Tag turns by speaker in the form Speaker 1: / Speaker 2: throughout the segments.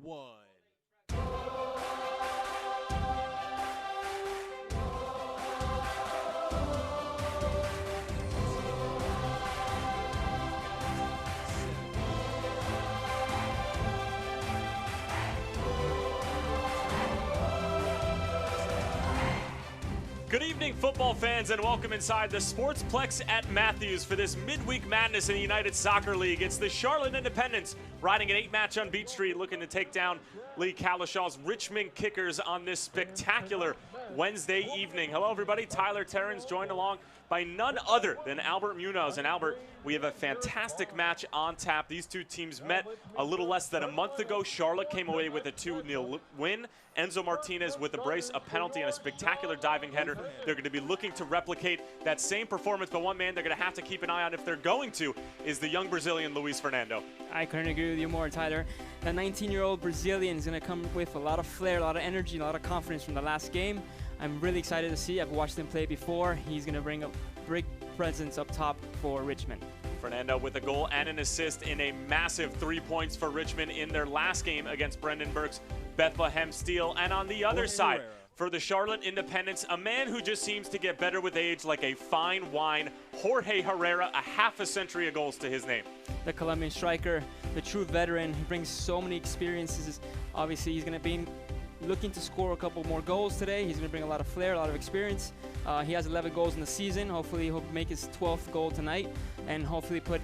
Speaker 1: 1.
Speaker 2: Good evening, football fans, and welcome inside the Sportsplex at Matthews for this midweek madness in the United Soccer League. It's the Charlotte Independents riding an 8-match on Beach Street, looking to take down Lee Calishaw's Richmond Kickers on this spectacular Wednesday evening. Hello, everybody. Tyler Terrens joined along by none other than Albert Munoz. And Albert, we have a fantastic match on tap. These two teams met a little less than a month ago. Charlotte came away with a 2-0 win. Enzo Martinez with a brace, a penalty, and a spectacular diving header. They're going to be looking to replicate that same performance, but one man they're going to have to keep an eye on if they're going to is the young Brazilian Luis Fernando.
Speaker 3: I couldn't agree with you more, Tyler. The 19-year-old Brazilian is going to come with a lot of flair, a lot of energy, a lot of confidence from the last game. I'm really excited to see. I've watched him play before. He's going to bring a big presence up top for Richmond.
Speaker 2: Fernando with a goal and an assist in a massive 3 points for Richmond in their last game against Brandenburg's Bethlehem Steel. And on the other side, for the Charlotte Independents, a man who just seems to get better with age like a fine wine, Jorge Herrera, a half a century of goals to his name.
Speaker 3: The Colombian striker, the true veteran, he brings so many experiences. Obviously, he's going to be looking to score a couple more goals today. He's going to bring a lot of flair, a lot of experience. He has 11 goals in the season. Hopefully, he'll make his 12th goal tonight and hopefully put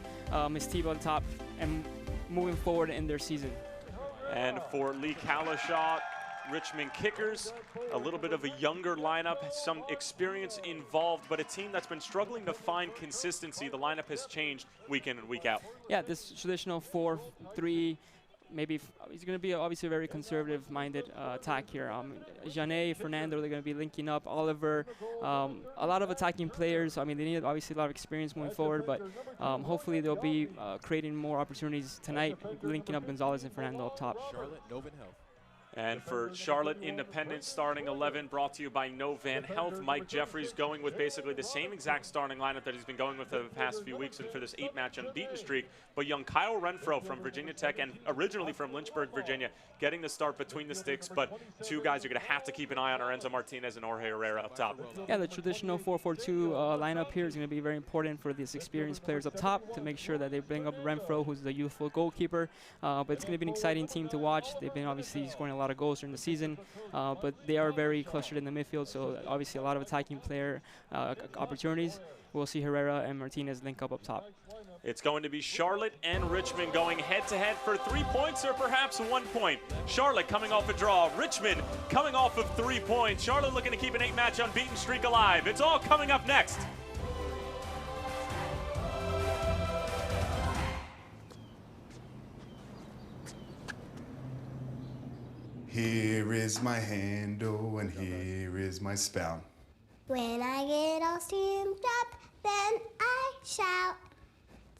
Speaker 3: his team on top and moving forward in their season.
Speaker 2: And for Lee Calishaw, Richmond Kickers, a little bit of a younger lineup, some experience involved, but a team that's been struggling to find consistency. The lineup has changed week in and week out. Yeah,
Speaker 3: this traditional 4-3, maybe it's going to be obviously a very conservative-minded attack here. Janet, Fernando, they're going to be linking up. Oliver, a lot of attacking players. I mean, they need obviously a lot of experience moving forward, but hopefully they'll be creating more opportunities tonight, linking up Gonzalez and Fernando up top.
Speaker 1: Charlotte Novan Health.
Speaker 2: And for Charlotte Independent starting 11, brought to you by Novan Health. Mike Jeffries going with basically the same exact starting lineup that he's been going with for the past few weeks and for this 8-match unbeaten streak. But young Kyle Renfro from Virginia Tech and originally from Lynchburg, Virginia, getting the start between the sticks. But two guys are going to have to keep an eye on are Enzo Martinez and Jorge Herrera up top.
Speaker 3: Yeah, the traditional 4-4-2 lineup here is going to be very important for these experienced players up top to make sure that they bring up Renfro, who's the youthful goalkeeper. But it's going to be an exciting team to watch. They've been obviously scoring a lot of goals during the season, but they are very clustered in the midfield, so obviously a lot of attacking player opportunities. We'll see Herrera and Martinez link up top.
Speaker 2: It's going to be Charlotte and Richmond going head-to-head for 3 points or perhaps 1 point. Charlotte coming off a draw. Richmond coming off of 3 points. Charlotte looking to keep an 8-match unbeaten streak alive. It's all coming up next.
Speaker 4: Here is my handle and here is my spout.
Speaker 5: When I get all steamed up, then I shout.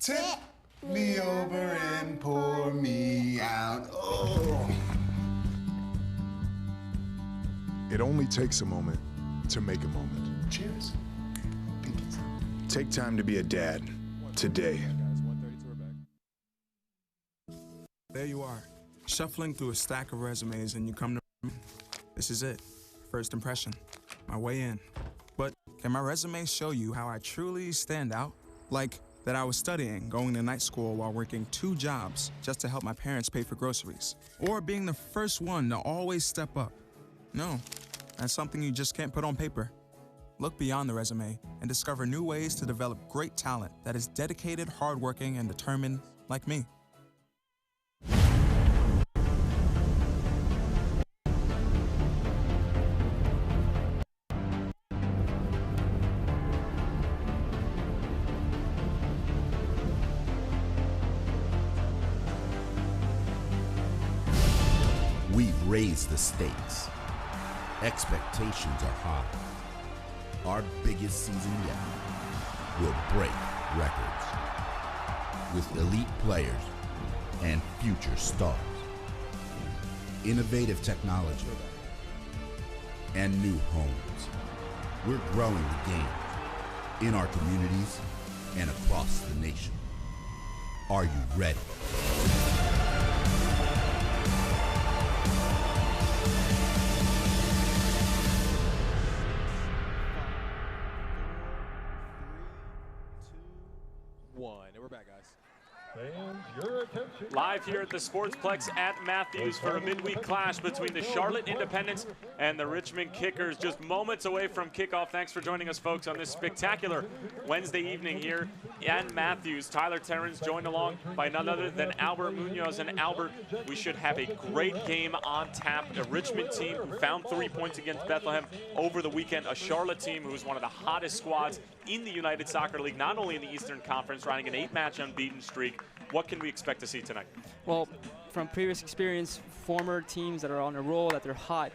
Speaker 4: Tip me over and pour me out. Oh.
Speaker 6: It only takes a moment to make a moment.
Speaker 4: Cheers.
Speaker 6: Take time to be a dad today.
Speaker 7: There you are, shuffling through a stack of resumes, and you come to me. This is it. First impression. My way in. But can my resume show you how I truly stand out? Like that I was studying, going to night school while working 2 jobs just to help my parents pay for groceries. Or being the first one to always step up. No, that's something you just can't put on paper. Look beyond the resume and discover new ways to develop great talent that is dedicated, hardworking, and determined like me.
Speaker 8: We've raised the stakes. Expectations are high. Our biggest season yet will break records with elite players and future stars. Innovative technology and new homes. We're growing the game in our communities and across the nation. Are you ready?
Speaker 1: We're back, guys.
Speaker 2: Live here at the Sportsplex at Matthews for a midweek clash between the Charlotte Independents and the Richmond Kickers. Just moments away from kickoff. Thanks for joining us, folks, on this spectacular Wednesday evening here at Matthews. Tyler Terrence joined along by none other than Albert Munoz. And Albert, we should have a great game on tap. A Richmond team who found 3 points against Bethlehem over the weekend. A Charlotte team who is one of the hottest squads in the United Soccer League, not only in the Eastern Conference, riding an 8-match unbeaten streak. What can we expect to see tonight? Well,
Speaker 3: from previous experience, former teams that are on a roll, that they're hot,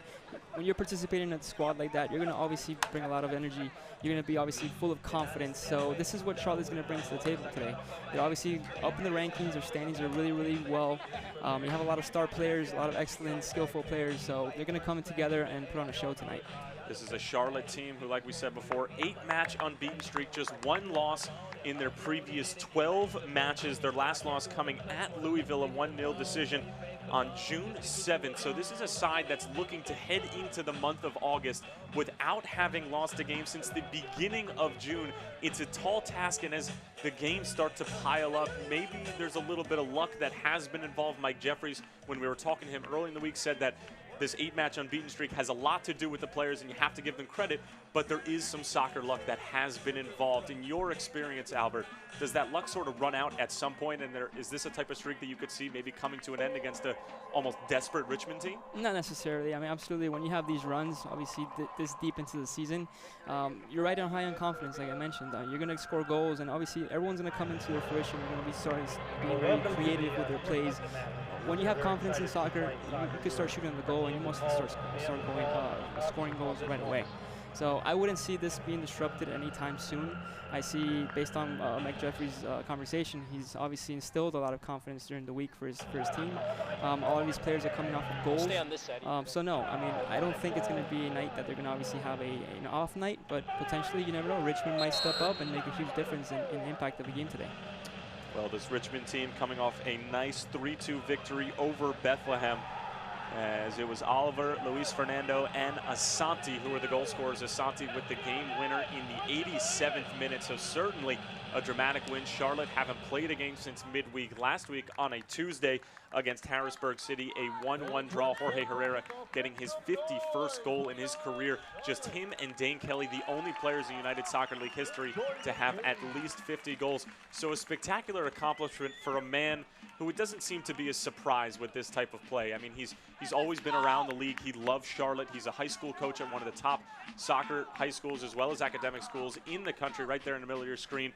Speaker 3: when you're participating in a squad like that, you're going to obviously bring a lot of energy. You're going to be obviously full of confidence. So this is what Charlotte's going to bring to the table today. They're obviously up in the rankings. Their standings are really, really well. You have a lot of star players, a lot of excellent, skillful players. So they're going to come together and put on a show tonight.
Speaker 2: This is a Charlotte team who, like we said before, 8-match unbeaten streak, just 1 loss in their previous 12 matches. Their last loss coming at Louisville, a 1-0 decision on June 7th. So this is a side that's looking to head into the month of August without having lost a game since the beginning of June. It's a tall task, and as the games start to pile up, maybe there's a little bit of luck that has been involved. Mike Jeffries, when we were talking to him early in the week, said that this 8-match unbeaten streak has a lot to do with the players, and you have to give them credit, but there is some soccer luck that has been involved. In your experience, Albert, does that luck sort of run out at some point, and is this a type of streak that you could see maybe coming to an end against a almost desperate Richmond team?
Speaker 3: Not necessarily. I mean, absolutely. When you have these runs, obviously this deep into the season, you're right on high on confidence, like I mentioned. You're going to score goals, and obviously everyone's going to come into their fruition. They're going to be starting being very creative with their plays. When you have confidence in soccer, you can start shooting the goal, and you mostly start going, scoring goals right away. So I wouldn't see this being disrupted anytime soon. I see, based on Mike Jeffries' conversation, he's obviously instilled a lot of confidence during the week for his team. All of these players are coming off of goals. So no, I mean, I don't think it's going to be a night that they're going to obviously have an off night, but potentially, you never know, Richmond might step up and make a huge difference in the impact of the game today.
Speaker 2: Well, this Richmond team coming off a nice 3-2 victory over Bethlehem, as it was Oliver, Luis Fernando, and Asante who were the goal scorers. Asante with the game winner in the 87th minute, so certainly a dramatic win. Charlotte haven't played a game since midweek last week on a Tuesday against Harrisburg City, a 1-1 draw. Jorge Herrera getting his 51st goal in his career. Just him and Dane Kelly, the only players in United Soccer League history to have at least 50 goals. So a spectacular accomplishment for a man who it doesn't seem to be a surprise with this type of play. I mean, he's always been around the league. He loves Charlotte. He's a high school coach at one of the top soccer high schools as well as academic schools in the country, right there in the middle of your screen,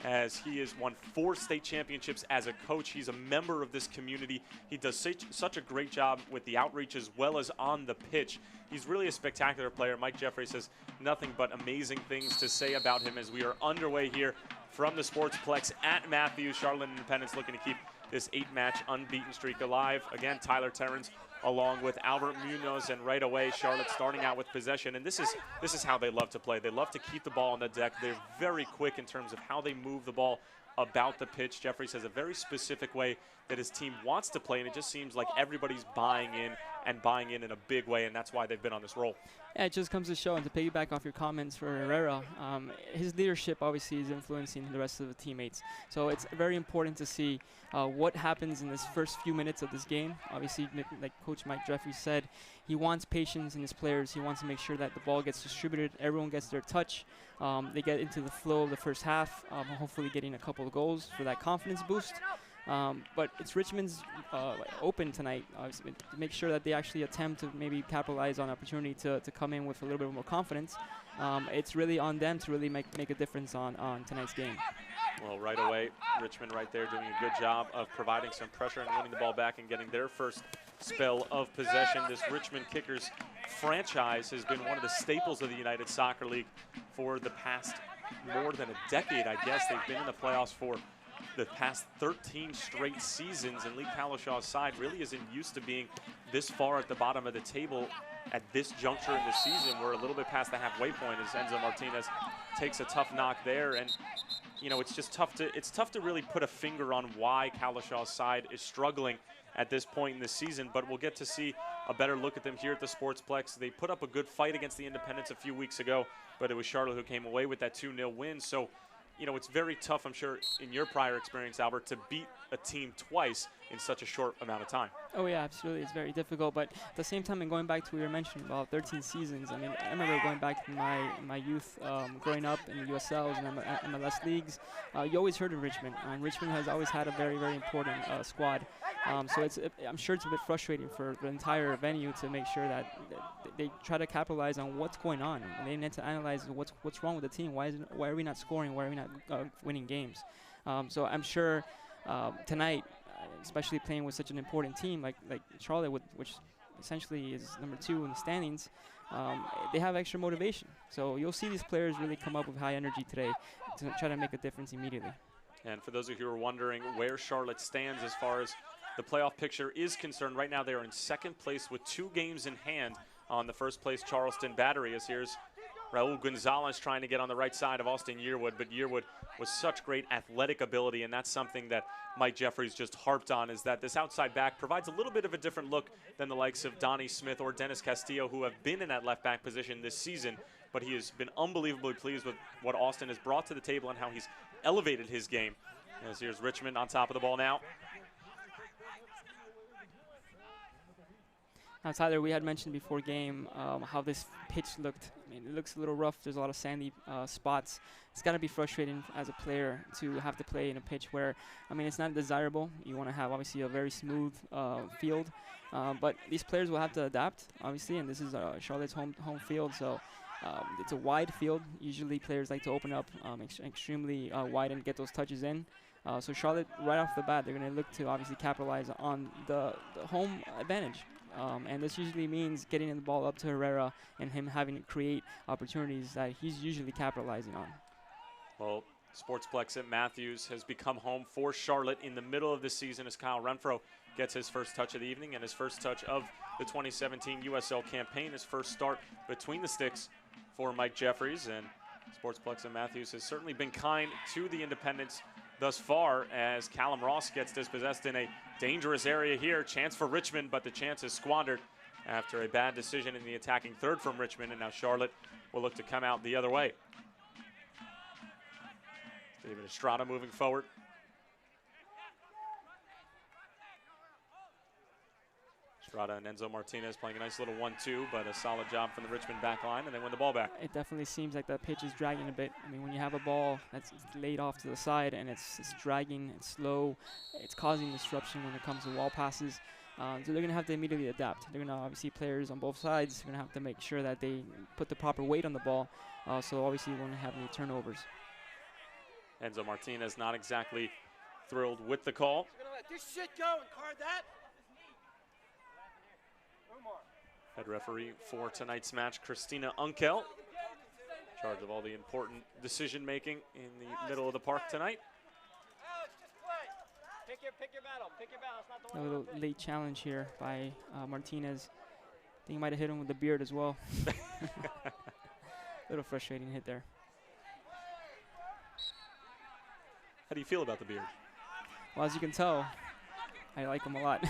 Speaker 2: as he has won 4 state championships as a coach. He's a member of this community. He does such a great job with the outreach as well as on the pitch. He's really a spectacular player. Mike Jeffries has nothing but amazing things to say about him as we are underway here from the Sportsplex at Matthews. Charlotte Independence looking to keep this 8-match unbeaten streak alive. Again, Tyler Terrence along with Albert Munoz, and right away Charlotte starting out with possession, and this is how they love to play. They love to keep the ball on the deck. They're very quick in terms of how they move the ball about the pitch. Jeffries has a very specific way that his team wants to play, and it just seems like everybody's buying in in a big way, and that's why they've been on this roll.
Speaker 3: Yeah, it just comes to show, and to piggyback off your comments for Herrera, his leadership obviously is influencing the rest of the teammates. So it's very important to see what happens in this first few minutes of this game. Obviously, like Coach Mike Jeffries said, he wants patience in his players. He wants to make sure that the ball gets distributed, everyone gets their touch, they get into the flow of the first half, hopefully getting a couple of goals for that confidence boost. But it's Richmond's open tonight, to make sure that they actually attempt to maybe capitalize on opportunity to come in with a little bit more confidence. It's really on them to really make a difference on tonight's game.
Speaker 2: Well, right away, Richmond right there doing a good job of providing some pressure and winning the ball back and getting their first spell of possession. This Richmond Kickers franchise has been one of the staples of the United Soccer League for the past more than a decade, I guess. They've been in the playoffs for the past 13 straight seasons, and Lee Calishaw's side really isn't used to being this far at the bottom of the table at this juncture in the season. We're a little bit past the halfway point as Enzo Martinez takes a tough knock there, and you know, it's just tough to really put a finger on why Calishaw's side is struggling at this point in the season, but we'll get to see a better look at them here at the Sportsplex. They put up a good fight against the Independents a few weeks ago, but it was Charlotte who came away with that 2-0 win. So, you know, it's very tough, I'm sure, in your prior experience, Albert, to beat a team twice in such a short amount of time.
Speaker 3: Oh yeah, absolutely. It's very difficult, but at the same time, and going back to what you were mentioning about 13 seasons, I mean, I remember going back to my youth, growing up in the USLs and MLS leagues. You always heard of Richmond, and Richmond has always had a very, very important squad. So I'm sure it's a bit frustrating for the entire venue to make sure that they try to capitalize on what's going on. And they need to analyze what's wrong with the team. Why are we not scoring? Why are we not winning games? So I'm sure tonight, especially playing with such an important team like Charlotte, which essentially is number 2 in the standings, they have extra motivation. So you'll see these players really come up with high energy today to try to make a difference immediately. And
Speaker 2: for those of you who are wondering where Charlotte stands as far as the playoff picture is concerned, right now they are in second place with 2 games in hand on the first place Charleston Battery. As here's Raul Gonzalez trying to get on the right side of Austin Yearwood, but Yearwood with such great athletic ability, and that's something that Mike Jeffries just harped on, is that this outside back provides a little bit of a different look than the likes of Donnie Smith or Dennis Castillo, who have been in that left back position this season, but he has been unbelievably pleased with what Austin has brought to the table and how he's elevated his game. As here's Richmond on top of the ball now.
Speaker 3: Now, Tyler, we had mentioned before game how this pitch looked. I mean, it looks a little rough. There's a lot of sandy spots. It's got to be frustrating as a player to have to play in a pitch where, I mean, it's not desirable. You want to have, obviously, a very smooth field. But these players will have to adapt, obviously, and this is Charlotte's home field. So it's a wide field. Usually players like to open up extremely wide and get those touches in. So Charlotte, right off the bat, they're going to look to obviously capitalize on the home advantage. And this usually means getting the ball up to Herrera and him having to create opportunities that he's usually capitalizing on.
Speaker 2: Well, Sportsplex at Matthews has become home for Charlotte in the middle of the season as Kyle Renfro gets his first touch of the evening and his first touch of the 2017 USL campaign, his first start between the sticks for Mike Jeffries. And Sportsplex at Matthews has certainly been kind to the Independents thus far as Callum Ross gets dispossessed in a dangerous area here. Chance for Richmond, but the chance is squandered after a bad decision in the attacking third from Richmond, and now Charlotte will look to come out the other way. David Estrada moving forward. Estrada and Enzo Martinez playing a nice little 1-2, but a solid job from the Richmond back line, and they win the ball back.
Speaker 3: It definitely seems like that pitch is dragging a bit. I mean, when you have a ball that's laid off to the side and it's dragging, it's slow, it's causing disruption when it comes to wall passes. So they're going to have to immediately adapt. They're going to obviously, players on both sides, they're going to have to make sure that they put the proper weight on the ball, so obviously you won't have any turnovers.
Speaker 2: Enzo Martinez not exactly thrilled with the call.
Speaker 1: Let this shit go and card that.
Speaker 2: Head referee for tonight's match, Christina Unkel, in charge of all the important decision making in the middle of the park tonight.
Speaker 1: Pick your battle. Pick your battle. It's not the
Speaker 3: A
Speaker 1: one.
Speaker 3: little late challenge here by Martinez. I think he might have hit him with the beard as well. A little frustrating hit there.
Speaker 2: How do you feel about the beard?
Speaker 3: Well, as you can tell, I like him a lot.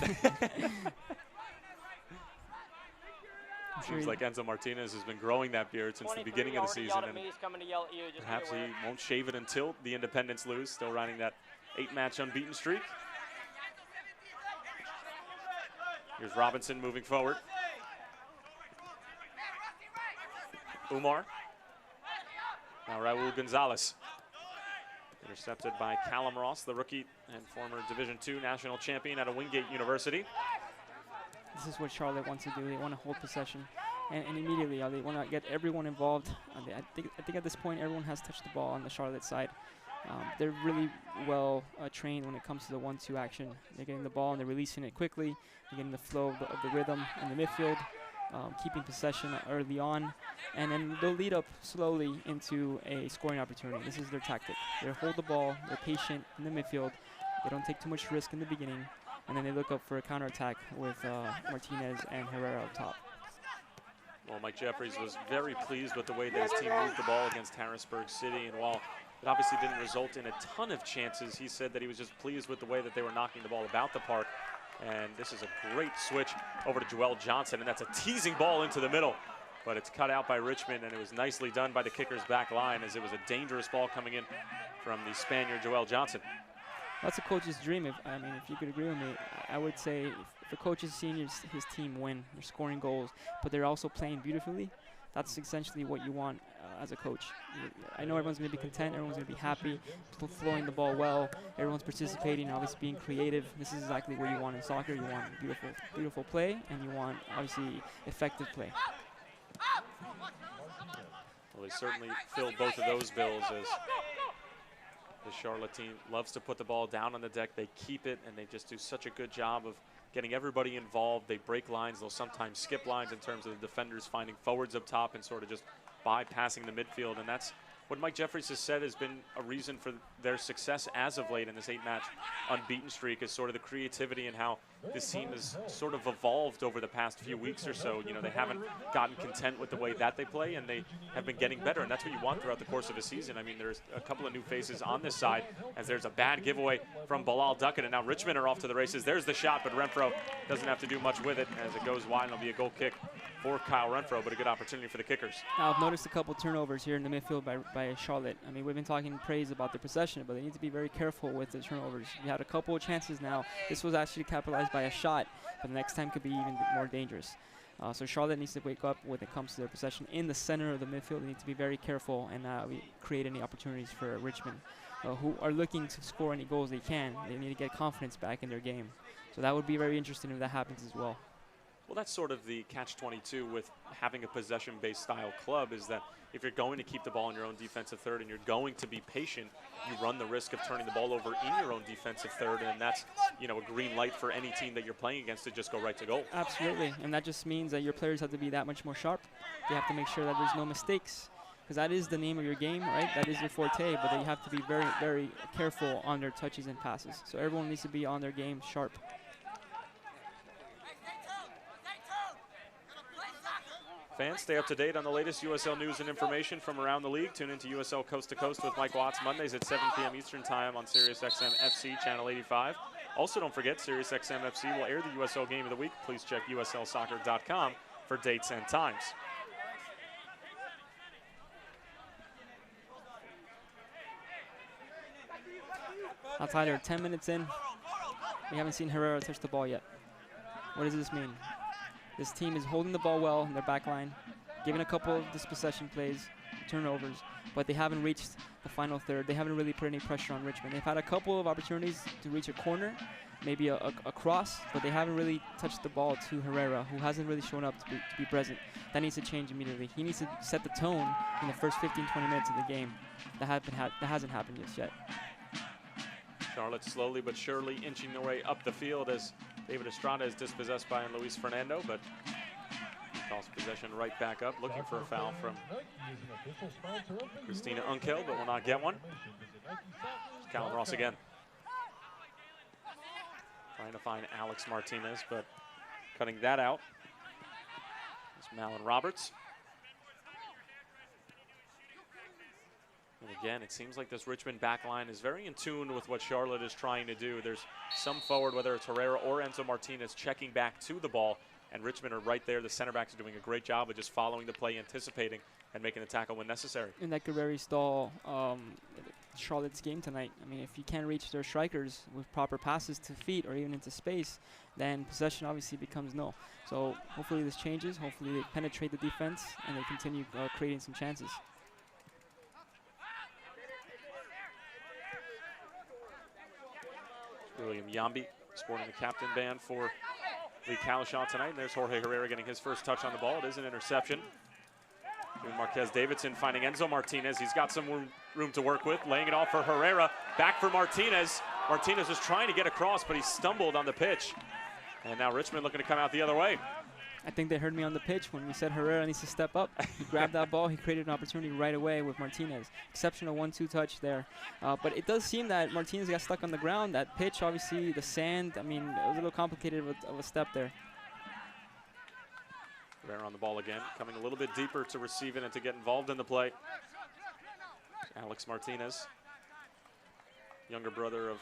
Speaker 2: Seems like Enzo Martinez has been growing that beard since the beginning of the season, and perhaps he won't shave it until the Independents lose. Still riding that 8-match unbeaten streak. Here's Robinson moving forward. Umar. Now Raul Gonzalez. Intercepted by Callum Ross, the rookie and former Division II national champion out of Wingate University.
Speaker 3: This is what Charlotte wants to do. They want to hold possession, and immediately they want to get everyone involved. I think at this point everyone has touched the ball on the Charlotte side. They're really well trained when it comes to the 1-2 action. They're getting the ball and they're releasing it quickly. They're getting the flow of the rhythm in the midfield, keeping possession early on, and then they'll lead up slowly into a scoring opportunity. This is their tactic. They hold the ball, they're patient in the midfield, they don't take too much risk in the beginning, and then they look up for a counterattack with Martinez and Herrera up top.
Speaker 2: Well, Mike Jeffries was very pleased with the way that his team moved the ball against Harrisburg City, and while it obviously didn't result in a ton of chances, he said that he was just pleased with the way that they were knocking the ball about the park. And this is a great switch over to Joel Johnson, and that's a teasing ball into the middle. but it's cut out by Richmond, and it was nicely done by the Kickers back line as it was a dangerous ball coming in from the Spaniard Joel Johnson.
Speaker 3: That's a coach's dream. If you could agree with me, I would say if a coach is seeing his team win, they're scoring goals, but they're also playing beautifully, that's essentially what you want as a coach. I know everyone's going to be content, everyone's going to be happy, flowing the ball well, everyone's participating, obviously being creative. This is exactly what you want in soccer. You want beautiful play, and you want, obviously, effective play.
Speaker 2: Well, they certainly filled both of those bills as the Charlotte team loves to put the ball down on the deck. They keep it, and they just do such a good job of getting everybody involved. They break lines. They'll sometimes skip lines in terms of the defenders finding forwards up top and sort of just bypassing the midfield. And that's what Mike Jeffries has said has been a reason for their success as of late in this 8-match unbeaten streak, is sort of the creativity and how this team has sort of evolved over the past few weeks or so. You know, they haven't gotten content with the way that they play, and they have been getting better, and that's what you want throughout the course of a season. I mean, there's a couple of new faces on this side as there's a bad giveaway from Bilal Duckett, and now Richmond are off to the races. There's the shot, but Renfro doesn't have to do much with it as it goes wide, and it'll be a goal kick for Kyle Renfro, but a good opportunity for the Kickers.
Speaker 3: Now, I've noticed a couple turnovers here in the midfield by Charlotte. I mean, we've been talking praise about their possession, but they need to be very careful with the turnovers. We had a couple of chances now. This was actually capitalized by a shot, but the next time could be even more dangerous. So Charlotte needs to wake up when it comes to their possession in the center of the midfield. They need to be very careful and create any opportunities for Richmond, who are looking to score any goals they can. They need to get confidence back in their game. So that would be very interesting if that happens as well.
Speaker 2: Well, that's sort of the catch-22 with having a possession-based style club, is that if you're going to keep the ball in your own defensive third and you're going to be patient, you run the risk of turning the ball over in your own defensive third, and that's, you know, a green light for any team that you're playing against to just go right to goal.
Speaker 3: Absolutely, and that just means that your players have to be that much more sharp. They have to make sure that there's no mistakes, because that is the name of your game, right? That is your forte, but you have to be very, very careful on their touches and passes. So everyone needs to be on their game sharp.
Speaker 2: Fans, stay up to date on the latest USL news and information from around the league. Tune into USL Coast to Coast with Mike Watts Mondays at 7 p.m. Eastern Time on SiriusXM FC Channel 85. Also, don't forget, SiriusXM FC will air the USL Game of the Week. Please check uslsoccer.com for dates and times.
Speaker 3: Now, Tyler, 10 minutes in, we haven't seen Herrera touch the ball yet. What does this mean? This team is holding the ball well in their back line, giving a couple of dispossession plays, turnovers, but they haven't reached the final third. They haven't really put any pressure on Richmond. They've had a couple of opportunities to reach a corner, maybe a cross, but they haven't really touched the ball to Herrera, who hasn't really shown up to be present. That needs to change immediately. He needs to set the tone in the first 15, 20 minutes of the game. That hasn't happened just yet.
Speaker 2: Charlotte slowly but surely inching their way up the field as David Estrada is dispossessed by Luis Fernando, but he calls possession right back up, looking for a foul from Christina Unkel, but will not get one. Callum Ross again. Trying to find Alex Martinez, but cutting that out. It's Malin Roberts. And again, it seems like this Richmond back line is very in tune with what Charlotte is trying to do. There's some forward, whether it's Herrera or Enzo Martinez, checking back to the ball, and Richmond are right there. The center backs are doing a great job of just following the play, anticipating, and making the tackle when necessary.
Speaker 3: And that could very stall Charlotte's game tonight. I mean, if you can't reach their strikers with proper passes to feet or even into space, then possession obviously becomes no. So hopefully this changes. Hopefully they penetrate the defense and they continue creating some chances.
Speaker 2: William Yambi sporting the captain band for Lee Calashaw tonight. And there's Jorge Herrera getting his first touch on the ball. It is an interception. Marques Davidson finding Enzo Martinez. He's got some room to work with. Laying it off for Herrera. Back for Martinez. Martinez was trying to get across, but he stumbled on the pitch. And now Richmond looking to come out the other way.
Speaker 3: I think they heard me on the pitch when we said Herrera needs to step up. He grabbed that ball. He created an opportunity right away with Martinez. Exceptional 1-2 touch there. But it does seem that Martinez got stuck on the ground. That pitch, obviously, the sand, I mean, it was a little complicated of a step there.
Speaker 2: Herrera on the ball again, coming a little bit deeper to receive it and to get involved in the play. Alex Martinez, younger brother of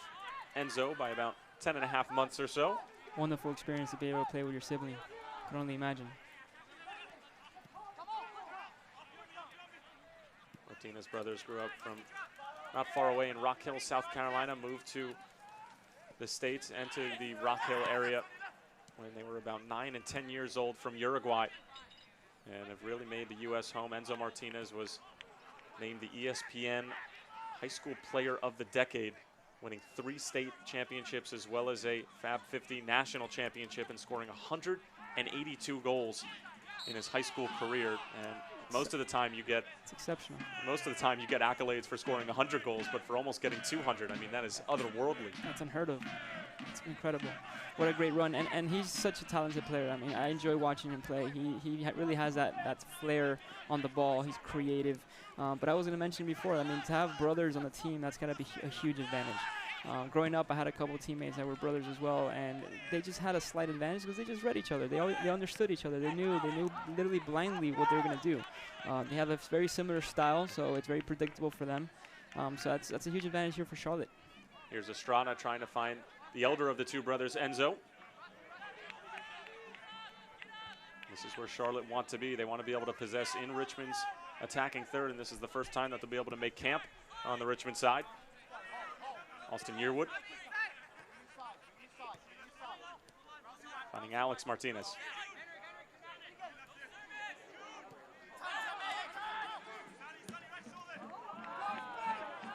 Speaker 2: Enzo by about 10.5 months or so.
Speaker 3: Wonderful experience to be able to play with your sibling. I can only imagine.
Speaker 2: Martinez brothers grew up from not far away in Rock Hill, South Carolina, moved to the States and to the Rock Hill area when they were about 9 and 10 years old from Uruguay, and have really made the U.S. home. Enzo Martinez was named the ESPN High School Player of the Decade, winning 3 state championships as well as a Fab 50 national championship and scoring 182 goals in his high school career. And most of the time you get,
Speaker 3: it's exceptional.
Speaker 2: Most of the time you get accolades for scoring 100 goals, but for almost getting 200, I mean, that is otherworldly.
Speaker 3: That's unheard of. It's incredible. What a great run. And he's such a talented player. I mean, I enjoy watching him play. He really has that flair on the ball. He's creative. But I was going to mention before, I mean, to have brothers on the team, that's got to be a huge advantage. Growing up, I had a couple of teammates that were brothers as well, and they just had a slight advantage because they just read each other. They understood each other. They knew literally blindly what they were going to do. They have a very similar style, so it's very predictable for them. So that's a huge advantage here for Charlotte.
Speaker 2: Here's Estrada trying to find the elder of the two brothers, Enzo. This is where Charlotte want to be. They want to be able to possess in Richmond's attacking third, and this is the first time that they'll be able to make camp on the Richmond side. Austin Yearwood finding Alex Martinez.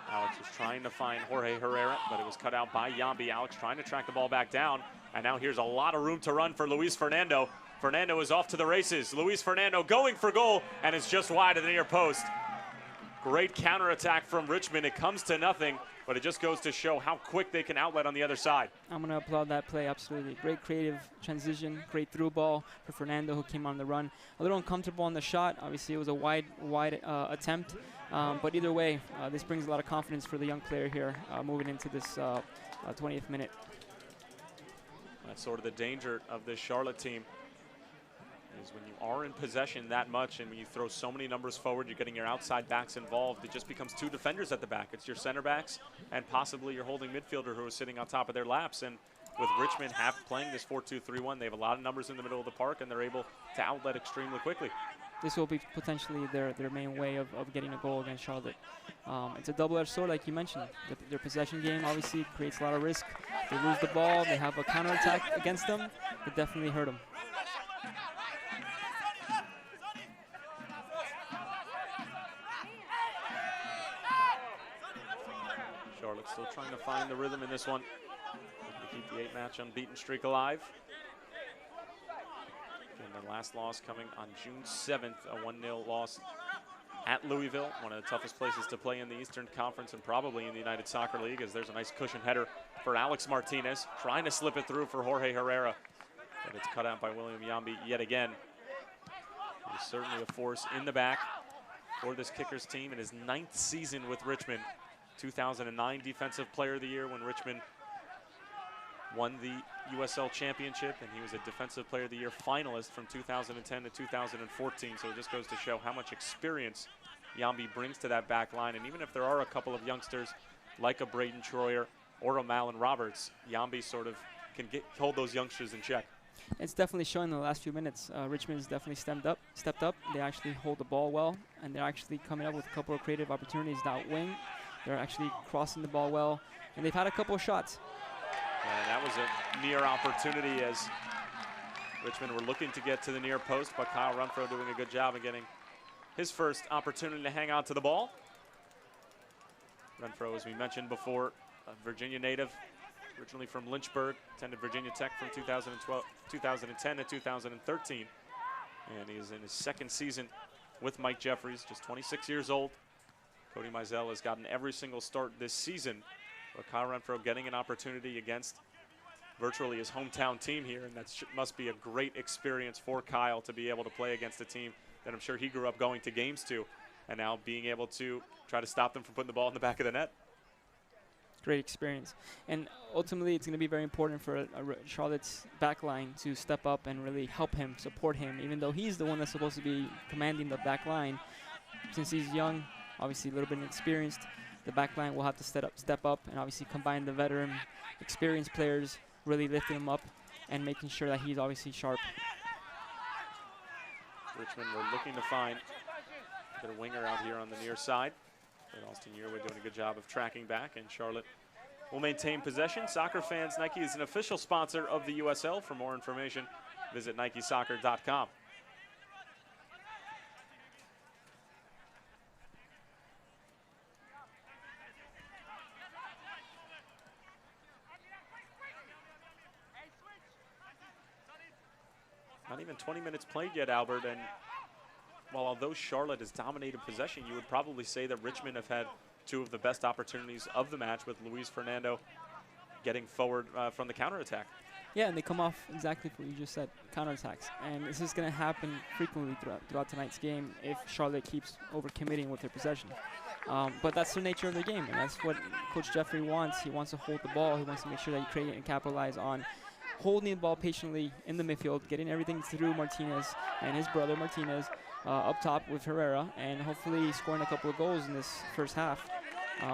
Speaker 2: Alex was trying to find Jorge Herrera, but it was cut out by Yambi. Alex trying to track the ball back down, and now here's a lot of room to run for Luis Fernando. Fernando is off to the races. Luis Fernando going for goal, and it's just wide of the near post. Great counterattack from Richmond. It comes to nothing, but it just goes to show how quick they can outlet on the other side. I'm
Speaker 3: going to applaud that play, absolutely. Great creative transition, great through ball for Fernando, who came on the run. A little uncomfortable on the shot. Obviously, it was a wide attempt. But either way, this brings a lot of confidence for the young player here moving into this 20th minute.
Speaker 2: That's sort of the danger of this Charlotte team, is when you are in possession that much and when you throw so many numbers forward, you're getting your outside backs involved, it just becomes 2 defenders at the back. It's your center backs and possibly your holding midfielder who is sitting on top of their laps. And with Richmond playing this 4-2-3-1, they have a lot of numbers in the middle of the park, and they're able to outlet extremely quickly.
Speaker 3: This will be potentially their main way of getting a goal against Charlotte. It's a double-edged sword, like you mentioned. Their possession game obviously creates a lot of risk. They lose the ball, they have a counterattack against them. It definitely hurt them.
Speaker 2: Charlotte still trying to find the rhythm in this one to keep the 8-match unbeaten streak alive. And their last loss coming on June 7th, a 1-0 loss at Louisville, one of the toughest places to play in the Eastern Conference and probably in the United Soccer League, as there's a nice cushion header for Alex Martinez, trying to slip it through for Jorge Herrera. But it's cut out by William Yambi yet again. He's certainly a force in the back for this Kickers team in his 9th season with Richmond. 2009 Defensive Player of the Year when Richmond won the USL Championship, and he was a Defensive Player of the Year finalist from 2010 to 2014. So it just goes to show how much experience Yambi brings to that back line. And even if there are a couple of youngsters like a Braden Troyer or a Malin Roberts, Yambi sort of can hold those youngsters in check.
Speaker 3: It's definitely showing in the last few minutes. Richmond's definitely stepped up. They actually hold the ball well, and they're actually coming up with a couple of creative opportunities down wing. They're actually crossing the ball well, and they've had a couple of shots.
Speaker 2: And that was a near opportunity as Richmond were looking to get to the near post, but Kyle Renfro doing a good job of getting his first opportunity to hang on to the ball. Renfro, as we mentioned before, a Virginia native, originally from Lynchburg, attended Virginia Tech from 2010 to 2013. And he is in his 2nd season with Mike Jeffries, just 26 years old. Cody Mizell has gotten every single start this season, but Kyle Renfro getting an opportunity against virtually his hometown team here, and that must be a great experience for Kyle to be able to play against a team that I'm sure he grew up going to games to, and now being able to try to stop them from putting the ball in the back of the net.
Speaker 3: Great experience. And ultimately, it's going to be very important for Charlotte's back line to step up and really help him, support him, even though he's the one that's supposed to be commanding the back line. Since he's young, obviously a little bit inexperienced, the back line will have to step up and obviously combine the veteran, experienced players, really lifting him up and making sure that he's obviously sharp.
Speaker 2: Richmond were looking to find their winger out here on the near side. But Austin Yearwood doing a good job of tracking back, and Charlotte will maintain possession. Soccer fans, Nike is an official sponsor of the USL. For more information, visit NikeSoccer.com. Not even 20 minutes played yet, Albert, and while although Charlotte has dominated possession, you would probably say that Richmond have had two of the best opportunities of the match, with Luis Fernando getting forward from the counterattack.
Speaker 3: Yeah, and they come off exactly what you just said, counterattacks. And this is going to happen frequently throughout tonight's game if Charlotte keeps overcommitting with their possession. But that's the nature of the game, and that's what Coach Jeffrey wants. He wants to hold the ball. He wants to make sure that you create and capitalize on holding the ball patiently in the midfield, getting everything through Martinez and his brother Martinez up top with Herrera, and hopefully scoring a couple of goals in this first half.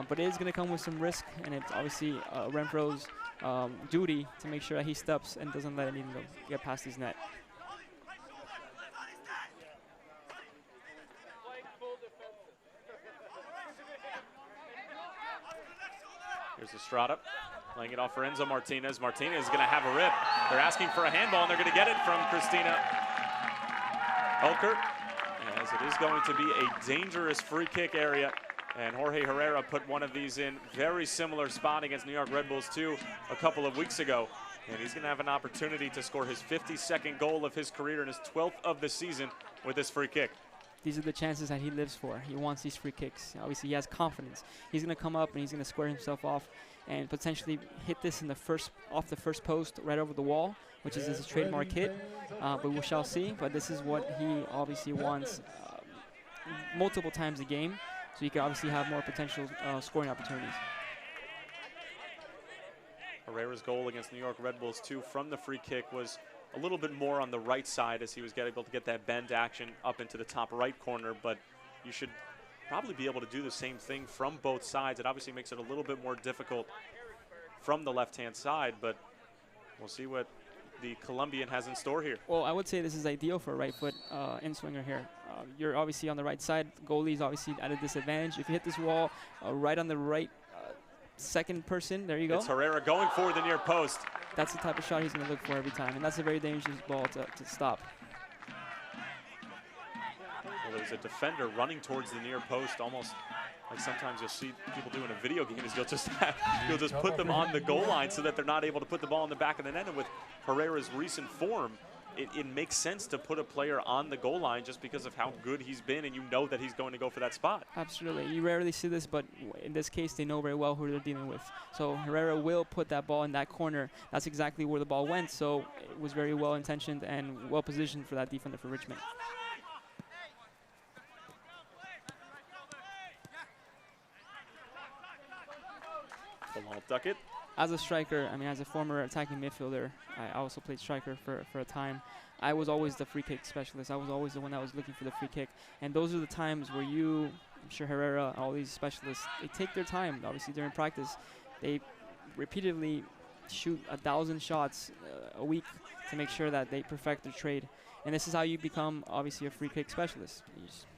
Speaker 3: But it is going to come with some risk, and it's obviously Renfro's duty to make sure that he steps and doesn't let anything get past his net.
Speaker 2: Here's Estrada, laying it off for Enzo Martinez. Martinez is going to have a rip. They're asking for a handball, and they're going to get it from Christina Elkert, as it is going to be a dangerous free kick area. And Jorge Herrera put one of these in very similar spot against New York Red Bulls 2 a couple of weeks ago. And he's going to have an opportunity to score his 52nd goal of his career and his 12th of the season with this free kick.
Speaker 3: These are the chances that he lives for. He wants these free kicks. Obviously, he has confidence. He's going to come up and he's going to square himself off and potentially hit this in off the first post right over the wall, which is his trademark hit. But we shall see. But this is what he obviously wants multiple times a game, so you can obviously have more potential scoring opportunities.
Speaker 2: Herrera's goal against New York Red Bulls 2 from the free kick was a little bit more on the right side, as he was able to get that bend action up into the top right corner, but you should probably be able to do the same thing from both sides. It obviously makes it a little bit more difficult from the left-hand side, but we'll see what the Colombian has in store here.
Speaker 3: Well, I would say this is ideal for a right foot in-swinger here. You're obviously on the right side. Goalie's obviously at a disadvantage. If you hit this wall right on the right second person, there you go.
Speaker 2: It's Herrera going for the near post.
Speaker 3: That's the type of shot he's going to look for every time, and that's a very dangerous ball to stop.
Speaker 2: Well, there's a defender running towards the near post, almost like sometimes you'll see people do in a video game, is you'll just put them on the goal line so that they're not able to put the ball in the back of the net. And with Herrera's recent form, it makes sense to put a player on the goal line just because of how good he's been, and you know that he's going to go for that spot.
Speaker 3: Absolutely. You rarely see this, but in this case, they know very well who they're dealing with. So Herrera will put that ball in that corner. That's exactly where the ball went, so it was very well-intentioned and well-positioned for that defender for Richmond.
Speaker 2: Bilal Duckett.
Speaker 3: As a striker, I mean, as a former attacking midfielder, I also played striker for a time. I was always the free kick specialist. I was always the one that was looking for the free kick. And those are the times where I'm sure Herrera, all these specialists, they take their time. Obviously, during practice, they repeatedly shoot 1,000 shots a week to make sure that they perfect their trade. And this is how you become, obviously, a free kick specialist.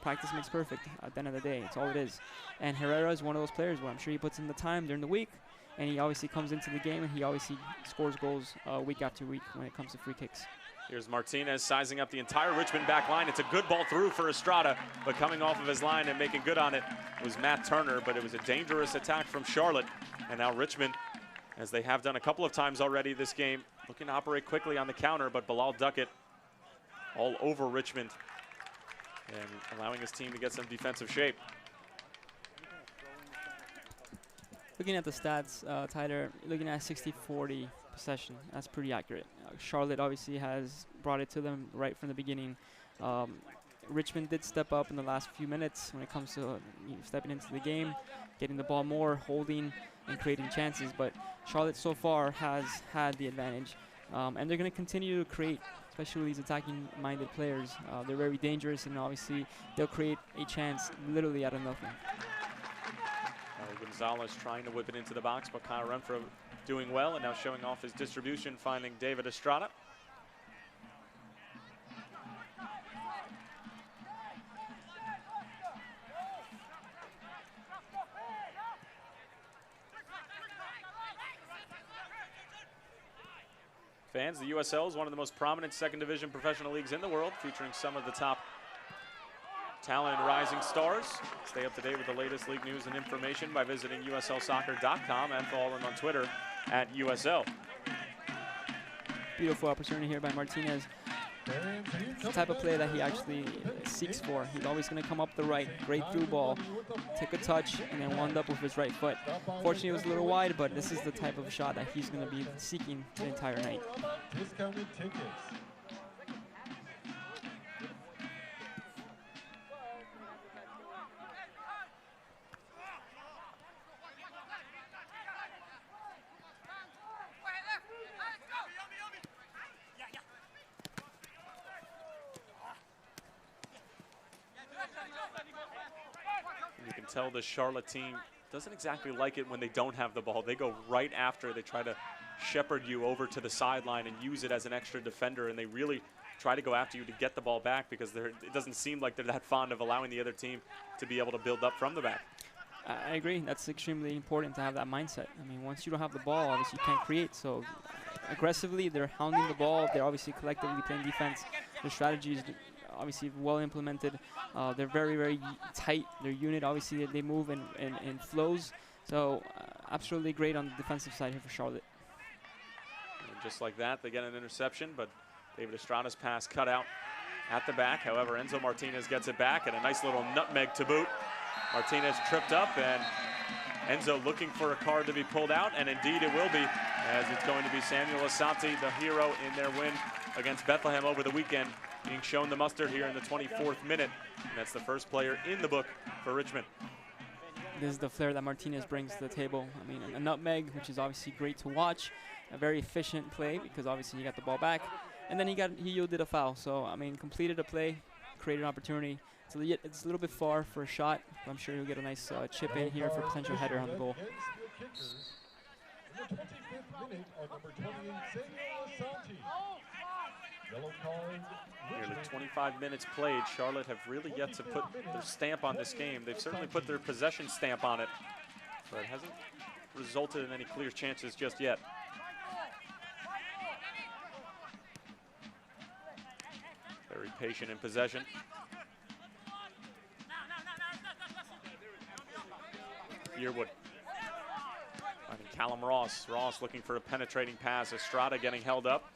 Speaker 3: Practice makes perfect at the end of the day. It's all it is. And Herrera is one of those players where I'm sure he puts in the time during the week, and he obviously comes into the game, and he obviously scores goals week after week when it comes to free kicks.
Speaker 2: Here's Martinez sizing up the entire Richmond back line. It's a good ball through for Estrada, but coming off of his line and making good on it was Matt Turner, but it was a dangerous attack from Charlotte. And now Richmond, as they have done a couple of times already this game, looking to operate quickly on the counter, but Bilal Duckett all over Richmond and allowing his team to get some defensive shape.
Speaker 3: Looking at the stats, Tyler, looking at 60-40 possession, that's pretty accurate. Charlotte obviously has brought it to them right from the beginning. Richmond did step up in the last few minutes when it comes to stepping into the game, getting the ball more, holding, and creating chances. But Charlotte so far has had the advantage, and they're going to continue to create, especially these attacking-minded players. They're very dangerous, and obviously they'll create a chance literally out of nothing.
Speaker 2: Gonzalez trying to whip it into the box, but Kyle Renfro doing well and now showing off his distribution, finding David Estrada. fans, the USL is one of the most prominent second division professional leagues in the world, featuring some of the top talent and rising stars. Stay up to date with the latest league news and information by visiting uslsoccer.com and follow them on Twitter at USL.
Speaker 3: Beautiful opportunity here by Martinez. It's the type of play that he actually seeks for. He's always going to come up the right, great through ball, take a touch, and then wind up with his right foot. Fortunately, it was a little wide, but this is the type of shot that he's going to be seeking the entire night.
Speaker 9: Discounted tickets.
Speaker 2: You can tell the Charlotte team doesn't exactly like it when they don't have the ball. They go right after. They try to shepherd you over to the sideline and use it as an extra defender, and they really try to go after you to get the ball back because it doesn't seem like they're that fond of allowing the other team to be able to build up from the back.
Speaker 3: I agree. That's extremely important to have that mindset. I mean, once you don't have the ball, obviously you can't create. So aggressively, they're hounding the ball. They're obviously collectively playing defense. Their strategy is obviously well implemented. They're very, very tight. Their unit, obviously, they move in flows. So absolutely great on the defensive side here for Charlotte.
Speaker 2: And just like that, they get an interception, but David Estrada's pass cut out at the back. However, Enzo Martinez gets it back, and a nice little nutmeg to boot. Martinez tripped up, and Enzo looking for a card to be pulled out, and indeed it will be, as it's going to be Samuel Asante, the hero in their win against Bethlehem over the weekend, being shown the mustard here in the 24th minute. And that's the first player in the book for Richmond.
Speaker 3: This is the flair that Martinez brings to the table. I mean, a nutmeg, which is obviously great to watch. A very efficient play because obviously he got the ball back. And then he yielded a foul. So, I mean, completed a play, created an opportunity. It's a little bit far for a shot, but I'm sure he'll get a nice chip in here for a potential header on the goal.
Speaker 2: Nearly 25 minutes played. Charlotte have really yet to put their stamp on this game. They've certainly put their possession stamp on it, but it hasn't resulted in any clear chances just yet. Very patient in possession. Yearwood. I think Callum Ross. Ross looking for a penetrating pass. Estrada getting held up.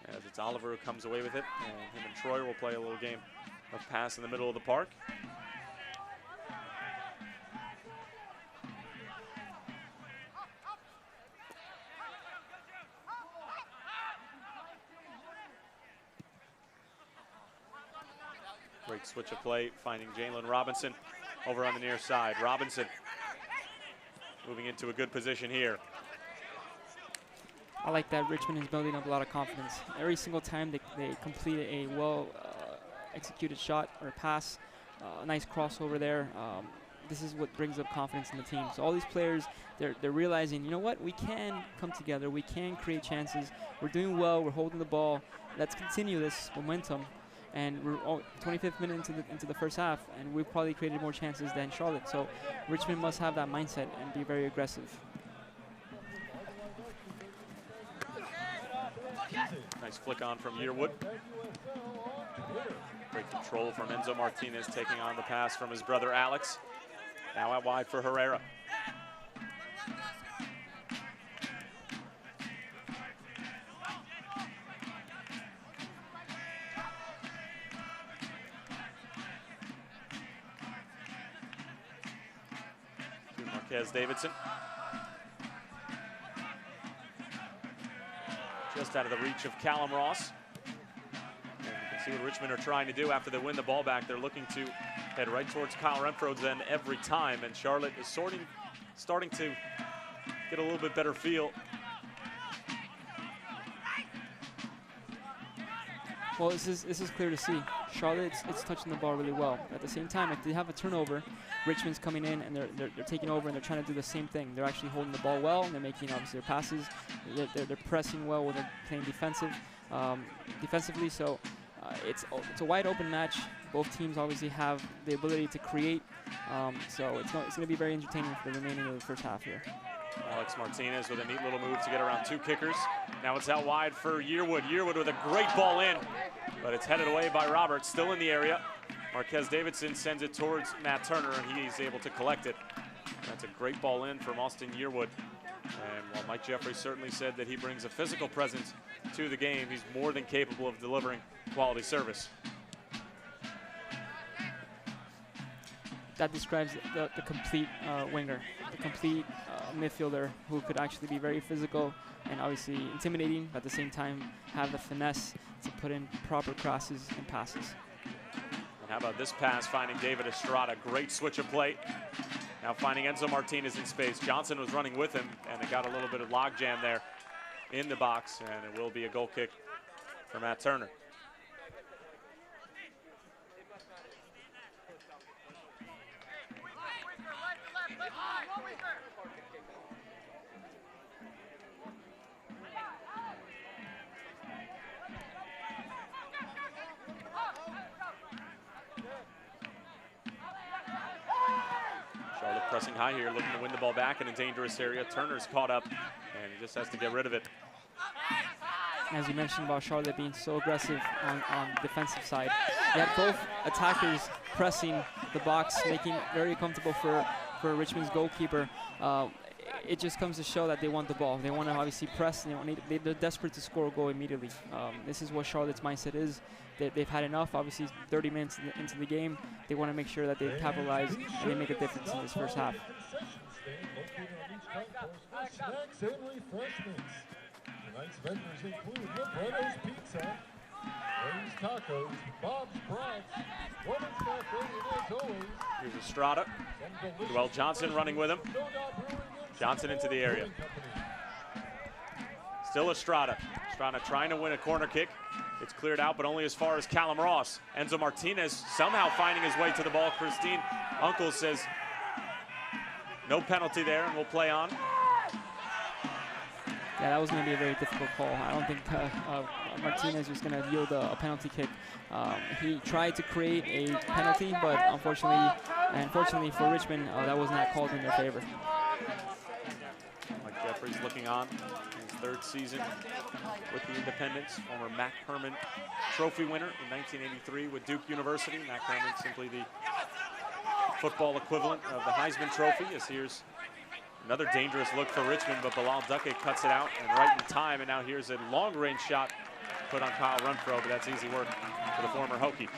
Speaker 2: As it's Oliver who comes away with it. And him and Troy will play a little game of pass in the middle of the park. Great switch of play, finding Jalen Robinson over on the near side. Robinson moving into a good position here.
Speaker 3: I like that Richmond is building up a lot of confidence. Every single time they complete a well executed shot or pass, a nice crossover there. This is what brings up confidence in the team. So all these players, they're realizing, you know what, we can come together, we can create chances. We're doing well, we're holding the ball. Let's continue this momentum. And we're 25th minute into the first half, and we've probably created more chances than Charlotte. So Richmond must have that mindset and be very aggressive.
Speaker 2: Nice flick on from Yearwood. Great control from Enzo Martinez, taking on the pass from his brother Alex. Now out wide for Herrera. Marques Davidson. Just out of the reach of Callum Ross. And you can see what Richmond are trying to do after they win the ball back. They're looking to head right towards Kyle Renfro's end every time, and Charlotte is starting to get a little bit better feel.
Speaker 3: Well, this is clear to see. Charlotte, it's touching the ball really well. At the same time, if they have a turnover, Richmond's coming in and they're taking over and they're trying to do the same thing. They're actually holding the ball well, and they're making obviously their passes. They're pressing well when they're playing defensively. So it's a wide open match. Both teams obviously have the ability to create. So it's going to be very entertaining for the remaining of the first half here.
Speaker 2: Alex Martinez with a neat little move to get around 2 kickers. Now it's out wide for Yearwood. Yearwood with a great ball in, but it's headed away by Roberts, still in the area. Marques Davidson sends it towards Matt Turner, and he's able to collect it. That's a great ball in from Austin Yearwood. And while Mike Jeffries certainly said that he brings a physical presence to the game, he's more than capable of delivering quality service.
Speaker 3: That describes the complete winger, the complete midfielder who could actually be very physical and obviously intimidating, but at the same time have the finesse to put in proper crosses and passes.
Speaker 2: And how about this pass finding David Estrada? Great switch of play. Now finding Enzo Martinez in space. Johnson was running with him, and it got a little bit of log jam there in the box, and it will be a goal kick for Matt Turner. Pressing high here, looking to win the ball back in a dangerous area. Turner's caught up, and he just has to get rid of it.
Speaker 3: As you mentioned about Charlotte being so aggressive on the defensive side, you had both attackers pressing the box, making it very comfortable for Richmond's goalkeeper. It just comes to show that they want the ball. They want to obviously press, and they're desperate to score a goal immediately. This is what Charlotte's mindset is. They've had enough, obviously 30 minutes into the game. They want to make sure that they capitalize and they make a difference in this first half.
Speaker 9: Snacks and refreshments. Tonight's vendors include Libretto's Pizza, Ray's Tacos, Bob's Brats, Woman's Cafe, and as always,
Speaker 2: here's Estrada. Well, Johnson running with him. Johnson into the area. Still Estrada. Estrada trying to win a corner kick. It's cleared out, but only as far as Callum Ross. Enzo Martinez somehow finding his way to the ball. Christine Uncle says no penalty there, and we'll play on.
Speaker 3: Yeah, that was going to be a very difficult call. I don't think Martinez was going to yield a penalty kick. He tried to create a penalty, but unfortunately for Richmond, that was not called in their favor.
Speaker 2: Mike Jeffries looking on in his 3rd season with the Independents, former Mac Herman Trophy winner in 1983 with Duke University. Mac Herman simply the football equivalent of the Heisman Trophy. As here's another dangerous look for Richmond, but Bilal Duque cuts it out and right in time. And now here's a long-range shot put on Kyle Renfro, but that's easy work for the former Hokie.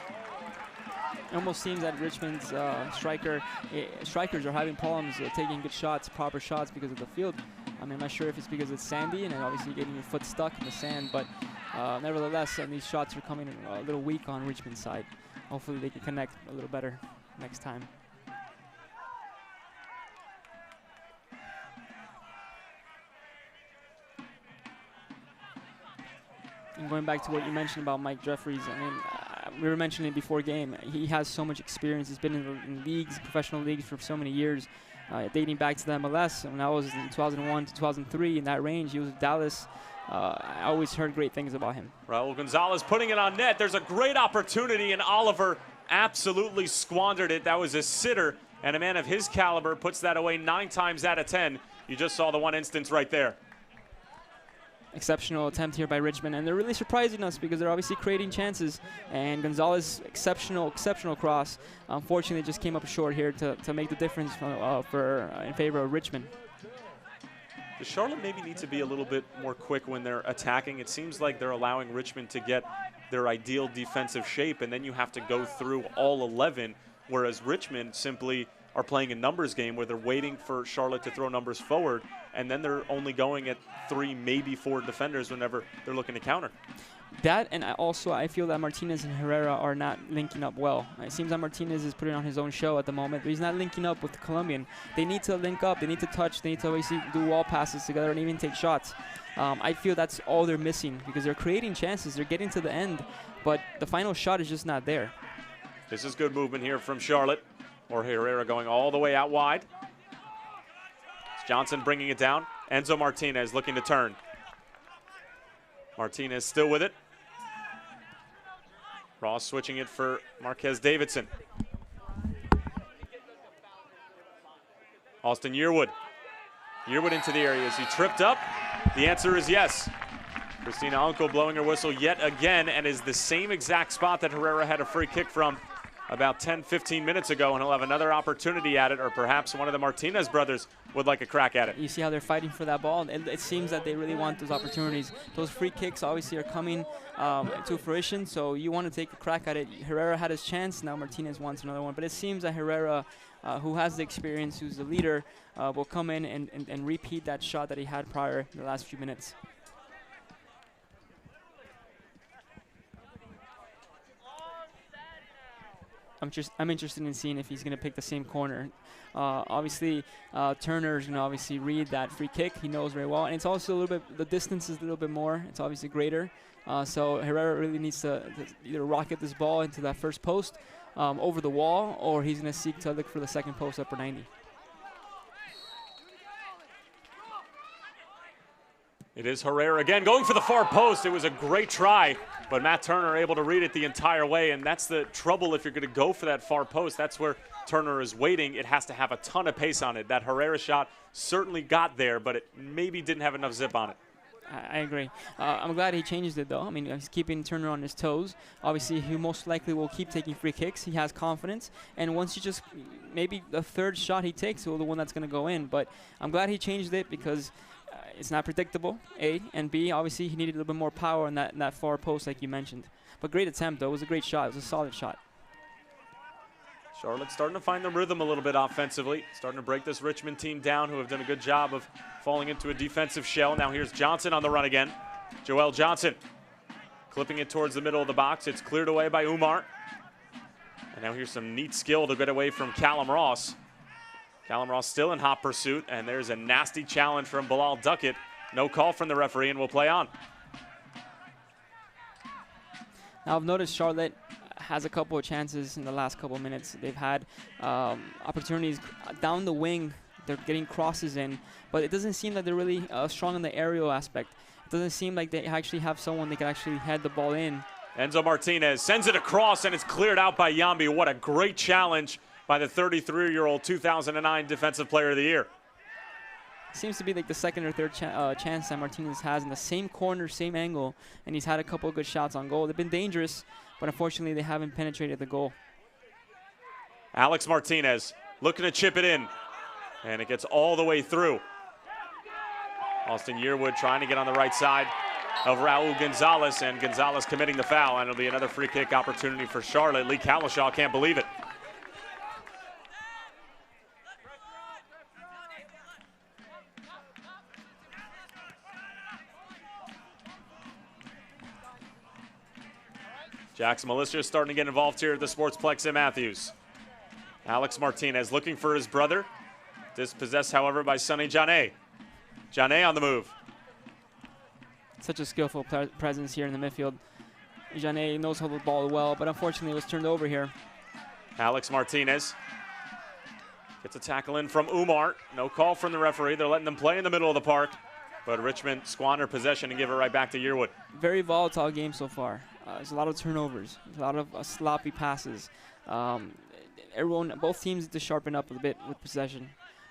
Speaker 3: It almost seems that Richmond's strikers are having problems taking good shots, proper shots, because of the field. I mean, I'm not sure if it's because it's sandy and obviously getting your foot stuck in the sand, but nevertheless, these shots are coming a little weak on Richmond's side. Hopefully they can connect a little better next time. And going back to what you mentioned about Mike Jeffries, I mean, we were mentioning it before game. He has so much experience. He's been in leagues, professional leagues, for so many years, dating back to the MLS. When I was in 2001 to 2003, in that range, he was with Dallas. I always heard great things about him.
Speaker 2: Raul Gonzalez putting it on net. There's a great opportunity, and Oliver absolutely squandered it. That was a sitter, and a man of his caliber puts that away 9 times out of 10. You just saw the one instance right there.
Speaker 3: Exceptional attempt here by Richmond, and they're really surprising us because they're obviously creating chances. And Gonzalez, exceptional cross. Unfortunately, just came up short here to make the difference in favor of Richmond.
Speaker 2: Does Charlotte maybe need to be a little bit more quick when they're attacking? It seems like they're allowing Richmond to get their ideal defensive shape, and then you have to go through all 11, whereas Richmond simply are playing a numbers game where they're waiting for Charlotte to throw numbers forward, and then they're only going at 3, maybe 4 defenders whenever they're looking to counter.
Speaker 3: That, and I feel that Martinez and Herrera are not linking up well. It seems that Martinez is putting on his own show at the moment, but he's not linking up with the Colombian. They need to link up. They need to touch. They need to obviously do wall passes together and even take shots. I feel that's all they're missing because they're creating chances. They're getting to the end, but the final shot is just not there.
Speaker 2: This is good movement here from Charlotte. Jorge Herrera going all the way out wide. It's Johnson bringing it down. Enzo Martinez looking to turn. Martinez still with it. Ross switching it for Marques Davidson. Austin Yearwood Yearwood into the area. Is he tripped up? The answer is yes. Christina Uncle blowing her whistle yet again, and is the same exact spot that Herrera had a free kick from about 10-15 minutes ago, and he'll have another opportunity at it, or perhaps one of the Martinez brothers would like a crack at it.
Speaker 3: You see how they're fighting for that ball, and it seems that they really want those opportunities. Those free kicks obviously are coming to fruition, so you want to take a crack at it. Herrera had his chance, now Martinez wants another one, but it seems that Herrera, who has the experience, who's the leader, will come in and repeat that shot that he had prior in the last few minutes. I'm interested in seeing if he's going to pick the same corner. Obviously, Turner's going to obviously read that free kick. He knows very well. And it's also a little bit, the distance is a little bit more. It's obviously greater. So Herrera really needs to either rocket this ball into that first post over the wall, or he's going to seek to look for the second post upper 90.
Speaker 2: It is Herrera again going for the far post. It was a great try, but Matt Turner able to read it the entire way, and that's the trouble if you're going to go for that far post. That's where Turner is waiting. It has to have a ton of pace on it. That Herrera shot certainly got there, but it maybe didn't have enough zip on it.
Speaker 3: I agree. I'm glad he changed it, though. I mean, he's keeping Turner on his toes. Obviously, he most likely will keep taking free kicks. He has confidence. And once you just, maybe the third shot he takes will be the one that's going to go in. But I'm glad he changed it because it's not predictable, A. And B, obviously, he needed a little bit more power in that far post like you mentioned. But great attempt, though. It was a great shot. It was a solid shot.
Speaker 2: Charlotte starting to find the rhythm a little bit offensively, starting to break this Richmond team down, who have done a good job of falling into a defensive shell. Now here's Johnson on the run again. Joel Johnson clipping it towards the middle of the box. It's cleared away by Umar. And now here's some neat skill to get away from Callum Ross. Callum Ross still in hot pursuit, and there's a nasty challenge from Bilal Duckett. No call from the referee, and we'll play on.
Speaker 3: Now I've noticed Charlotte has a couple of chances in the last couple of minutes. They've had opportunities down the wing. They're getting crosses in, but it doesn't seem that they're really strong in the aerial aspect. It doesn't seem like they actually have someone they can actually head the ball in.
Speaker 2: Enzo Martinez sends it across, and it's cleared out by Yambi. What a great challenge by the 33-year-old 2009 Defensive Player of the Year.
Speaker 3: Seems to be like the second or third chance that Martinez has in the same corner, same angle, and he's had a couple of good shots on goal. They've been dangerous, but unfortunately they haven't penetrated the goal.
Speaker 2: Alex Martinez looking to chip it in, and it gets all the way through. Austin Yearwood trying to get on the right side of Raul Gonzalez, and Gonzalez committing the foul, and it'll be another free kick opportunity for Charlotte. Lee Kalishaw can't believe it. Jackson Militia is starting to get involved here at the Sportsplex in Matthews. Alex Martinez looking for his brother. Dispossessed, however, by Sonny Jané. Jané on the move.
Speaker 3: Such a skillful presence here in the midfield. Jané knows how to hold the ball well, but unfortunately it was turned over here.
Speaker 2: Alex Martinez gets a tackle in from Umar. No call from the referee. They're letting them play in the middle of the park, but Richmond squander possession and give it right back to Yearwood.
Speaker 3: Very volatile game so far. There's a lot of turnovers, a lot of sloppy passes. Both teams need to sharpen up a bit with possession.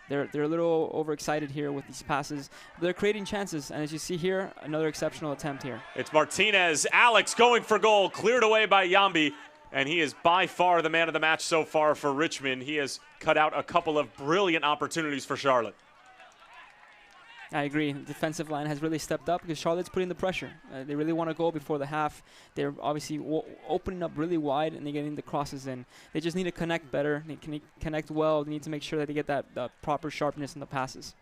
Speaker 3: They're a little overexcited here with these passes. They're creating chances, and as you see here, another exceptional attempt here.
Speaker 2: It's Martinez. Alex going for goal, cleared away by Yambi, and he is by far the man of the match so far for Richmond. He has cut out a couple of brilliant opportunities for Charlotte.
Speaker 3: I agree. The defensive line has really stepped up because Charlotte's putting the pressure. They really want to go before the half. They're obviously opening up really wide, and they're getting the crosses in. They just need to connect better. They can connect well. They need to make sure that they get that proper sharpness in the passes.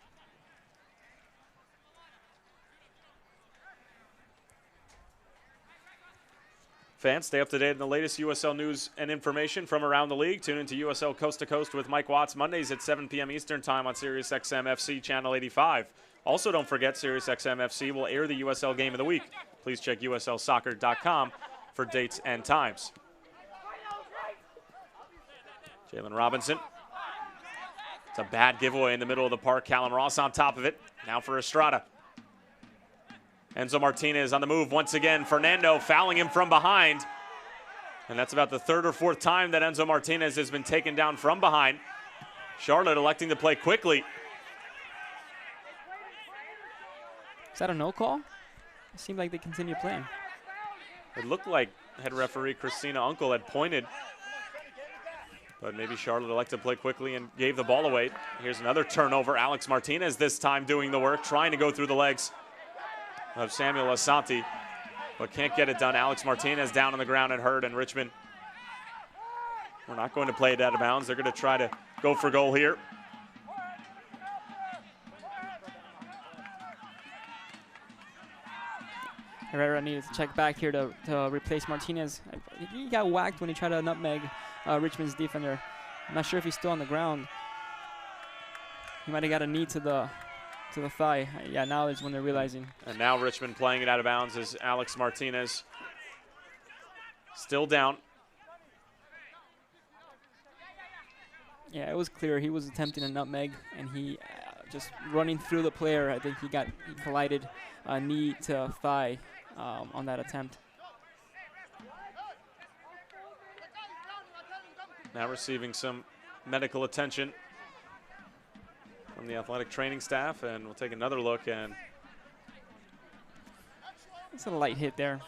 Speaker 2: Fans, stay up to date on the latest USL news and information from around the league. Tune into USL Coast to Coast with Mike Watts Mondays at 7 p.m. Eastern Time on SiriusXM FC Channel 85. Also, don't forget, SiriusXM FC will air the USL Game of the Week. Please check USLsoccer.com for dates and times. Jalen Robinson. It's a bad giveaway in the middle of the park. Callum Ross on top of it. Now for Estrada. Enzo Martinez on the move once again. Fernando fouling him from behind. And that's about the third or fourth time that Enzo Martinez has been taken down from behind. Charlotte electing to play quickly.
Speaker 3: Is that a no call? It seemed like they continued playing.
Speaker 2: It looked like head referee Christina Uncle had pointed, but maybe Charlotte elected to play quickly and gave the ball away. Here's another turnover. Alex Martinez this time doing the work, trying to go through the legs of Samuel Asante, but can't get it done. Alex Martinez down on the ground and hurt, and Richmond, we're not going to play it out of bounds. They're going to try to go for goal here.
Speaker 3: Herrera needed to check back here to replace Martinez. He got whacked when he tried to nutmeg Richmond's defender. I'm not sure if he's still on the ground. He might have got a knee to the thigh. Yeah, now is when they're realizing.
Speaker 2: And now Richmond playing it out of bounds is Alex Martinez. Still down.
Speaker 3: Yeah, it was clear he was attempting a nutmeg, and he just running through the player. I think he collided knee to thigh on that attempt.
Speaker 2: Now receiving some medical attention from the athletic training staff, and we'll take another look. And
Speaker 3: it's a light hit there.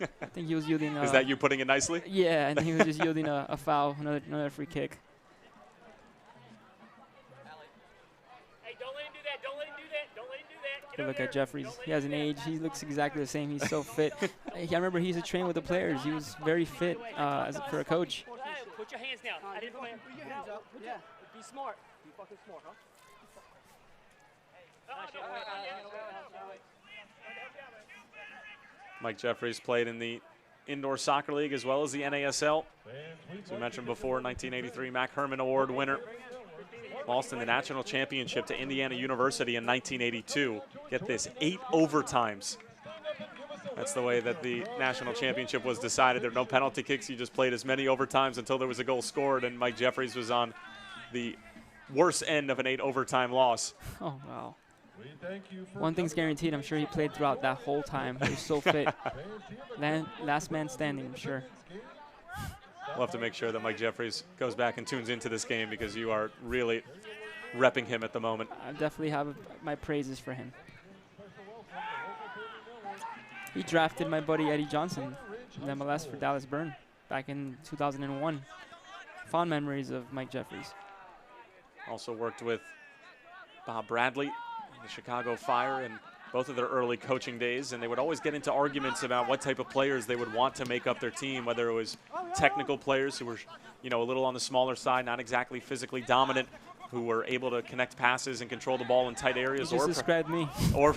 Speaker 3: I think he was yielding.
Speaker 2: Is that you putting it nicely?
Speaker 3: Yeah, I think he was just yielding a foul, another free kick. Good look at Jeffries. He has an age. He looks exactly the same. He's so fit. I remember he used to train with the players. He was very fit for a coach.
Speaker 1: Put your hands down. I didn't put your hands up. Yeah. Be smart. Be fucking smart, huh?
Speaker 2: Mike Jeffries played in the Indoor Soccer League as well as the NASL. As we mentioned before, 1983 Mac Herman Award winner. Lost in the national championship to Indiana University in 1982. Get this, 8 overtimes. That's the way that the national championship was decided. There were no penalty kicks. You just played as many overtimes until there was a goal scored, and Mike Jeffries was on the worst end of an 8 overtime loss.
Speaker 3: Oh, wow. One thing's guaranteed. I'm sure he played throughout that whole time. He was so fit. Last man standing, I'm sure.
Speaker 2: We'll have to make sure that Mike Jeffries goes back and tunes into this game, because you are really repping him at the moment.
Speaker 3: I definitely have my praises for him. He drafted my buddy Eddie Johnson in MLS for Dallas Burn back in 2001. Fond memories of Mike Jeffries.
Speaker 2: Also worked with Bob Bradley in the Chicago Fire in both of their early coaching days, and they would always get into arguments about what type of players they would want to make up their team, whether it was technical players who were, you know, a little on the smaller side, not exactly physically dominant, who were able to connect passes and control the ball in tight areas.
Speaker 3: You just described me.
Speaker 2: Or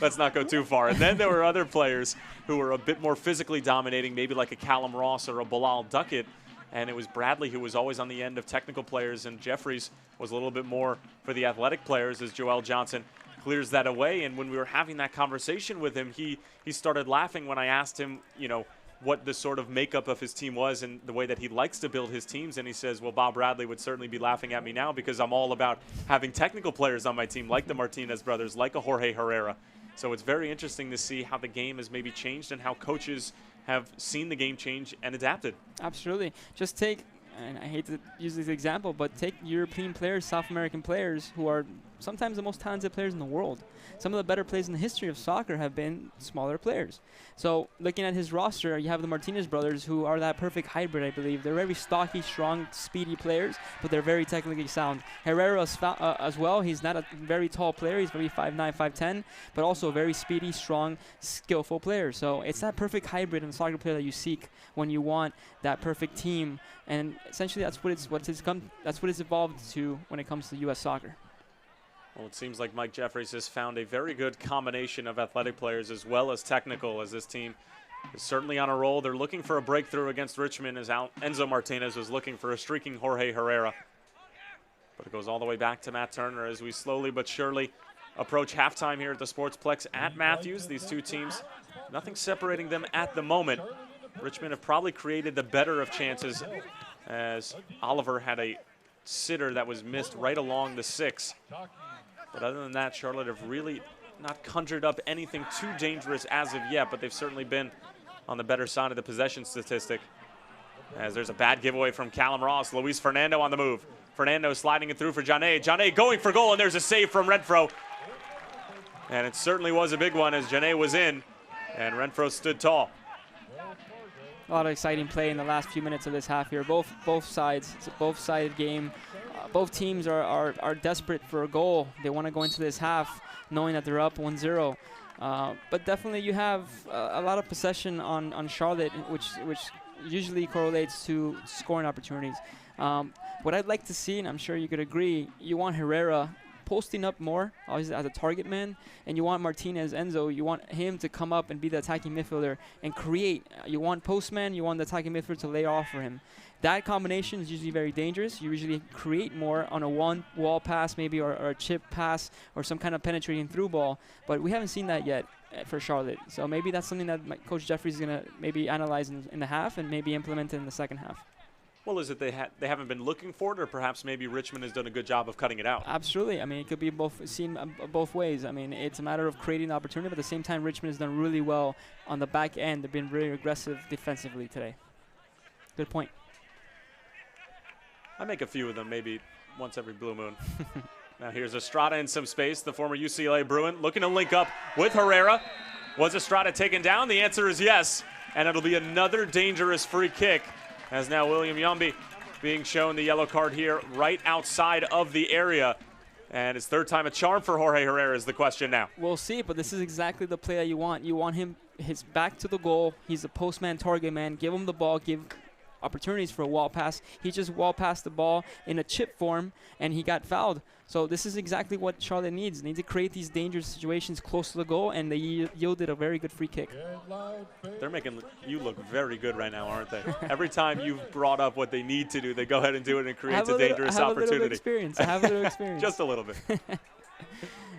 Speaker 2: let's not go too far. And then there were other players who were a bit more physically dominating, maybe like a Callum Ross or a Bilal Duckett. And it was Bradley who was always on the end of technical players, and Jeffries was a little bit more for the athletic players as Joel Johnson clears that away. And when we were having that conversation with him, he started laughing when I asked him, you know, what the sort of makeup of his team was and the way that he likes to build his teams. And he says, well, Bob Bradley would certainly be laughing at me now, because I'm all about having technical players on my team, like the Martinez brothers, like a Jorge Herrera. So it's very interesting to see how the game has maybe changed and how coaches have seen the game change and adapted.
Speaker 3: Absolutely. Just take, and I hate to use this example, but take European players, South American players, who are sometimes the most talented players in the world. Some of the better players in the history of soccer have been smaller players. So looking at his roster, you have the Martinez brothers, who are that perfect hybrid, I believe. They're very stocky, strong, speedy players, but they're very technically sound. Herrera as well. He's not a very tall player. He's maybe 5'9", 5'10", but also a very speedy, strong, skillful player. So it's that perfect hybrid in soccer player that you seek when you want that perfect team. And essentially that's what it's evolved to when it comes to U.S. soccer.
Speaker 2: Well, it seems like Mike Jeffries has found a very good combination of athletic players as well as technical, as this team is certainly on a roll. They're looking for a breakthrough against Richmond, as Enzo Martinez was looking for a streaking Jorge Herrera. But it goes all the way back to Matt Turner as we slowly but surely approach halftime here at the Sportsplex at Matthews. These two teams, nothing separating them at the moment. Richmond have probably created the better of chances, as Oliver had a sitter that was missed right along the 6. But other than that, Charlotte have really not conjured up anything too dangerous as of yet, but they've certainly been on the better side of the possession statistic. As there's a bad giveaway from Callum Ross. Luis Fernando on the move. Fernando sliding it through for Jane. Jane going for goal, and there's a save from Renfro. And it certainly was a big one as Janae was in, and Renfro stood tall.
Speaker 3: A lot of exciting play in the last few minutes of this half here. Both sides, it's a both-sided game. Both teams are desperate for a goal. They want to go into this half knowing that they're up 1-0. But definitely you have a lot of possession on Charlotte, which usually correlates to scoring opportunities. What I'd like to see, and I'm sure you could agree, you want Herrera posting up more, obviously as a target man, and you want Martinez, Enzo, you want him to come up and be the attacking midfielder and create. You want postman, you want the attacking midfielder to lay off for him. That combination is usually very dangerous. You usually create more on a one-wall pass maybe, or a chip pass, or some kind of penetrating through ball, but we haven't seen that yet for Charlotte. So maybe that's something that Coach Jeffries is going to maybe analyze in the half and maybe implement in the second half.
Speaker 2: Well, is it they haven't been looking for it, or perhaps maybe Richmond has done a good job of cutting it out?
Speaker 3: Absolutely. I mean, it could be seen both ways. I mean, it's a matter of creating the opportunity, but at the same time, Richmond has done really well on the back end. They've been very aggressive defensively today. Good point.
Speaker 2: I make a few of them, maybe once every blue moon. Now here's Estrada in some space, the former UCLA Bruin, looking to link up with Herrera. Was Estrada taken down? The answer is yes, and it'll be another dangerous free kick, as now William Yambi being shown the yellow card here right outside of the area. And it's third time a charm for Jorge Herrera is the question now.
Speaker 3: We'll see, but this is exactly the play that you want. You want him, his back to the goal. He's a postman, target man. Give him the ball, give opportunities for a wall pass. He just wall passed the ball in a chip form, and he got fouled. So this is exactly what Charlotte needs. They need to create these dangerous situations close to the goal, and they yielded a very good free kick.
Speaker 2: They're making you look very good right now, aren't they? Every time you've brought up what they need to do, they go ahead and do it and creates a dangerous opportunity.
Speaker 3: I have a little experience.
Speaker 2: Just a little bit.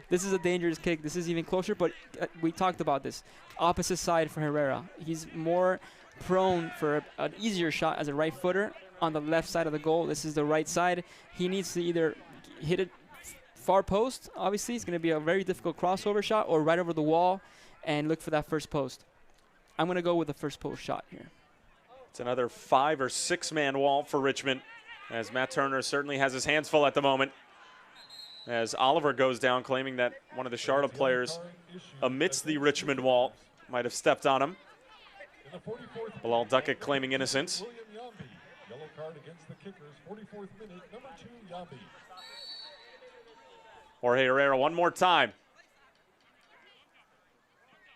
Speaker 3: This is a dangerous kick. This is even closer, but we talked about this. Opposite side for Herrera. He's more prone for an easier shot as a right footer on the left side of the goal. This is the right side. He needs to either hit it far post. Obviously, it's going to be a very difficult crossover shot, or right over the wall and look for that first post. I'm going to go with the first post shot here.
Speaker 2: It's another 5 or 6 man wall for Richmond, as Matt Turner certainly has his hands full at the moment, as Oliver goes down claiming that one of the Charlotte players amidst the Richmond wall might have stepped on him. Bilal Duckett claiming innocence.
Speaker 9: Yellow card against the Kickers, 44th minute, number 2, Yambi.
Speaker 2: Jorge Herrera one more time.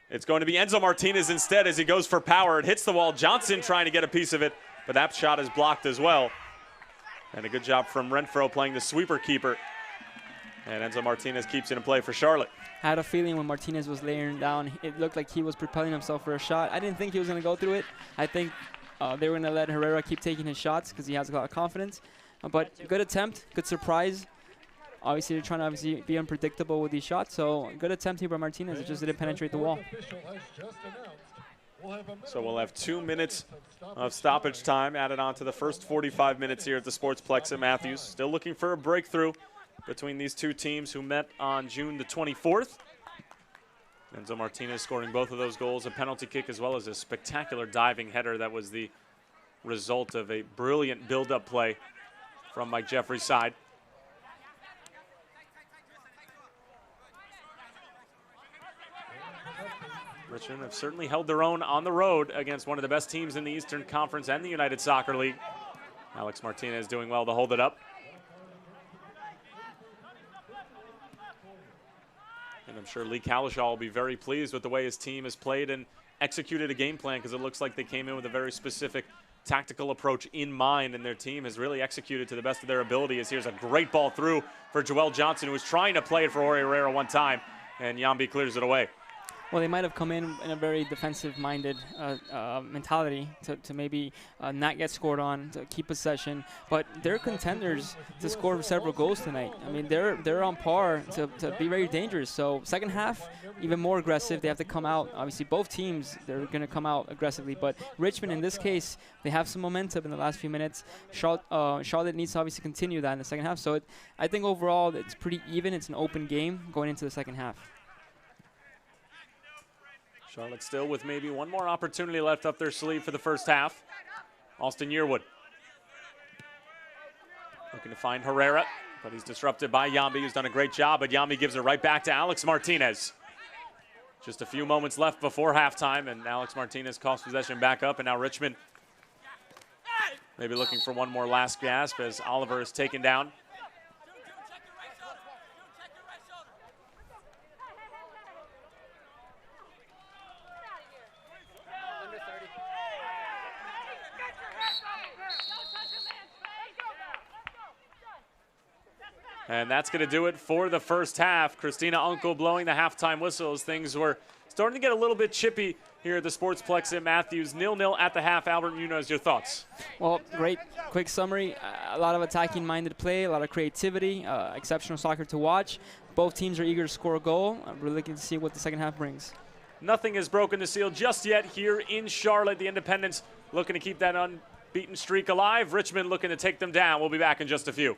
Speaker 2: It's going to be Enzo Martinez instead as he goes for power. It hits the wall. Johnson trying to get a piece of it, but that shot is blocked as well. And a good job from Renfro playing the sweeper keeper. And Enzo Martinez keeps it in play for Charlotte.
Speaker 3: I had a feeling when Martinez was laying down, it looked like he was propelling himself for a shot. I didn't think he was going to go through it. I think they were going to let Herrera keep taking his shots because he has a lot of confidence. But good attempt, good surprise. Obviously, they're trying to be unpredictable with these shots. So good attempt here by Martinez. It just didn't penetrate the wall.
Speaker 2: So we'll have 2 minutes of stoppage time added on to the first 45 minutes here at the Sportsplex at Matthews. Still looking for a breakthrough between these two teams who met on June the 24th. Enzo Martinez scoring both of those goals, a penalty kick as well as a spectacular diving header that was the result of a brilliant build-up play from Mike Jeffrey's side. Richmond have certainly held their own on the road against one of the best teams in the Eastern Conference and the United Soccer League. Alex Martinez doing well to hold it up. And I'm sure Lee Kalishaw will be very pleased with the way his team has played and executed a game plan, because it looks like they came in with a very specific tactical approach in mind, and their team has really executed to the best of their ability. As here's a great ball through for Joel Johnson, who was trying to play it for Jorge Herrera one time, and Yambi clears it away.
Speaker 3: Well, they might have come in a very defensive-minded mentality to maybe not get scored on, to keep possession. But they're contenders to score several goals tonight. I mean, they're on par to be very dangerous. So second half, even more aggressive. They have to come out. Obviously, both teams, they're going to come out aggressively. But Richmond, in this case, they have some momentum in the last few minutes. Charlotte needs to obviously continue that in the second half. So I think overall it's pretty even. It's an open game going into the second half.
Speaker 2: Charlotte still with maybe one more opportunity left up their sleeve for the first half. Austin Yearwood looking to find Herrera, but he's disrupted by Yambi, who's done a great job, but Yambi gives it right back to Alex Martinez. Just a few moments left before halftime, and Alex Martinez coughs possession back up, and now Richmond maybe looking for one more last gasp as Oliver is taken down. And that's going to do it for the first half. Christina Uncle blowing the halftime whistle as things were starting to get a little bit chippy here at the Sportsplex at Matthews. 0-0 at the half. Albert Munoz, your thoughts?
Speaker 3: Well, great quick summary. A lot of attacking-minded play, a lot of creativity, exceptional soccer to watch. Both teams are eager to score a goal. I'm really looking to see what the second half brings.
Speaker 2: Nothing has broken the seal just yet here in Charlotte. The Independents looking to keep that unbeaten streak alive. Richmond looking to take them down. We'll be back in just a few.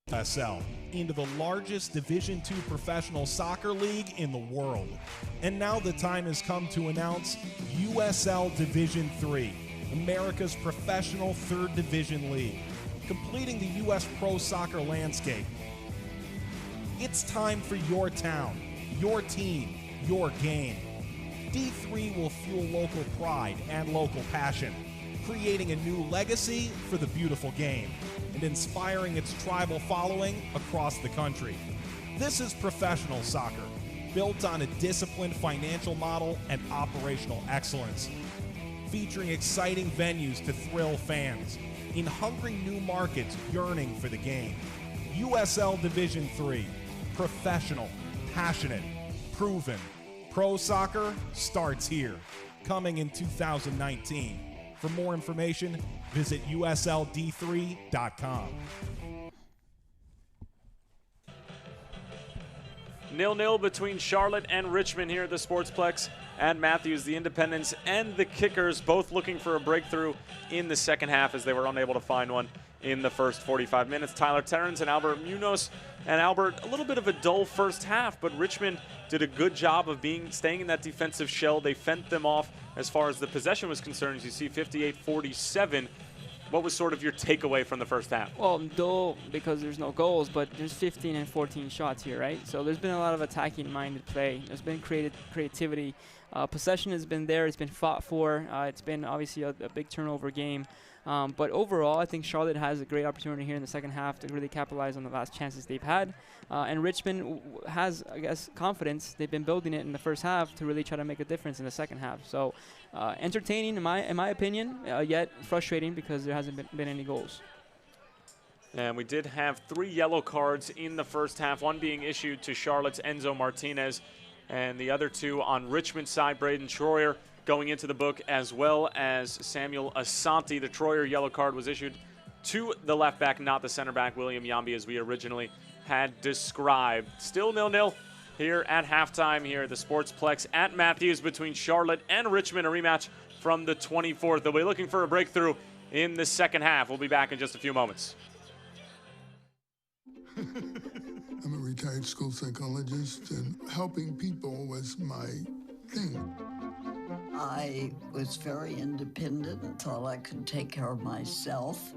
Speaker 10: USL into the largest Division II professional soccer league in the world. And now the time has come to announce USL Division III, America's professional third division league, completing the U.S. pro soccer landscape. It's time for your town, your team, your game. D3 will fuel local pride and local passion, creating a new legacy for the beautiful game and inspiring its tribal following across the country. This is professional soccer, built on a disciplined financial model and operational excellence, featuring exciting venues to thrill fans in hungry new markets yearning for the game. USL Division III, professional, passionate, proven. Pro soccer starts here, coming in 2019. For more information, visit usld3.com.
Speaker 2: 0-0 between Charlotte and Richmond here at the Sportsplex and Matthews. The Independents and the Kickers both looking for a breakthrough in the second half as they were unable to find one in the first 45 minutes. Tyler Terrence and Albert Munoz. And Albert, a little bit of a dull first half, but Richmond did a good job of staying in that defensive shell. They fent them off as far as the possession was concerned. As you see, 58-47. What was sort of your takeaway from the first half?
Speaker 3: Well, dull because there's no goals, but there's 15 and 14 shots here, right? So there's been a lot of attacking-minded play. There's been creativity. Possession has been there. It's been fought for. It's been obviously a big turnover game. But overall, I think Charlotte has a great opportunity here in the second half to really capitalize on the last chances they've had. And Richmond has, I guess, confidence. They've been building it in the first half to really try to make a difference in the second half. So entertaining, in my opinion, yet frustrating because there hasn't been any goals.
Speaker 2: And we did have 3 yellow cards in the first half, one being issued to Charlotte's Enzo Martinez, and the other 2 on Richmond's side, Braden Troyer going into the book, as well as Samuel Asante. The Troyer yellow card was issued to the left back, not the center back, William Yambi, as we originally had described. Still 0-0 here at halftime here at the Sportsplex at Matthews between Charlotte and Richmond, a rematch from the 24th. They'll be looking for a breakthrough in the second half. We'll be back in just a few moments.
Speaker 11: I'm a retired school psychologist, and helping people was my thing.
Speaker 12: I was very independent and thought I could take care of myself.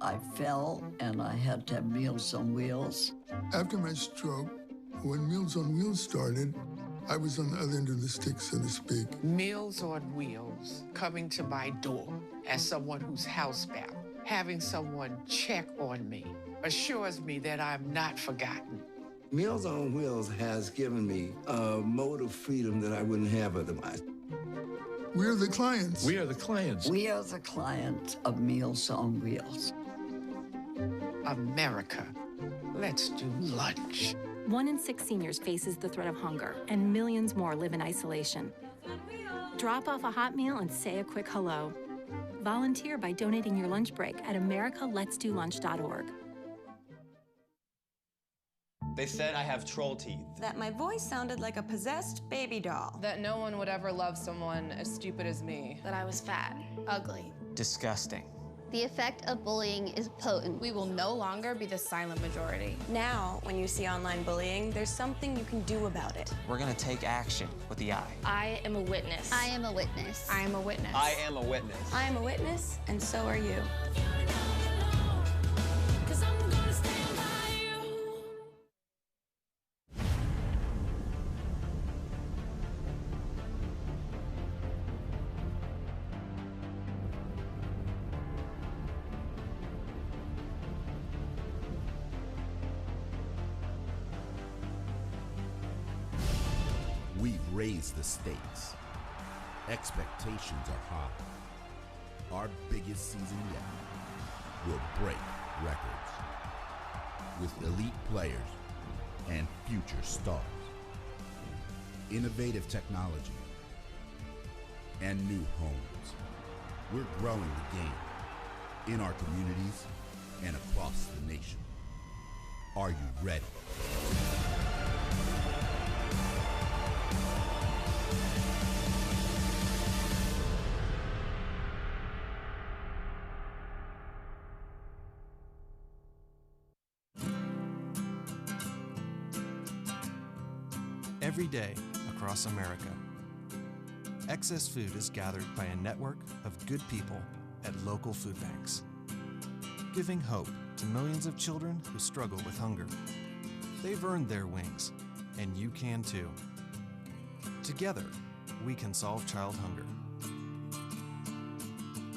Speaker 12: I fell and I had to have Meals on Wheels.
Speaker 11: After my stroke, When Meals on Wheels started, I was on the other end of the stick, so to speak.
Speaker 13: Meals on Wheels, coming to my door as someone who's housebound, having someone check on me, assures me that I'm not forgotten.
Speaker 14: Meals on Wheels has given me a mode of freedom that I wouldn't have otherwise.
Speaker 11: We're the clients.
Speaker 14: We are the clients.
Speaker 12: We are the clients of Meals on Wheels.
Speaker 13: America, let's do lunch.
Speaker 15: 1 in 6 seniors faces the threat of hunger, and millions more live in isolation. Drop off a hot meal and say a quick hello. Volunteer by donating your lunch break at americaletsdolunch.org.
Speaker 16: They said I have troll teeth.
Speaker 17: That my voice sounded like a possessed baby doll.
Speaker 18: That no one would ever love someone as stupid as me.
Speaker 19: That I was fat, ugly.
Speaker 16: Disgusting.
Speaker 19: The effect of bullying is potent. We will no longer be the silent majority.
Speaker 17: Now, when you see online bullying, there's something you can do about it.
Speaker 16: We're gonna take action with the I.
Speaker 19: I am a witness. I am a witness. I am a witness.
Speaker 16: I am a witness.
Speaker 17: I am a witness, and so are you.
Speaker 8: We've raised the stakes. Expectations are high. Our biggest season yet will break records with elite players and future stars. Innovative technology and new homes. We're growing the game in our communities and across the nation. Are you ready?
Speaker 20: Every day across America, excess food is gathered by a network of good people at local food banks, giving hope to millions of children who struggle with hunger. They've earned their wings, and you can too. Together, we can solve child hunger.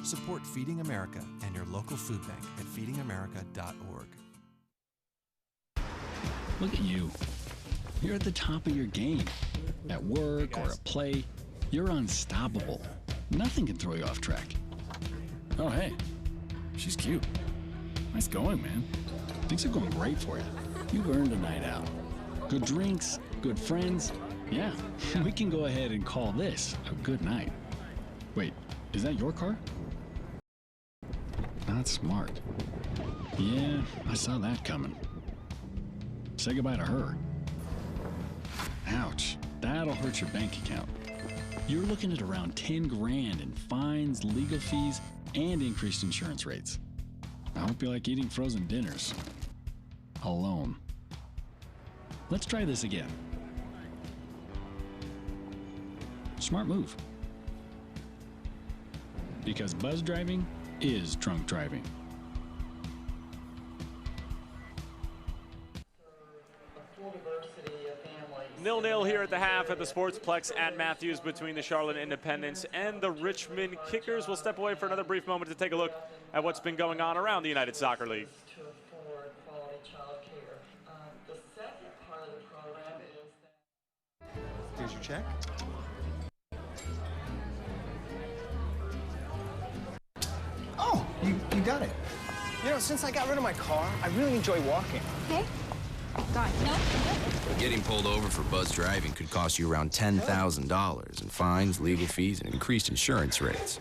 Speaker 20: Support Feeding America and your local food bank at feedingamerica.org.
Speaker 21: Look at you. You're at the top of your game. At work or at play, you're unstoppable. Nothing can throw you off track. Oh, hey, she's cute. Nice going, man. Things are going great for you. You've earned a night out. Good drinks, good friends. Yeah, we can go ahead and call this a good night. Wait, is that your car? Not smart. Yeah, I saw that coming. Say goodbye to her. Ouch, that'll hurt your bank account. You're looking at around 10 grand in fines, legal fees, and increased insurance rates. I hope you like eating frozen dinners. Alone. Let's try this again. Smart move. Because buzz driving is drunk driving.
Speaker 2: 0-0 here at the half at the Sportsplex at Matthews between the Charlotte Independents and the Richmond Kickers. We'll step away for another brief moment to take a look at what's been going on around the United Soccer League.
Speaker 22: Here's your check. Oh, you got it. You know, since I got rid of my car, I really enjoy walking.
Speaker 23: Okay. God, no.
Speaker 24: Getting pulled over for buzz driving could cost you around $10,000 in fines, legal fees, and increased insurance rates.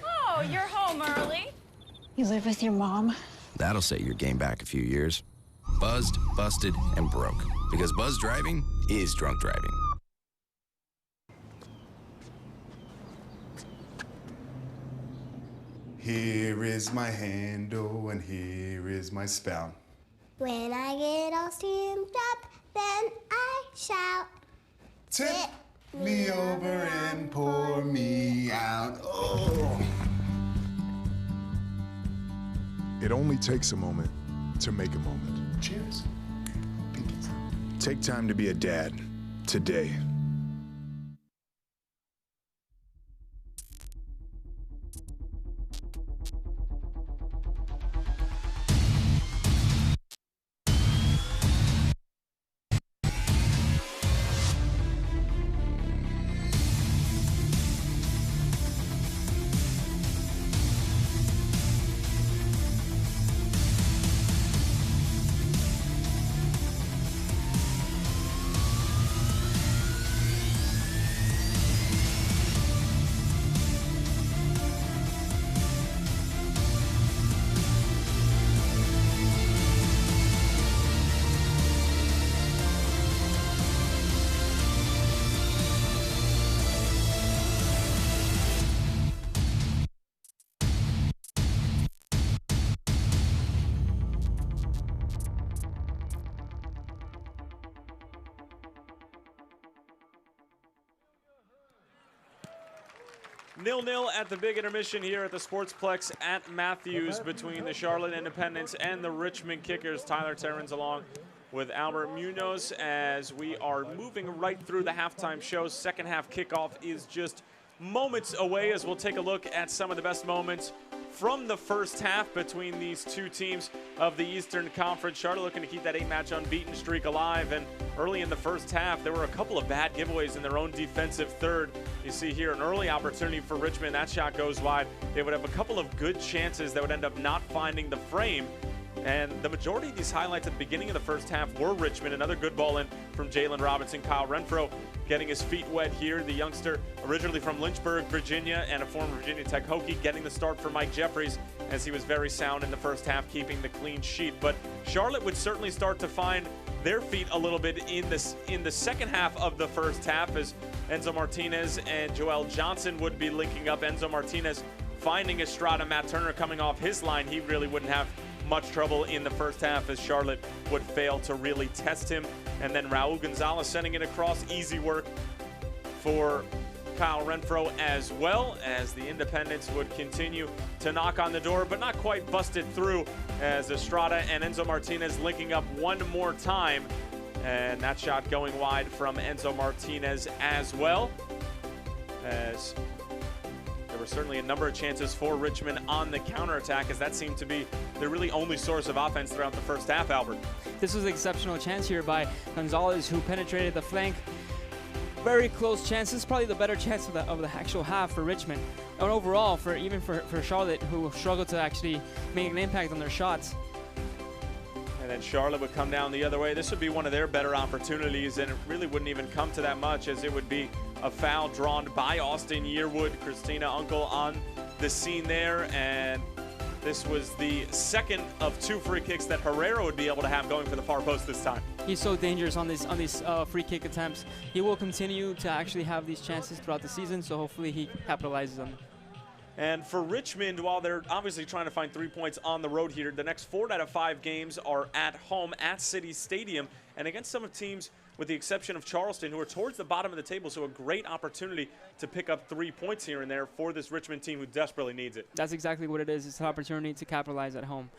Speaker 23: Oh, you're home early.
Speaker 5: You live with your mom?
Speaker 24: That'll set your game back a few years. Buzzed, busted, and broke. Because buzz driving is drunk driving.
Speaker 4: Here is my handle and here is my spout.
Speaker 5: When I get all steamed up, then I shout.
Speaker 4: Tip me over and pour me out. Oh.
Speaker 6: It only takes a moment to make a moment.
Speaker 4: Cheers.
Speaker 6: Take time to be a dad today.
Speaker 2: Nil-nil at the big intermission here at the Sportsplex at Matthews between the Charlotte Independents and the Richmond Kickers. Tyler Terrans along with Albert Munoz as we are moving right through the halftime show. Second half kickoff is just moments away as we'll take a look at some of the best moments from the first half between these two teams of the Eastern Conference. Charlotte looking to keep that 8-match unbeaten streak alive, and early in the first half there were a couple of bad giveaways in their own defensive third. You see here an early opportunity for Richmond. That shot goes wide. They would have a couple of good chances that would end up not finding the frame. And the majority of these highlights at the beginning of the first half were Richmond. Another good ball in from Jalen Robinson. Kyle Renfro getting his feet wet here. The youngster originally from Lynchburg, Virginia, and a former Virginia Tech Hokie, getting the start for Mike Jeffries as he was very sound in the first half, keeping the clean sheet. But Charlotte would certainly start to find their feet a little bit in the second half of the first half as Enzo Martinez and Joel Johnson would be linking up. Enzo Martinez finding Estrada. Matt Turner coming off his line. He really wouldn't have much trouble in the first half as Charlotte would fail to really test him. And then Raul Gonzalez sending it across. Easy work for Kyle Renfro as well, as the Independents would continue to knock on the door, but not quite busted through, as Estrada and Enzo Martinez linking up one more time. And that shot going wide from Enzo Martinez as well, as there were certainly a number of chances for Richmond on the counterattack, as that seemed to be their really only source of offense throughout the first half, Albert.
Speaker 3: This was an exceptional chance here by Gonzalez, who penetrated the flank. Very close chances, probably the better chance of the actual half for Richmond. And overall, for Charlotte, who struggled to actually make an impact on their shots.
Speaker 2: And then Charlotte would come down the other way. This would be one of their better opportunities, and it really wouldn't even come to that much, as it would be a foul drawn by Austin Yearwood. Christina Uncle on the scene there, and this was the second of two free kicks that Herrera would be able to have going for the far post this time.
Speaker 3: He's so dangerous on these free kick attempts. He will continue to actually have these chances throughout the season, so hopefully he capitalizes on them.
Speaker 2: And for Richmond, while they're obviously trying to find 3 points on the road here, the next 4 out of 5 games are at home at City Stadium and against some of teams, with the exception of Charleston, who are towards the bottom of the table, so a great opportunity to pick up 3 points here and there for this Richmond team who desperately needs it.
Speaker 3: That's exactly what it is. It's an opportunity to capitalize at home.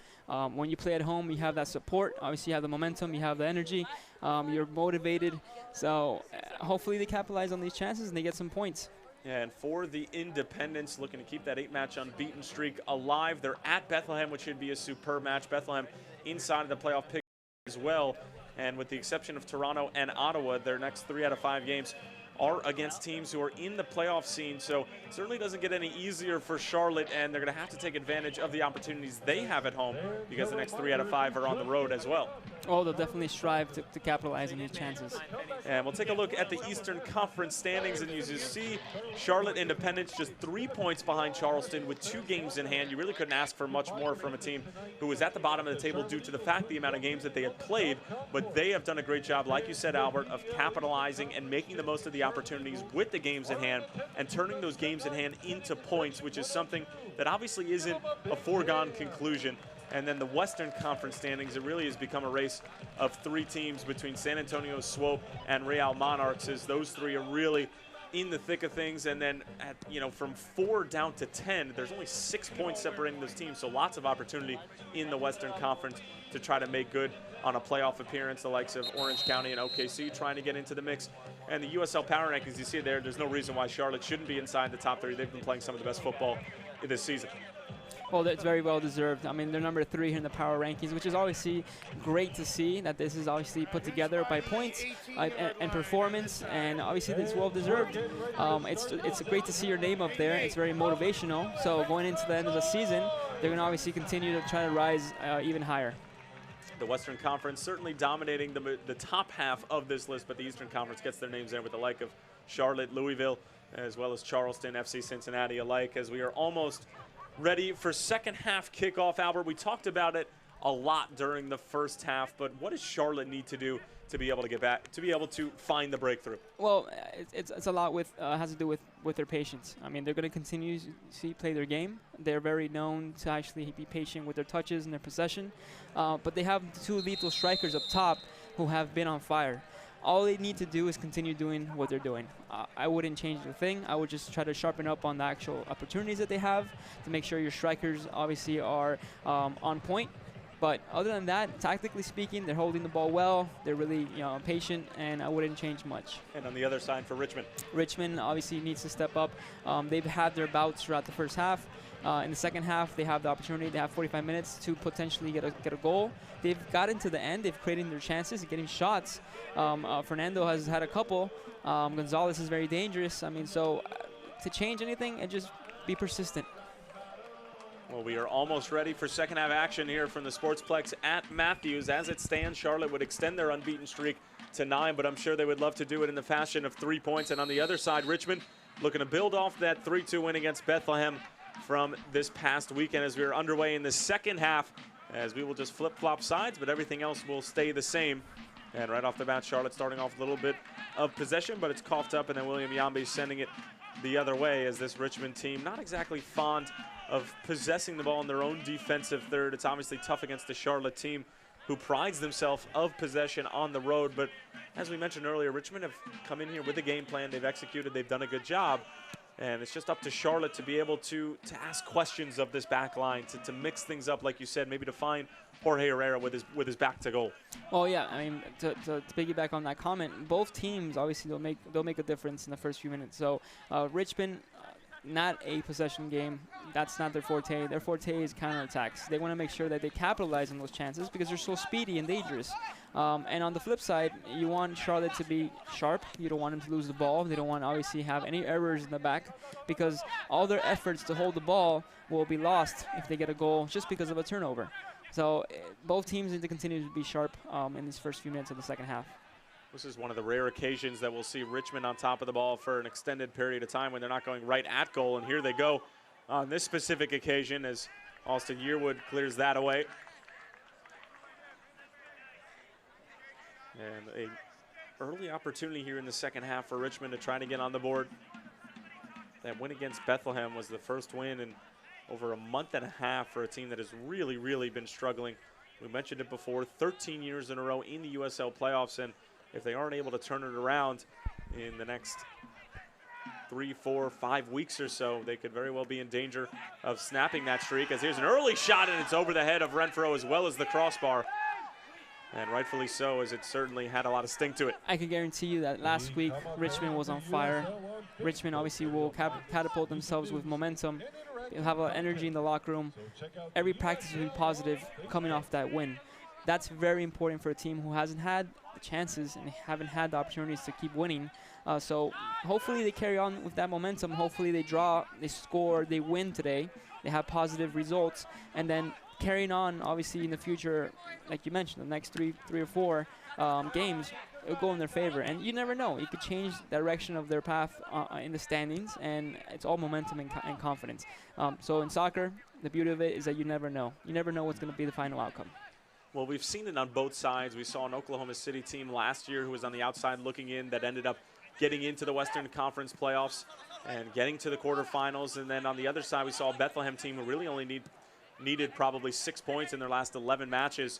Speaker 3: When you play at home, you have that support. Obviously, you have the momentum, you have the energy, you're motivated. So hopefully they capitalize on these chances and they get some points.
Speaker 2: Yeah, and for the Independents, looking to keep that 8-match unbeaten streak alive. They're at Bethlehem, which should be a superb match. Bethlehem inside of the playoff pick as well. And with the exception of Toronto and Ottawa, their next 3 out of 5 games are against teams who are in the playoff scene. So it certainly doesn't get any easier for Charlotte, and they're going to have to take advantage of the opportunities they have at home, because the next 3 out of 5 are on the road as well.
Speaker 3: Oh, they'll definitely strive to capitalize on these chances.
Speaker 2: And we'll take a look at the Eastern Conference standings, and as you see, Charlotte Independents just 3 points behind Charleston with 2 games in hand. You really couldn't ask for much more from a team who was at the bottom of the table due to the amount of games that they had played, but they have done a great job, like you said, Albert, of capitalizing and making the most of the opportunities with the games in hand and turning those games in hand into points, which is something that obviously isn't a foregone conclusion. And then the Western Conference standings, it really has become a race of 3 teams between San Antonio Swope and Real Monarchs, as those 3 are really in the thick of things, and then at, from 4 down to 10, there's only 6 points separating those teams, so lots of opportunity in the Western Conference to try to make good on a playoff appearance, the likes of Orange County and OKC trying to get into the mix. And the USL Power Rankings, you see there's no reason why Charlotte shouldn't be inside the top 3. They've been playing some of the best football this season.
Speaker 3: Well, it's very well deserved. I mean, they're number 3 here in the power rankings, which is obviously great to see that this is obviously put together by points and performance, and obviously it's well deserved. It's great to see your name up there. It's very motivational. So going into the end of the season, they're going to obviously continue to try to rise even higher.
Speaker 2: The Western Conference certainly dominating the top half of this list, but the Eastern Conference gets their names in with the like of Charlotte, Louisville, as well as Charleston, FC Cincinnati alike, as we are almost ready for second half kickoff. Albert, we talked about it a lot during the first half, but what does Charlotte need to do to be able to get back, to be able to find the breakthrough?
Speaker 3: Well, it's a lot with has to do with their patience. I mean, they're going to continue to play their game. They're very known to actually be patient with their touches and their possession, but they have 2 lethal strikers up top who have been on fire. All they need to do is continue doing what they're doing. I wouldn't change a thing. I would just try to sharpen up on the actual opportunities that they have to make sure your strikers obviously are on point. But other than that, tactically speaking, they're holding the ball well. They're really patient, and I wouldn't change much.
Speaker 2: And on the other side for Richmond?
Speaker 3: Richmond obviously needs to step up. They've had their bouts throughout the first half. In the second half, they have the opportunity. They have 45 minutes to potentially get a goal. They've gotten to the end. They've created their chances, getting shots. Fernando has had a couple. Gonzalez is very dangerous. I mean, so to change anything and just be persistent.
Speaker 2: Well, we are almost ready for second half action here from the Sportsplex at Matthews. As it stands, Charlotte would extend their unbeaten streak to 9, but I'm sure they would love to do it in the fashion of 3 points. And on the other side, Richmond looking to build off that 3-2 win against Bethlehem from this past weekend as we are underway in the second half, as we will just flip-flop sides, but everything else will stay the same. And right off the bat, Charlotte starting off a little bit of possession, but it's coughed up, and then William Yambi sending it the other way, as this Richmond team not exactly fond of possessing the ball in their own defensive third. It's obviously tough against the Charlotte team who prides themselves of possession on the road, but as we mentioned earlier, Richmond have come in here with a game plan. They've executed. They've done a good job. And it's just up to Charlotte to be able to ask questions of this back line, to mix things up, like you said, maybe to find Jorge Herrera with his back to goal.
Speaker 3: Well, yeah, I mean, to piggyback on that comment, both teams obviously they'll make a difference in the first few minutes. So Richmond, not a possession game. That's not their forte. Their forte is counterattacks. They want to make sure that they capitalize on those chances because they're so speedy and dangerous. And on the flip side, you want Charlotte to be sharp. You don't want them to lose the ball. They don't want to obviously have any errors in the back because all their efforts to hold the ball will be lost if they get a goal just because of a turnover. So both teams need to continue to be sharp in these first few minutes of the second half.
Speaker 2: This is one of the rare occasions that we'll see Richmond on top of the ball for an extended period of time when they're not going right at goal. And here they go on this specific occasion as Austin Yearwood clears that away. And an early opportunity here in the second half for Richmond to try to get on the board. That win against Bethlehem was the first win in over a month and a half for a team that has really, really been struggling. We mentioned it before, 13 years in a row in the USL playoffs, and if they aren't able to turn it around in the next 3, 4, 5 weeks or so, they could very well be in danger of snapping that streak. As here's an early shot, and it's over the head of Renfro as well as the crossbar. And rightfully so, as it certainly had a lot of sting to it.
Speaker 3: I can guarantee you that last week, Richmond was on fire. Richmond obviously will catapult themselves with momentum. They'll have energy in the locker room. Every practice will be positive coming off that win. That's very important for a team who hasn't had the chances and haven't had the opportunities to keep winning. So hopefully they carry on with that momentum. Hopefully they draw, they score, they win today. They have positive results. And then carrying on, obviously, in the future, like you mentioned, the next three or four games, it'll go in their favor. And you never know. It could change the direction of their path in the standings, and it's all momentum and confidence. So in soccer, the beauty of it is that you never know. You never know what's going to be the final outcome.
Speaker 2: Well, we've seen it on both sides. We saw an Oklahoma City team last year who was on the outside looking in that ended up getting into the Western Conference playoffs and getting to the quarterfinals. And then on the other side, we saw a Bethlehem team who really only needed probably 6 points in their last 11 matches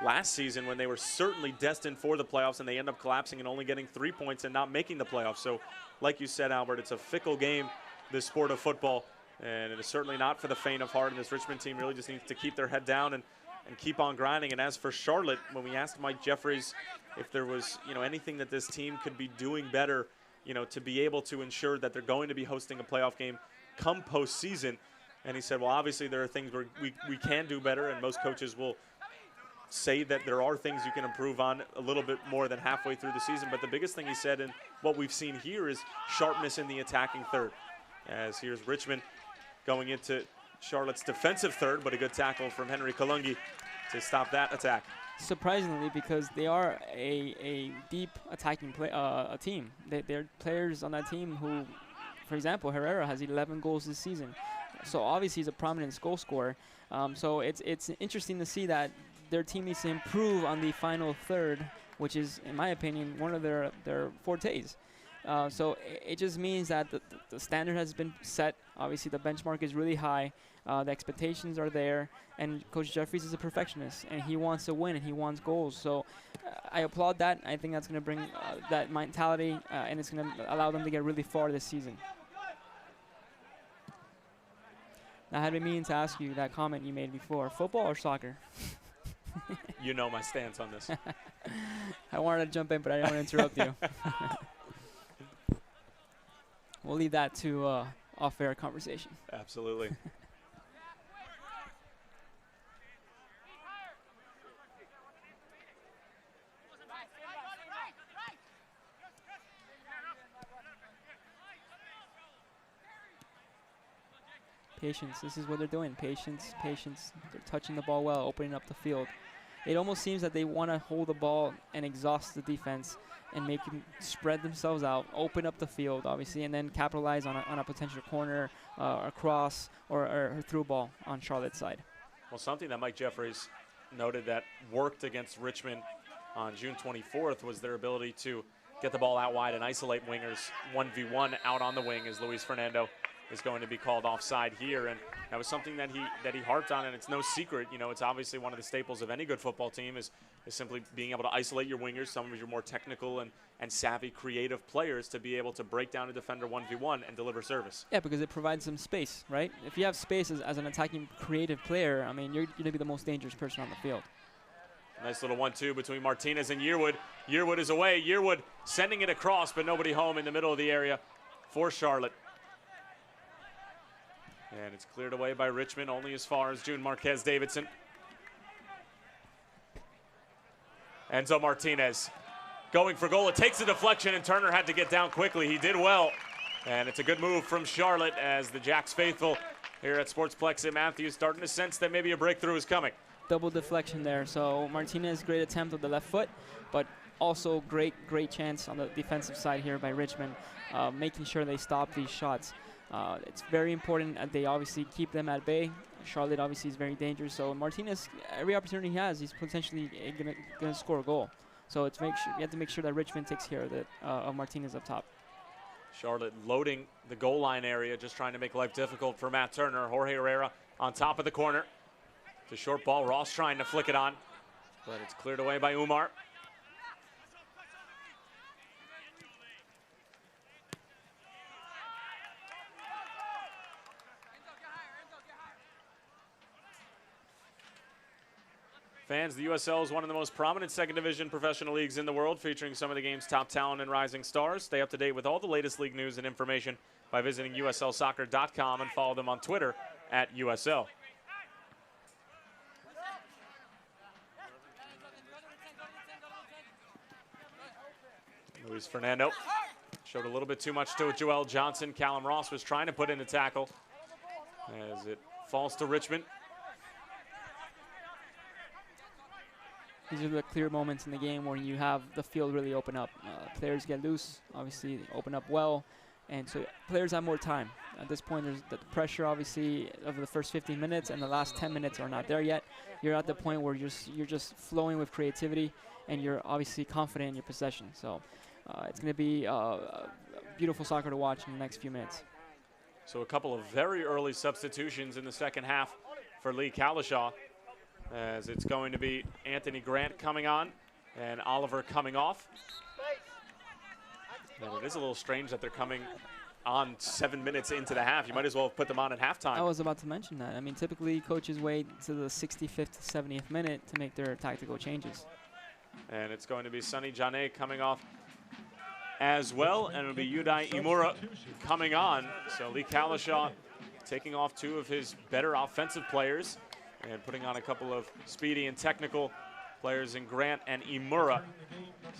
Speaker 2: last season when they were certainly destined for the playoffs, and they end up collapsing and only getting 3 points and not making the playoffs. So like you said, Albert, it's a fickle game, this sport of football, and it is certainly not for the faint of heart. And this Richmond team really just needs to keep their head down and keep on grinding. And as for Charlotte, when we asked Mike Jeffries if there was, anything that this team could be doing better, to be able to ensure that they're going to be hosting a playoff game come postseason, and he said, well, obviously there are things where we can do better, and most coaches will say that there are things you can improve on a little bit more than halfway through the season. But the biggest thing he said, and what we've seen here, is sharpness in the attacking third. As here's Richmond going into Charlotte's defensive third, but a good tackle from Henry Kalungi to stop that attack.
Speaker 3: Surprisingly, because they are a deep attacking a team. They're players on that team who, for example, Herrera has 11 goals this season. So obviously he's a prominent goal scorer. So it's interesting to see that their team needs to improve on the final third, which is, in my opinion, one of their fortes. So it just means that the standard has been set. Obviously, the benchmark is really high. The expectations are there. And Coach Jeffries is a perfectionist, and he wants to win, and he wants goals. So I applaud that. I think that's going to bring that mentality, and it's going to allow them to get really far this season. Now, I had been meaning to ask you that comment you made before, football or soccer?
Speaker 2: You know my stance on this.
Speaker 3: I wanted to jump in, but I didn't want to interrupt you. We'll leave that to off-air conversation.
Speaker 2: Absolutely.
Speaker 3: Patience. This is what they're doing. Patience, patience. They're touching the ball well, opening up the field. It almost seems that they want to hold the ball and exhaust the defense and make them spread themselves out, open up the field, obviously, and then capitalize on a potential corner, a cross, or a through ball on Charlotte's side.
Speaker 2: Well, something that Mike Jeffries noted that worked against Richmond on June 24th was their ability to get the ball out wide and isolate wingers 1v1 out on the wing, as Luis Fernando is going to be called offside here. And that was something that he harped on, and it's no secret. It's obviously one of the staples of any good football team is simply being able to isolate your wingers, some of your more technical and savvy, creative players, to be able to break down a defender 1v1 and deliver service.
Speaker 3: Yeah, because it provides some space, right? If you have space as an attacking creative player, I mean, you're going to be the most dangerous person on the field.
Speaker 2: Nice little 1-2 between Martinez and Yearwood. Yearwood is away. Yearwood sending it across, but nobody home in the middle of the area for Charlotte. And it's cleared away by Richmond, only as far as June Marques Davidson. Enzo Martinez going for goal. It takes a deflection, and Turner had to get down quickly. He did well. And it's a good move from Charlotte, as the Jacks faithful here at Sportsplex at Matthews starting to sense that maybe a breakthrough is coming.
Speaker 3: Double deflection there. So Martinez, great attempt with the left foot, but also great chance on the defensive side here by Richmond, making sure they stop these shots. It's very important that they obviously keep them at bay. Charlotte obviously is very dangerous. So Martinez, every opportunity he has, he's potentially gonna score a goal. So it's you have to make sure that Richmond takes care of Martinez up top.
Speaker 2: Charlotte loading the goal line area, just trying to make life difficult for Matt Turner. Jorge Herrera on top of the corner. It's a short ball. Ross trying to flick it on, but it's cleared away by Umar. Fans, the USL is one of the most prominent second division professional leagues in the world, featuring some of the game's top talent and rising stars. Stay up to date with all the latest league news and information by visiting USLsoccer.com and follow them on Twitter at USL. Luis Fernando showed a little bit too much to Joel Johnson. Callum Ross was trying to put in the tackle as it falls to Richmond.
Speaker 3: These are the clear moments in the game where you have the field really open up. Players get loose, obviously open up well, and so players have more time. At this point, there's the pressure, obviously, of the first 15 minutes, and the last 10 minutes are not there yet. You're at the point where you're just flowing with creativity, and you're obviously confident in your possession. So it's going to be beautiful soccer to watch in the next few minutes.
Speaker 2: So a couple of very early substitutions in the second half for Lee Kalishaw. as it's going to be Anthony Grant coming on and Oliver coming off. And it is a little strange that they're coming on 7 minutes into the half. You might as well put them on at halftime.
Speaker 3: I was about to mention that. I mean, typically coaches wait to the 65th to 70th minute to make their tactical changes.
Speaker 2: And it's going to be Sonny Jane coming off as well, and it'll be Yudai Imura coming on. So Lee Kalishaw taking off 2 of his better offensive players and putting on a couple of speedy and technical players in Grant and Imura.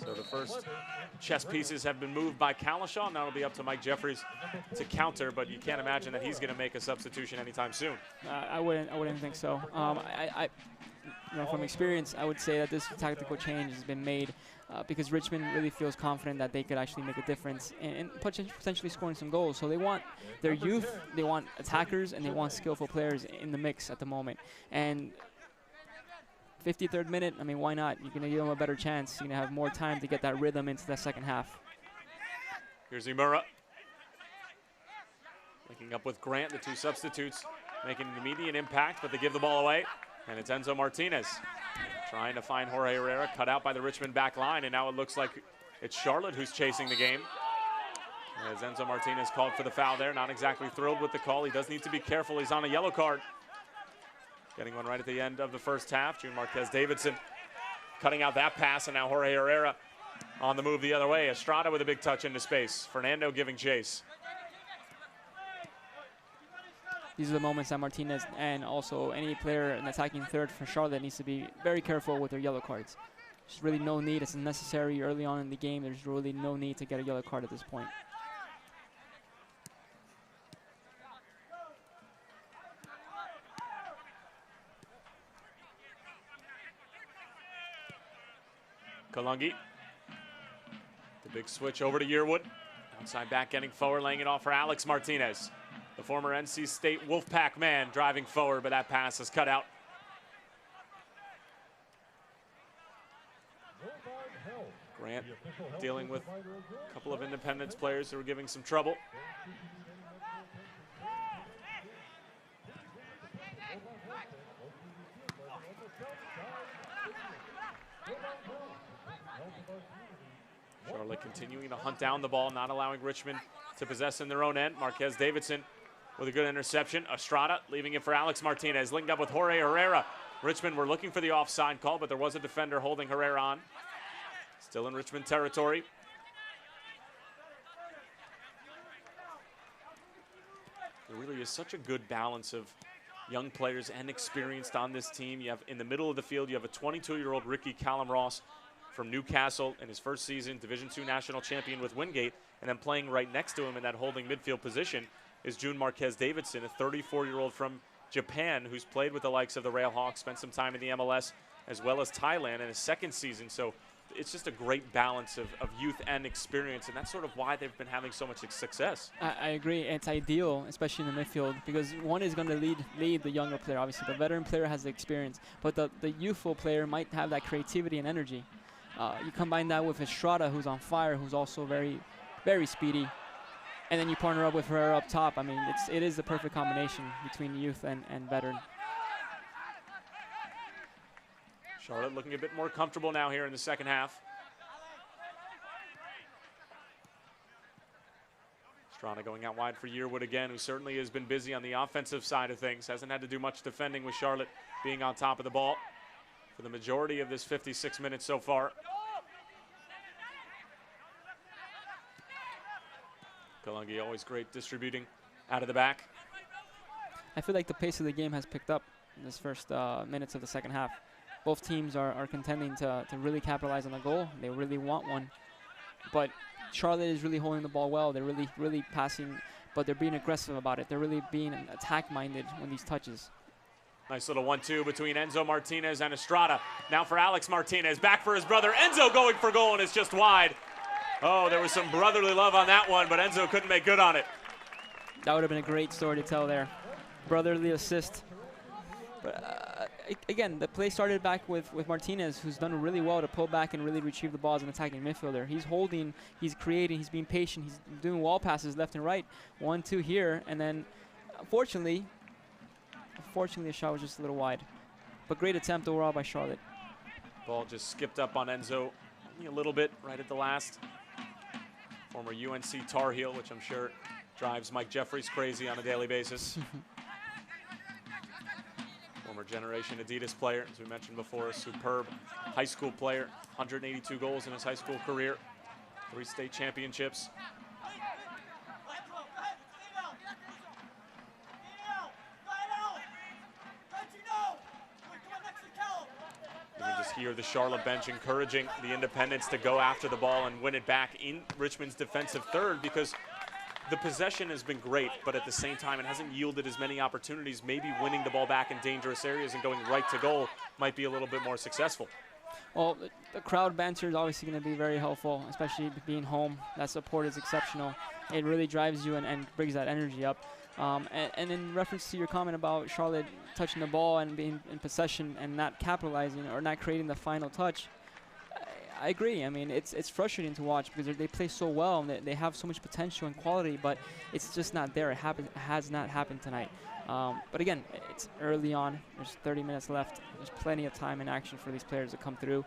Speaker 2: So the first chess pieces have been moved by Kalishaw. Now it'll be up to Mike Jeffries to counter, but you can't imagine that he's going to make a substitution anytime soon.
Speaker 3: I wouldn't think so. You know, from experience, I would say that this tactical change has been made because Richmond really feels confident that they could actually make a difference and potentially scoring some goals. So they want their youth, they want attackers, and they want skillful players in the mix at the moment. And 53rd minute, I mean, why not? You're going to give them a better chance. You're going to have more time to get that rhythm into the second half.
Speaker 2: Here's Imura. Linking up with Grant, the 2 substitutes, making an immediate impact, but they give the ball away. And it's Enzo Martinez trying to find Jorge Herrera, cut out by the Richmond back line, and now it looks like it's Charlotte who's chasing the game. As Enzo Martinez called for the foul there, not exactly thrilled with the call. He does need to be careful. He's on a yellow card. Getting one right at the end of the first half. June Marques Davidson cutting out that pass, and now Jorge Herrera on the move the other way. Estrada with a big touch into space. Fernando giving chase.
Speaker 3: These are the moments that Martinez and also any player in attacking third for Charlotte needs to be very careful with their yellow cards. There's really no need. It's necessary early on in the game. There's really no need to get a yellow card at this point.
Speaker 2: Kalungi. The big switch over to Yearwood. Outside back getting forward, laying it off for Alex Martinez. The former NC State Wolfpack man driving forward, but that pass is cut out. Grant dealing with a couple of Independence players who are giving some trouble. Charlotte continuing to hunt down the ball, not allowing Richmond to possess in their own end. Marques Davidson with a good interception. Estrada leaving it for Alex Martinez, linked up with Jorge Herrera. Richmond were looking for the offside call, but there was a defender holding Herrera on. Still in Richmond territory. There really is such a good balance of young players and experienced on this team. You have in the middle of the field, you have a 22-year-old rookie, Callum Ross, from Newcastle in his first season, Division II national champion with Wingate, and then playing right next to him in that holding midfield position is June Marques Davidson, a 34-year-old from Japan who's played with the likes of the Railhawks, spent some time in the MLS as well as Thailand in his second season. So it's just a great balance of youth and experience, and that's sort of why they've been having so much success.
Speaker 3: I agree. It's ideal, especially in the midfield, because one is going to lead the younger player. Obviously, the veteran player has the experience, but the youthful player might have that creativity and energy. You combine that with Estrada, who's on fire, who's also very, very speedy, and then you partner up with Herrera up top. I mean, it is the perfect combination between youth and veteran.
Speaker 2: Charlotte looking a bit more comfortable now here in the second half. Estrada going out wide for Yearwood again, who certainly has been busy on the offensive side of things. Hasn't had to do much defending with Charlotte being on top of the ball for the majority of this 56 minutes so far. Kalungi always great distributing out of the back.
Speaker 3: I feel like the pace of the game has picked up in this first minutes of the second half. Both teams are contending to really capitalize on the goal. They really want one. But Charlotte is really holding the ball well. They're really passing, but they're being aggressive about it. They're really being attack-minded when these touches.
Speaker 2: Nice little 1-2 between Enzo Martinez and Estrada. Now for Alex Martinez, back for his brother. Enzo going for goal, and it's just wide. Oh, there was some brotherly love on that one, but Enzo couldn't make good on it.
Speaker 3: That would have been a great story to tell there. Brotherly assist. But again, the play started back with Martinez, who's done really well to pull back and really retrieve the ball as an attacking midfielder. He's holding, he's creating, he's being patient, he's doing wall passes left and right. 1-2 here, and then unfortunately, the shot was just a little wide. But great attempt overall by Charlotte.
Speaker 2: Ball just skipped up on Enzo a little bit right at the last. Former UNC Tar Heel, which I'm sure drives Mike Jeffries crazy on a daily basis. Former generation Adidas player, as we mentioned before, a superb high school player, 182 goals in his high school career, 3 state championships. You can just hear the Charlotte bench encouraging the Independents to go after the ball and win it back in Richmond's defensive third, because the possession has been great, but at the same time, it hasn't yielded as many opportunities. Maybe winning the ball back in dangerous areas and going right to goal might be a little bit more successful.
Speaker 3: Well, the crowd banter is obviously going to be very helpful, especially being home. That support is exceptional. It really drives you and brings that energy up. And in reference to your comment about Charlotte touching the ball and being in possession and not capitalizing or not creating the final touch, I agree. I mean, it's frustrating to watch because they play so well and they have so much potential and quality, but it's just not there. It has not happened tonight. But again, it's early on. There's 30 minutes left. There's plenty of time and action for these players to come through.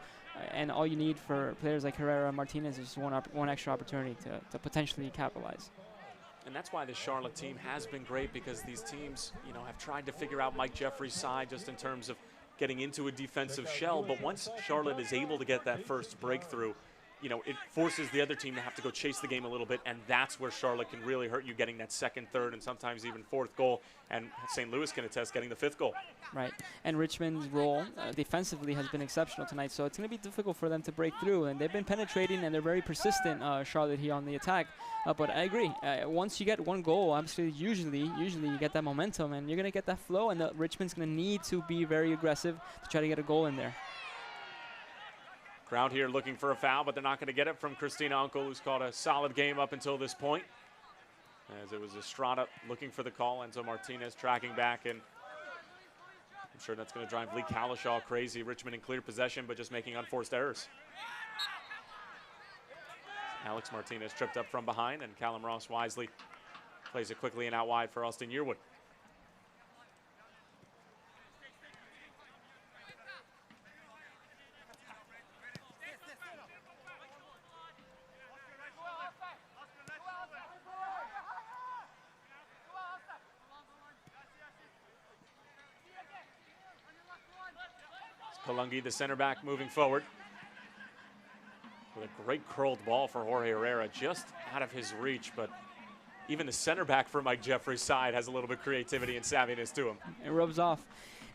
Speaker 3: And all you need for players like Herrera and Martinez is one extra opportunity to potentially capitalize.
Speaker 2: And that's why the Charlotte team has been great, because these teams, have tried to figure out Mike Jeffries' side just in terms of getting into a defensive shell. But once Charlotte is able to get that first breakthrough, it forces the other team to have to go chase the game a little bit, and that's where Charlotte can really hurt you, getting that second, third, and sometimes even fourth goal. And St. Louis can attest getting the 5th goal. Right.
Speaker 3: And Richmond's role defensively has been exceptional tonight, so it's going to be difficult for them to break through. And they've been penetrating, and they're very persistent, Charlotte, here on the attack. But I agree. Once you get one goal, obviously, usually you get that momentum, and you're going to get that flow, and Richmond's going to need to be very aggressive to try to get a goal in there.
Speaker 2: Crowd here looking for a foul, but they're not going to get it from Christina Uncle, who's called a solid game up until this point. As it was Estrada looking for the call, Enzo Martinez tracking back, and I'm sure that's going to drive Lee Kalishaw crazy. Richmond in clear possession, but just making unforced errors. Alex Martinez tripped up from behind, and Callum Ross wisely plays it quickly and out wide for Austin Yearwood. Kalungi, the center back, moving forward. With a great curled ball for Jorge Herrera, just out of his reach, but even the center back for Mike Jeffries' side has a little bit of creativity and savviness to him.
Speaker 3: It rubs off.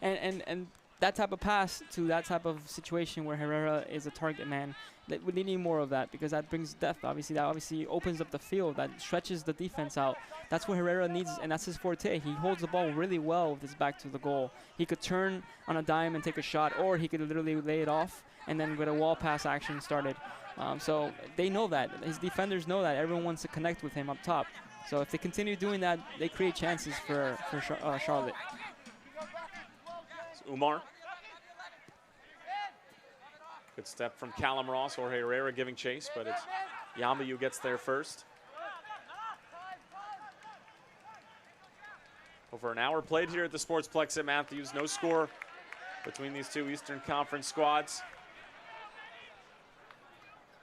Speaker 3: And that type of pass to that type of situation where Herrera is a target man, that we need more of that, because that brings depth. Obviously, that obviously opens up the field, that stretches the defense out. That's what Herrera needs, and that's his forte. He holds the ball really well with his back to the goal. He could turn on a dime and take a shot, or he could literally lay it off and then get a wall pass action started. So they know that. His defenders know that. Everyone wants to connect with him up top. So if they continue doing that, they create chances for Charlotte.
Speaker 2: It's Umar. Good step from Callum Ross. Jorge Herrera giving chase, but it's Yamba who gets there first. Over an hour played here at the Sportsplex at Matthews. No score between these two Eastern Conference squads.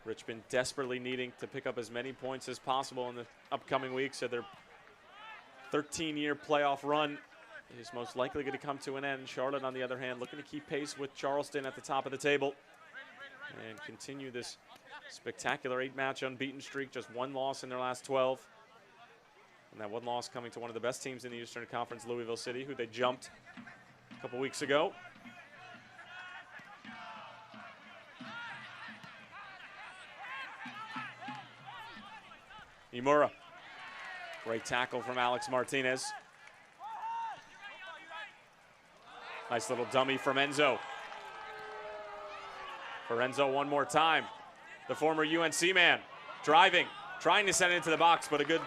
Speaker 2: Richmond desperately needing to pick up as many points as possible in the upcoming weeks, so their 13-year playoff run is most likely going to come to an end. Charlotte, on the other hand, looking to keep pace with Charleston at the top of the table and continue this spectacular 8-match unbeaten streak, just 1 loss in their last 12. And that 1 loss coming to one of the best teams in the Eastern Conference, Louisville City, who they jumped a couple weeks ago. Imura. Great tackle from Alex Martinez. Nice little dummy from Enzo. For Enzo one more time. The former UNC man driving, trying to send it into the box, but a good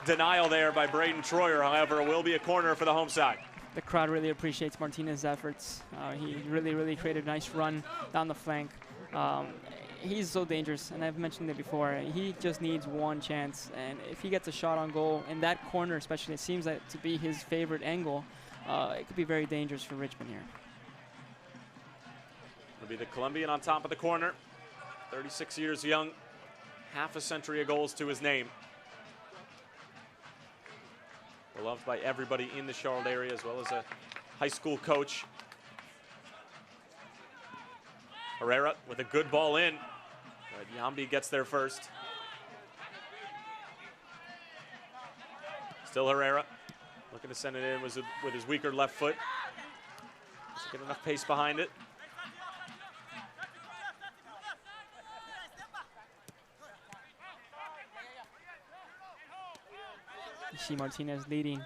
Speaker 2: denial there by Braden Troyer. However, it will be a corner for the home side.
Speaker 3: The crowd really appreciates Martinez's efforts. He really created a nice run down the flank. He's so dangerous, and I've mentioned it before. He just needs one chance, and if he gets a shot on goal in that corner especially, it seems like to be his favorite angle, it could be very dangerous for Richmond here.
Speaker 2: It'll be the Colombian on top of the corner. 36 years young, half a century of goals to his name. Beloved by everybody in the Charlotte area, as well as a high school coach. Herrera with a good ball in, but Yambi gets there first. Still Herrera, looking to send it in with his weaker left foot. Doesn't get enough pace behind it.
Speaker 3: You see Martinez leading.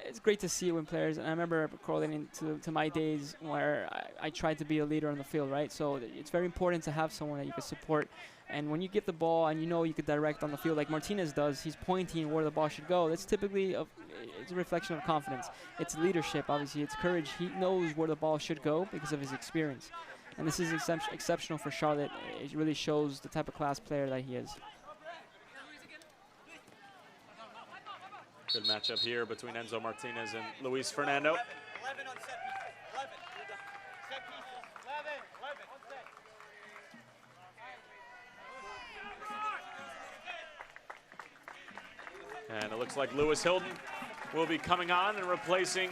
Speaker 3: It's great to see when players, and I remember correlating to my days where I tried to be a leader on the field, right? So it's very important to have someone that you can support. And when you get the ball and you know you could direct on the field like Martinez does, he's pointing where the ball should go. That's typically, it's a reflection of confidence. It's leadership, obviously. It's courage. He knows where the ball should go because of his experience. And this is exceptional for Charlotte. It really shows the type of class player that he is.
Speaker 2: Good matchup here between Enzo Martinez and Luis Fernando. And it looks like Lewis Hilton will be coming on and replacing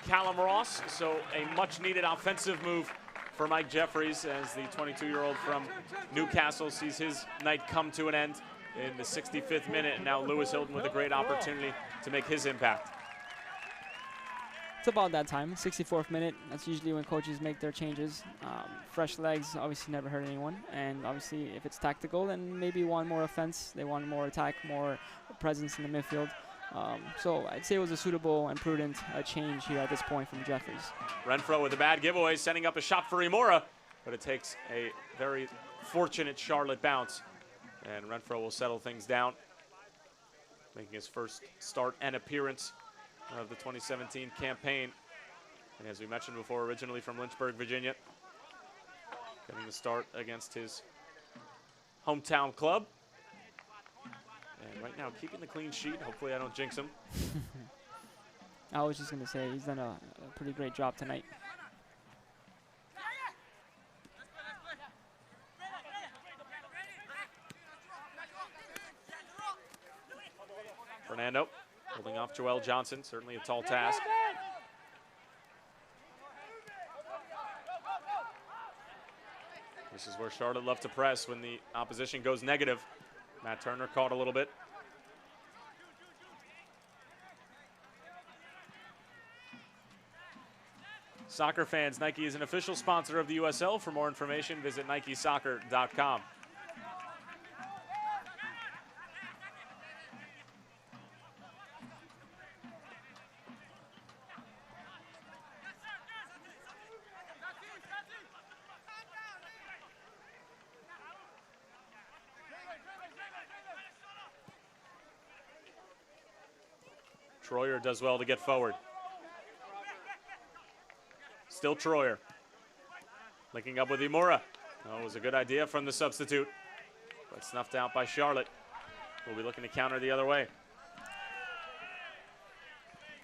Speaker 2: Callum Ross. So a much needed offensive move for Mike Jeffries as the 22-year-old from Newcastle sees his night come to an end in the 65th minute, and now Lewis Hilton with a great opportunity to make his impact.
Speaker 3: It's about that time, 64th minute. That's usually when coaches make their changes. Fresh legs obviously never hurt anyone, and obviously if it's tactical, then maybe one more offense. They want more attack, more presence in the midfield. So I'd say it was a suitable and prudent change here at this point from Jeffries.
Speaker 2: Renfro with a bad giveaway, setting up a shot for Imora, but it takes a very fortunate Charlotte bounce. And Renfro will settle things down, making his first start and appearance of the 2017 campaign. And as we mentioned before, originally from Lynchburg, Virginia, getting the start against his hometown club. And right now, keeping the clean sheet. Hopefully I don't jinx him.
Speaker 3: I was just going to say, he's done a pretty great job tonight.
Speaker 2: Fernando holding off Joel Johnson, certainly a tall task. This is where Charlotte love to press when the opposition goes negative. Matt Turner caught a little bit. Soccer fans, Nike is an official sponsor of the USL. For more information, visit NikeSoccer.com. Troyer does well to get forward. Still Troyer. Linking up with Imora. Oh, it was a good idea from the substitute, but snuffed out by Charlotte. We'll be looking to counter the other way.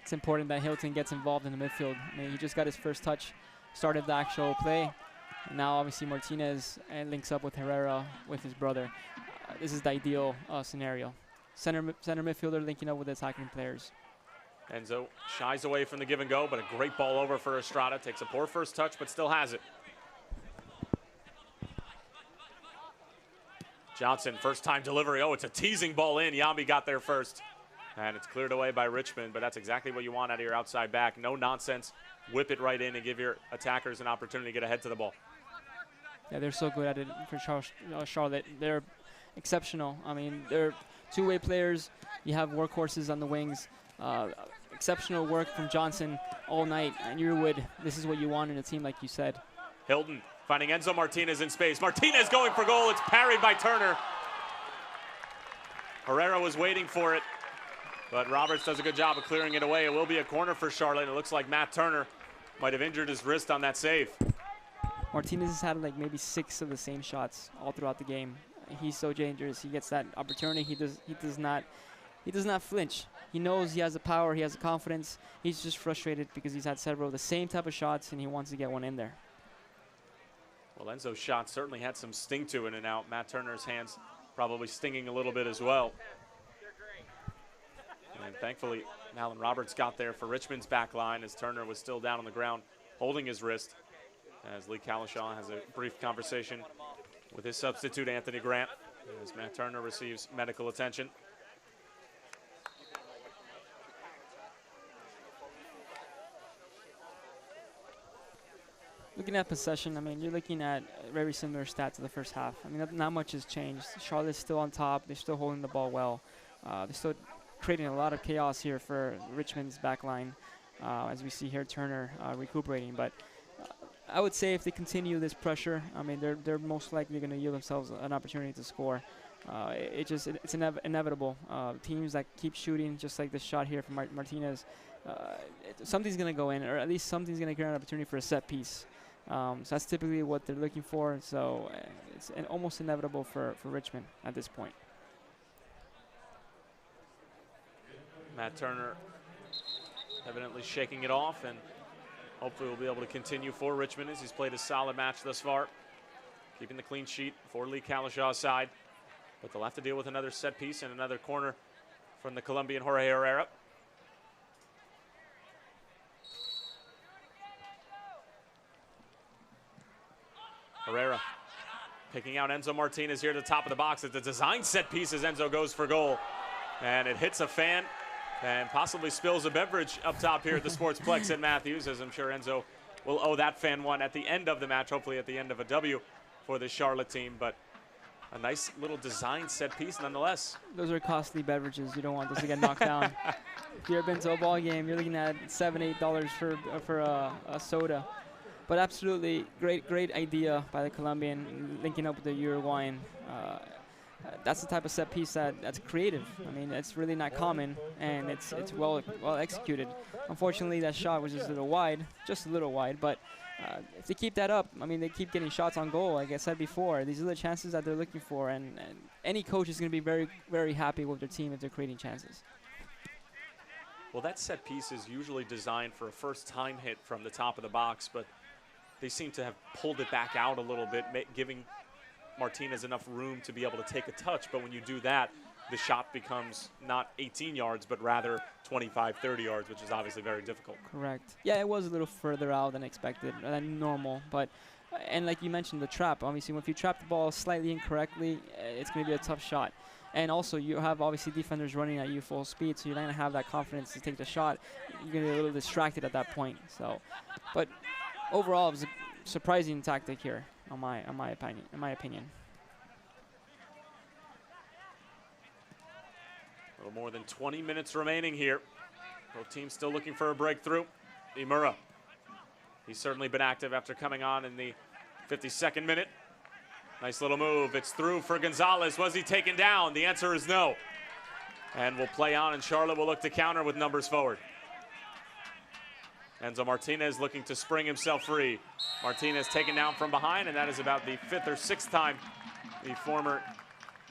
Speaker 3: It's important that Hilton gets involved in the midfield. I mean, he just got his first touch, started the actual play. And now obviously Martinez links up with Herrera with his brother. This is the ideal scenario. Center midfielder linking up with the attacking players.
Speaker 2: Enzo shies away from the give and go, but a great ball over for Estrada. Takes a poor first touch, but still has it. Johnson, first time delivery. Oh, it's a teasing ball in. Yambi got there first. And it's cleared away by Richmond, but that's exactly what you want out of your outside back. No nonsense. Whip it right in and give your attackers an opportunity to get ahead to the ball.
Speaker 3: Yeah, they're so good at it for Charlotte. They're exceptional. I mean, they're two-way players. You have workhorses on the wings. Exceptional work from Johnson all night. And Yearwood, this is what you want in a team, like you said.
Speaker 2: Hilton finding Enzo Martinez in space. Martinez going for goal. It's parried by Turner. Herrera was waiting for it, but Roberts does a good job of clearing it away. It will be a corner for Charlotte. It looks like Matt Turner might have injured his wrist on that save.
Speaker 3: Martinez has had like maybe 6 of the same shots all throughout the game. He's so dangerous. He gets that opportunity. He does not flinch. He knows he has the power, he has the confidence. He's just frustrated because he's had several of the same type of shots and he wants to get one in there.
Speaker 2: Well, Enzo's shot certainly had some sting to it, and now Matt Turner's hands probably stinging a little bit as well. And thankfully, Alan Roberts got there for Richmond's back line as Turner was still down on the ground holding his wrist, as Lee Kalishaw has a brief conversation with his substitute, Anthony Grant, as Matt Turner receives medical attention.
Speaker 3: Looking at possession, I mean, you're looking at very similar stats to the first half. I mean, not much has changed. Charlotte's still on top. They're still holding the ball well. They're still creating a lot of chaos here for Richmond's back line, as we see here Turner recuperating. But I would say if they continue this pressure, I mean, they're most likely going to yield themselves an opportunity to score. It's inevitable. Teams that keep shooting, just like this shot here from Martinez, something's going to go in, or at least something's going to create an opportunity for a set piece. So that's typically what they're looking for. So it's almost inevitable for Richmond at this point.
Speaker 2: Matt Turner evidently shaking it off, and hopefully we'll be able to continue for Richmond as he's played a solid match thus far, keeping the clean sheet for Lee Kalishaw's side. But they'll have to deal with another set piece and another corner from the Colombian Jorge Herrera. Herrera picking out Enzo Martinez here at the top of the box. It's a design set piece as Enzo goes for goal. And it hits a fan and possibly spills a beverage up top here at the Sportsplex at Matthews, as I'm sure Enzo will owe that fan one at the end of the match, hopefully at the end of a W for the Charlotte team. But a nice little design set piece nonetheless.
Speaker 3: Those are costly beverages. You don't want those to get knocked down. If you've been to a ball game, you're looking at $7, $8 for a soda. But absolutely great idea by the Colombian, linking up with the Uruguayan. That's the type of set piece that's creative. I mean, it's really not common, and it's well executed. Unfortunately, that shot was just a little wide. But if they keep that up, I mean, they keep getting shots on goal. Like I said before, these are the chances that they're looking for, and any coach is going to be very, very happy with their team if they're creating chances.
Speaker 2: Well, that set piece is usually designed for a first-time hit from the top of the box, but they seem to have pulled it back out a little bit, giving Martinez enough room to be able to take a touch. But when you do that, the shot becomes not 18 yards, but rather 25, 30 yards, which is obviously very difficult.
Speaker 3: Correct. Yeah, it was a little further out than expected, than normal. But, and like you mentioned, the trap. Obviously, if you trap the ball slightly incorrectly, it's going to be a tough shot. And also, you have obviously defenders running at you full speed, so you're not going to have that confidence to take the shot. You're going to be a little distracted at that point. So, but overall, it was a surprising tactic here, in my opinion.
Speaker 2: A little more than 20 minutes remaining here. Both teams still looking for a breakthrough. Imura, he's certainly been active after coming on in the 52nd minute. Nice little move. It's through for Gonzalez. Was he taken down? The answer is no. And we'll play on, and Charlotte will look to counter with numbers forward. Enzo Martinez looking to spring himself free. Martinez taken down from behind, and that is about the 5th or 6th time the former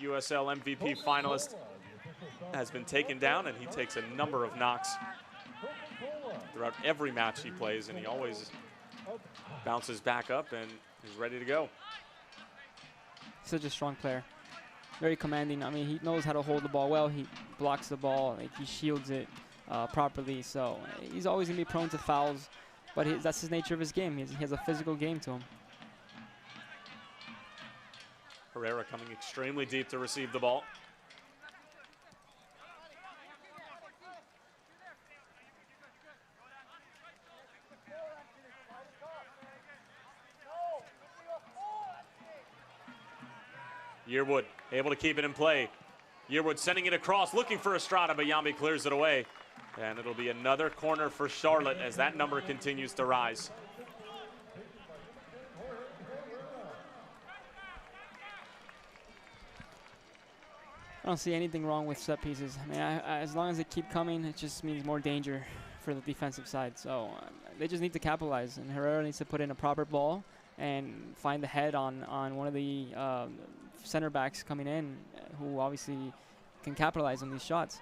Speaker 2: USL MVP finalist has been taken down, and he takes a number of knocks throughout every match he plays, and he always bounces back up and is ready to go.
Speaker 3: Such a strong player. Very commanding. I mean, he knows how to hold the ball well. He blocks the ball. Like, he shields it properly. So he's always going to be prone to fouls, but that's his nature of his game. He has a physical game to him.
Speaker 2: Herrera coming extremely deep to receive the ball. Yearwood able to keep it in play. Yearwood sending it across, looking for Estrada, but Yambi clears it away. And it'll be another corner for Charlotte as that number continues to rise.
Speaker 3: I don't see anything wrong with set pieces. I mean, as long as they keep coming, it just means more danger for the defensive side. So they just need to capitalize, and Herrera needs to put in a proper ball and find the head on one of the center backs coming in, who obviously can capitalize on these shots.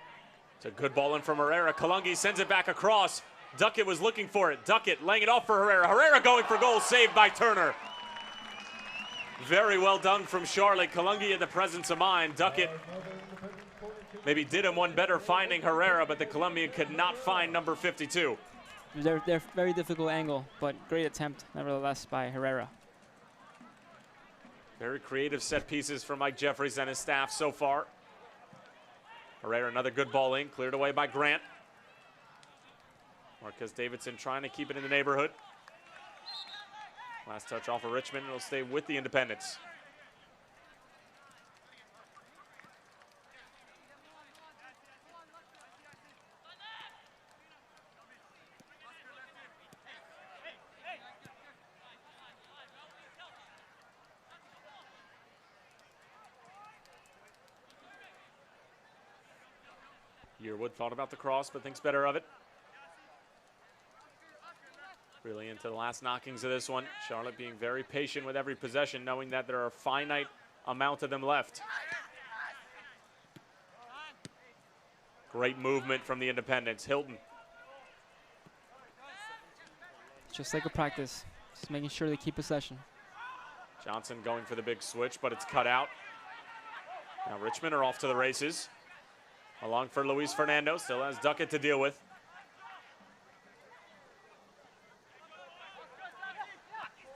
Speaker 2: It's a good ball in from Herrera. Kalungi sends it back across. Duckett was looking for it. Duckett laying it off for Herrera. Herrera going for goal, saved by Turner. Very well done from Charlotte. Kalungi had the presence of mind. Duckett maybe did him one better finding Herrera, but the Colombian could not find number 52.
Speaker 3: They're very difficult angle, but great attempt nevertheless by Herrera.
Speaker 2: Very creative set pieces from Mike Jeffries and his staff so far. Herrera, another good ball in, cleared away by Grant. Marques Davidson trying to keep it in the neighborhood. Last touch off of Richmond, and it'll stay with the Independents. Yearwood thought about the cross, but thinks better of it. Really into the last knockings of this one. Charlotte being very patient with every possession, knowing that there are a finite amount of them left. Great movement from the Independents. Hilton.
Speaker 3: Just like a practice, just making sure they keep possession.
Speaker 2: Johnson going for the big switch, but it's cut out. Now Richmond are off to the races. Along for Luis Fernando, still has Duckett to deal with.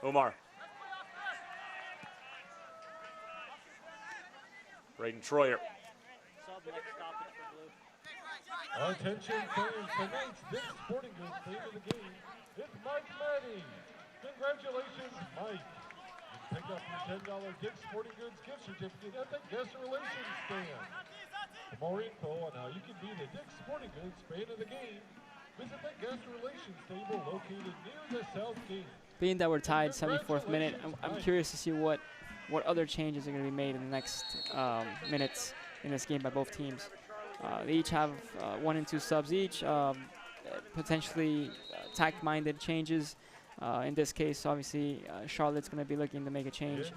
Speaker 2: Umar. Braden Troyer.
Speaker 1: Attention fans, tonight's Dick's Sporting Goods Team of the game is Mike Maddie. Congratulations, Mike. You can pick up your $10 Dick's Sporting Goods gift certificate at the guest relations stand. For more info on how you can be the Dick's Sporting Goods fan of the game, visit the guest relations table located near the south gate.
Speaker 3: Being that we're tied 74th minute, I'm curious to see what other changes are going to be made in the next minutes in this game by both teams. They each have 1 and 2 subs each, potentially attack-minded changes. In this case, obviously, Charlotte's going to be looking to make a change.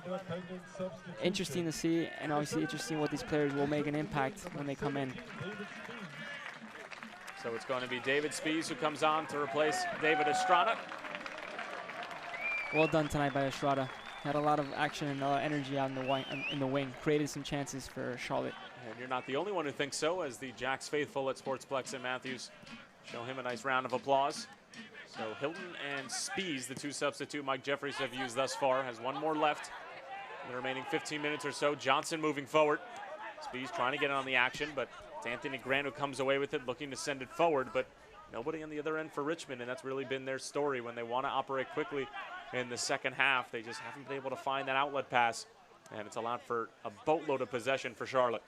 Speaker 3: Interesting to see, and obviously interesting what these players will make an impact when they come in.
Speaker 2: So it's going to be David Spies who comes on to replace David Estrada.
Speaker 3: Well done tonight by Estrada. Had a lot of action and energy out in the wing. Created some chances for Charlotte.
Speaker 2: And you're not the only one who thinks so, as the Jacks faithful at Sportsplex and Matthews show him a nice round of applause. So Hilton and Spies, the 2 substitute Mike Jeffries have used thus far, has 1 more left in the remaining 15 minutes or so. Johnson moving forward. Spies trying to get on the action, but it's Anthony Grant who comes away with it, looking to send it forward, but nobody on the other end for Richmond, and that's really been their story. When they want to operate quickly in the second half, they just haven't been able to find that outlet pass, and it's allowed for a boatload of possession for Charlotte.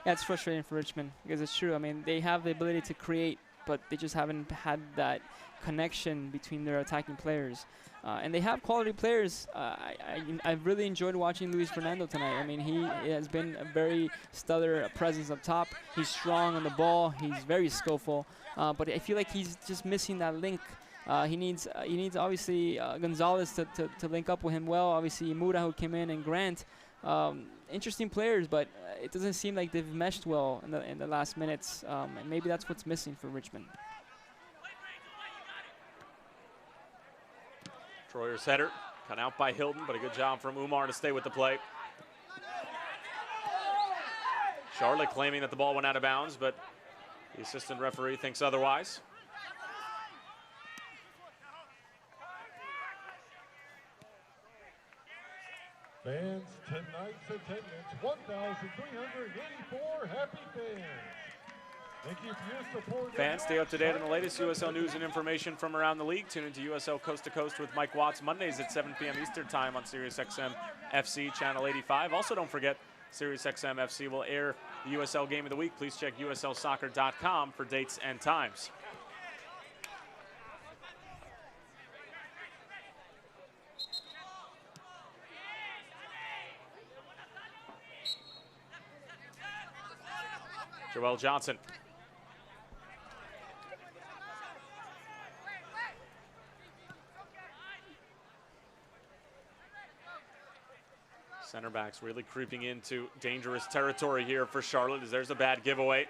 Speaker 3: Yeah, it's frustrating for Richmond because it's true. I mean, they have the ability to create, but they just haven't had that connection between their attacking players. And they have quality players. I've really enjoyed watching Luis Fernando tonight. I mean, he has been a very stellar presence up top. He's strong on the ball. He's very skillful. But I feel like he's just missing that link. He needs obviously Gonzalez to link up with him well. Obviously, Imura who came in, and Grant. Interesting players, but it doesn't seem like they've meshed well in the last minutes, and maybe that's what's missing for Richmond.
Speaker 2: Troyer's header, cut out by Hilton, but a good job from Umar to stay with the play. Charlotte claiming that the ball went out of bounds, but the assistant referee thinks otherwise.
Speaker 1: Fans, tonight's attendance, 1,384 happy fans. Thank you for your support.
Speaker 2: Fans, stay up to date on the latest USL news and information from around the league. Tune into USL Coast to Coast with Mike Watts Mondays at 7 p.m. Eastern Time on SiriusXM FC Channel 85. Also, don't forget, SiriusXM FC will air the USL Game of the Week. Please check USLsoccer.com for dates and times. Joel Johnson. Center backs really creeping into dangerous territory here for Charlotte, as there's a bad giveaway.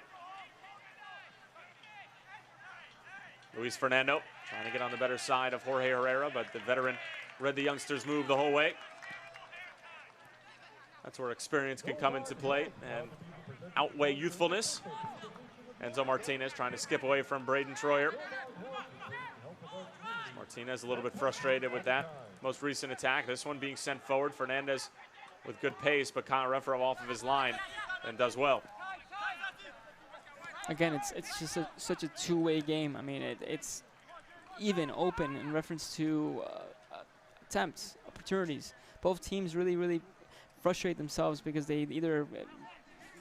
Speaker 2: Luis Fernando trying to get on the better side of Jorge Herrera, but the veteran read the youngster's move the whole way. That's where experience can come into play and outweigh youthfulness. Enzo Martinez trying to skip away from Braden Troyer. Martinez a little bit frustrated with that most recent attack. This one being sent forward. Fernandez with good pace, but Renfro off of his line and does well.
Speaker 3: Again, it's just such a two-way game. I mean, it's even open in reference to attempts, opportunities. Both teams really frustrate themselves because they either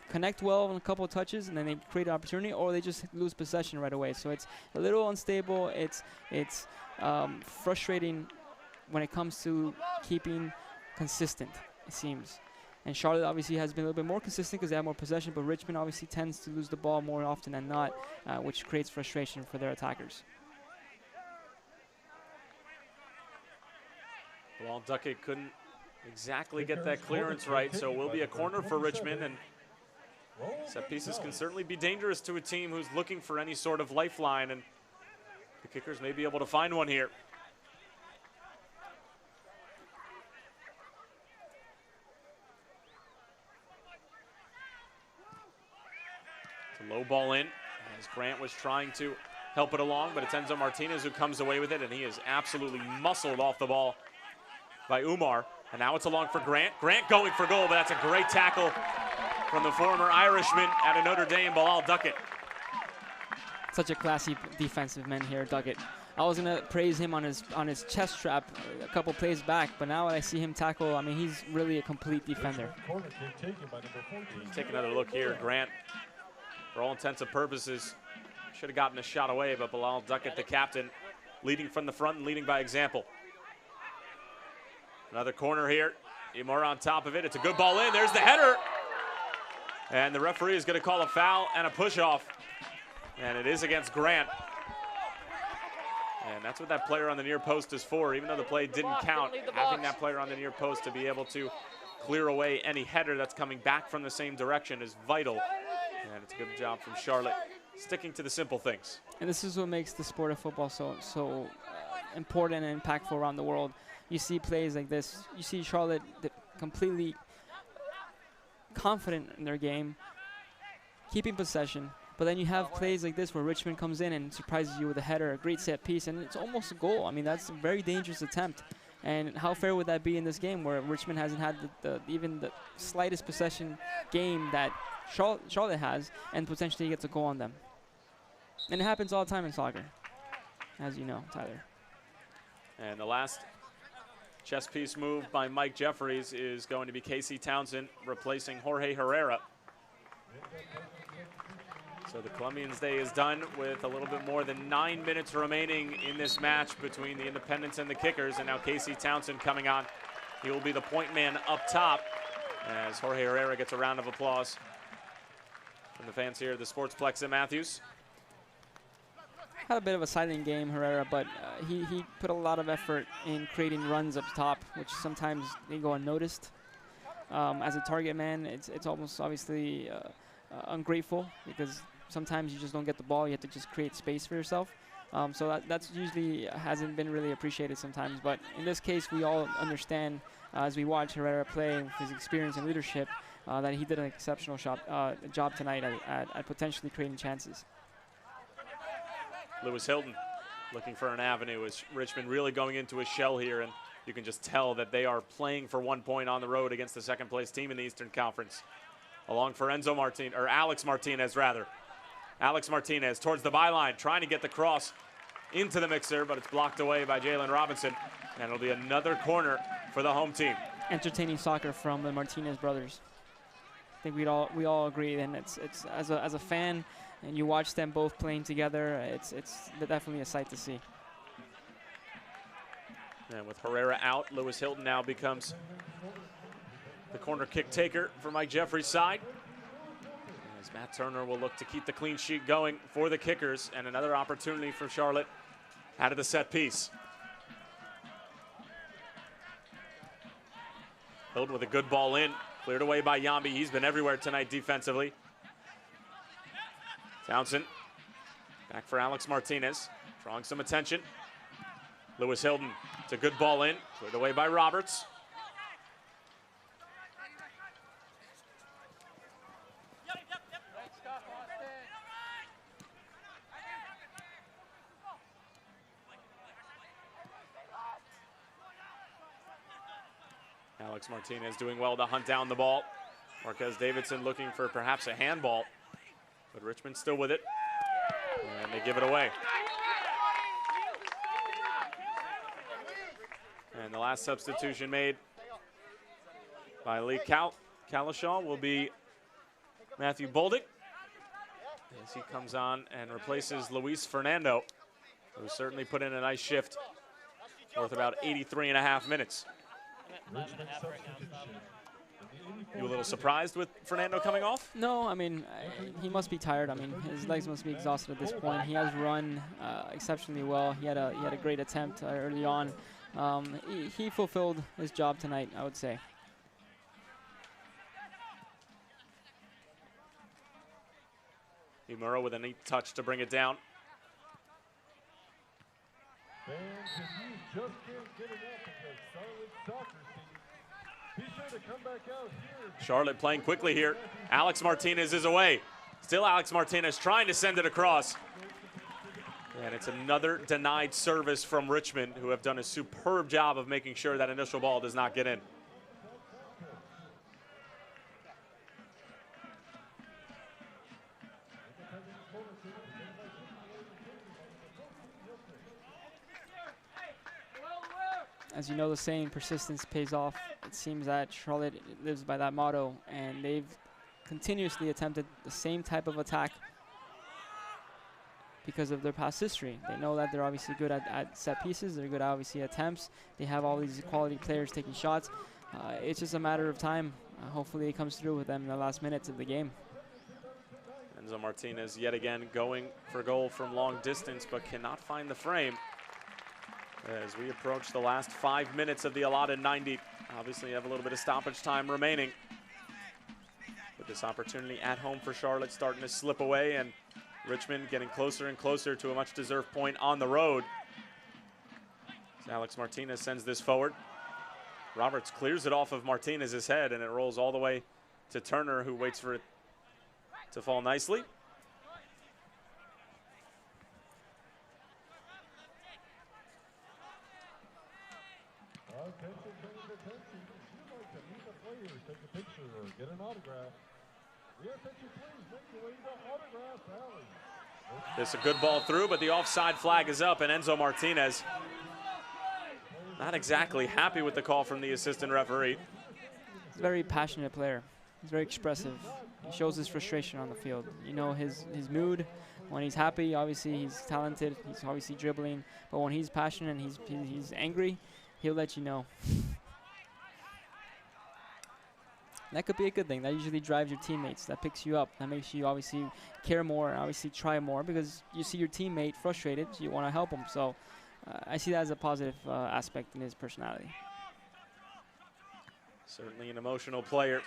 Speaker 3: connect well on a couple of touches and then they create an opportunity, or they just lose possession right away. So it's a little unstable. It's frustrating when it comes to keeping consistent, it seems. And Charlotte obviously has been a little bit more consistent because they have more possession, but Richmond obviously tends to lose the ball more often than not, which creates frustration for their attackers.
Speaker 2: Well, Duckett couldn't exactly get that clearance right, so it will be a corner for Richmond, and set pieces can certainly be dangerous to a team who's looking for any sort of lifeline, and the Kickers may be able to find one here. It's a low ball in, as Grant was trying to help it along, but it's Enzo Martinez who comes away with it, and he is absolutely muscled off the ball by Umar. And now it's along for Grant. Grant going for goal, but that's a great tackle from the former Irishman out of Notre Dame, Bilal Duckett.
Speaker 3: Such a classy defensive man here, Duckett. I was gonna praise him on his chest trap a couple plays back, but now when I see him tackle, I mean, he's really a complete defender.
Speaker 2: Take another look here. Grant, for all intents and purposes, should have gotten a shot away, but Bilal Duckett, the captain, leading from the front and leading by example. Another corner here. Imor on top of it. It's a good ball in. There's the header. And the referee is going to call a foul and a push-off. And it is against Grant. And that's what that player on the near post is for. Even though the play didn't count, having that player on the near post to be able to clear away any header that's coming back from the same direction is vital. And it's a good job from Charlotte, sticking to the simple things.
Speaker 3: And this is what makes the sport of football so important and impactful around the world. You see plays like this. You see Charlotte completely confident in their game, keeping possession. But then you have plays like this where Richmond comes in and surprises you with a header, a great set piece, and it's almost a goal. I mean, that's a very dangerous attempt. And how fair would that be in this game where Richmond hasn't had even the slightest possession game that Charlotte has, and potentially gets a goal on them? And it happens all the time in soccer, as you know, Tyler.
Speaker 2: And the last chess piece move by Mike Jeffries is going to be Casey Townsend replacing Jorge Herrera. So the Colombians' day is done with a little bit more than 9 minutes remaining in this match between the Independents and the Kickers. And now Casey Townsend coming on. He will be the point man up top as Jorge Herrera gets a round of applause from the fans here at the Sportsplex at Matthews.
Speaker 3: Had a bit of a silent game, Herrera, but he put a lot of effort in creating runs up top, which sometimes they go unnoticed. As a target man, it's almost obviously ungrateful because sometimes you just don't get the ball. You have to just create space for yourself. So that's usually hasn't been really appreciated sometimes. But in this case, we all understand as we watch Herrera play with his experience and leadership that he did an exceptional job tonight at potentially creating chances.
Speaker 2: Lewis Hilton looking for an avenue as Richmond really going into a shell here, and you can just tell that they are playing for 1 point on the road against the second place team in the Eastern Conference. Along for Alex Martinez rather. Alex Martinez towards the byline, trying to get the cross into the mixer, but it's blocked away by Jalen Robinson, and it'll be another corner for the home team.
Speaker 3: Entertaining soccer from the Martinez brothers. I think we all agree, and it's as a fan, and you watch them both playing together, it's definitely a sight to see.
Speaker 2: And with Herrera out, Lewis Hilton now becomes the corner kick taker for Mike Jeffries' side. As Matt Turner will look to keep the clean sheet going for the Kickers, and another opportunity for Charlotte out of the set piece. Hilton with a good ball in, cleared away by Yambi. He's been everywhere tonight defensively. Townsend back for Alex Martinez, drawing some attention. Lewis Hilton, it's a good ball in, cleared away by Roberts. Alex Martinez doing well to hunt down the ball. Marques Davidson looking for perhaps a handball, but Richmond still with it, and they give it away. And the last substitution made by Lee Calishaw will be Matthew Boldick, as he comes on and replaces Luis Fernando, who certainly put in a nice shift, worth about 83.5 minutes. You a little surprised with Fernando coming off?
Speaker 3: No, I mean, he must be tired. I mean, his legs must be exhausted at this point. He has run exceptionally well. He had a great attempt early on. He fulfilled his job tonight, I would say.
Speaker 2: Imura with a neat touch to bring it down.
Speaker 1: Fans, if you just can't get enough of the Charlotte soccer scene, be sure to come back out here.
Speaker 2: Charlotte playing quickly here. Alex Martinez is away. Still Alex Martinez trying to send it across. And it's another denied service from Richmond, who have done a superb job of making sure that initial ball does not get in.
Speaker 3: As you know, the saying, persistence pays off. It seems that Charlotte lives by that motto, and they've continuously attempted the same type of attack because of their past history. They know that they're obviously good at set pieces. They're good at obviously attempts. They have all these quality players taking shots. It's just a matter of time. Hopefully it comes through with them in the last minutes of the game.
Speaker 2: Enzo Martinez yet again going for goal from long distance, but cannot find the frame. As we approach the last 5 minutes of the allotted 90. Obviously you have a little bit of stoppage time remaining. But this opportunity at home for Charlotte starting to slip away, and Richmond getting closer and closer to a much deserved point on the road. As Alex Martinez sends this forward. Roberts clears it off of Martinez's head, and it rolls all the way to Turner, who waits for it to fall nicely.
Speaker 1: Take a picture or get an autograph. We ask that you please make your way to Autograph Alley.
Speaker 2: This is a good ball through, but the offside flag is up, and Enzo Martinez not exactly happy with the call from the assistant referee.
Speaker 3: He's a very passionate player. He's very expressive. He shows his frustration on the field. You know his mood. When he's happy, obviously he's talented. He's obviously dribbling. But when he's passionate and he's angry, he'll let you know. That could be a good thing. That usually drives your teammates. That picks you up. That makes you obviously care more and obviously try more, because you see your teammate frustrated, so you want to help him. So I see that as a positive aspect in his personality.
Speaker 2: Certainly an emotional player.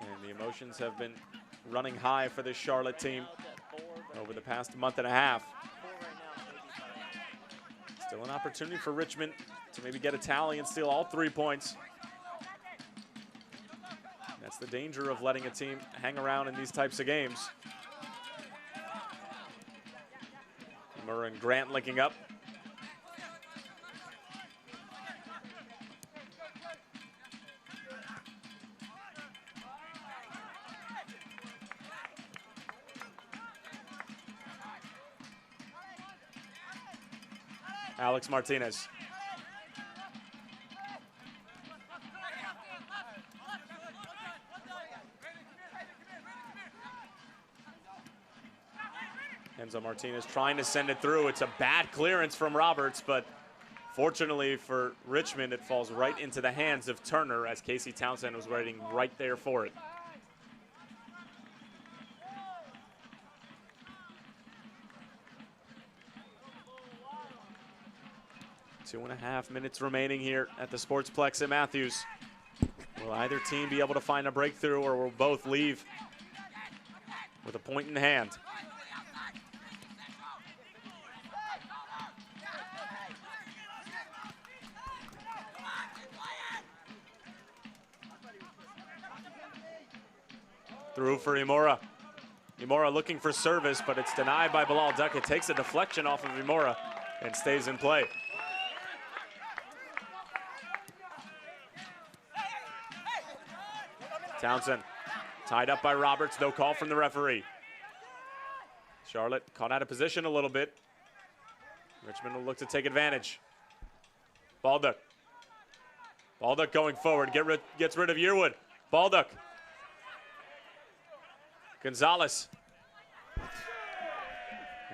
Speaker 2: And the emotions have been running high for this Charlotte team over the past month and a half. Still an opportunity for Richmond to maybe get a tally and steal all 3 points. That's the danger of letting a team hang around in these types of games. Murray and Grant linking up. Alex Martinez. Enzo Martinez trying to send it through. It's a bad clearance from Roberts, but fortunately for Richmond, it falls right into the hands of Turner, as Casey Townsend was waiting right there for it. Two and a half minutes remaining here at the Sportsplex at Matthews. Will either team be able to find a breakthrough, or will both leave with a point in hand? Through for Imura. Imura looking for service, but it's denied by Bilal Duckett. Takes a deflection off of Imura and stays in play. Townsend tied up by Roberts, no call from the referee. Charlotte caught out of position a little bit. Richmond will look to take advantage. Baldock. Baldock going forward, gets rid of Yearwood. Baldock. Gonzalez.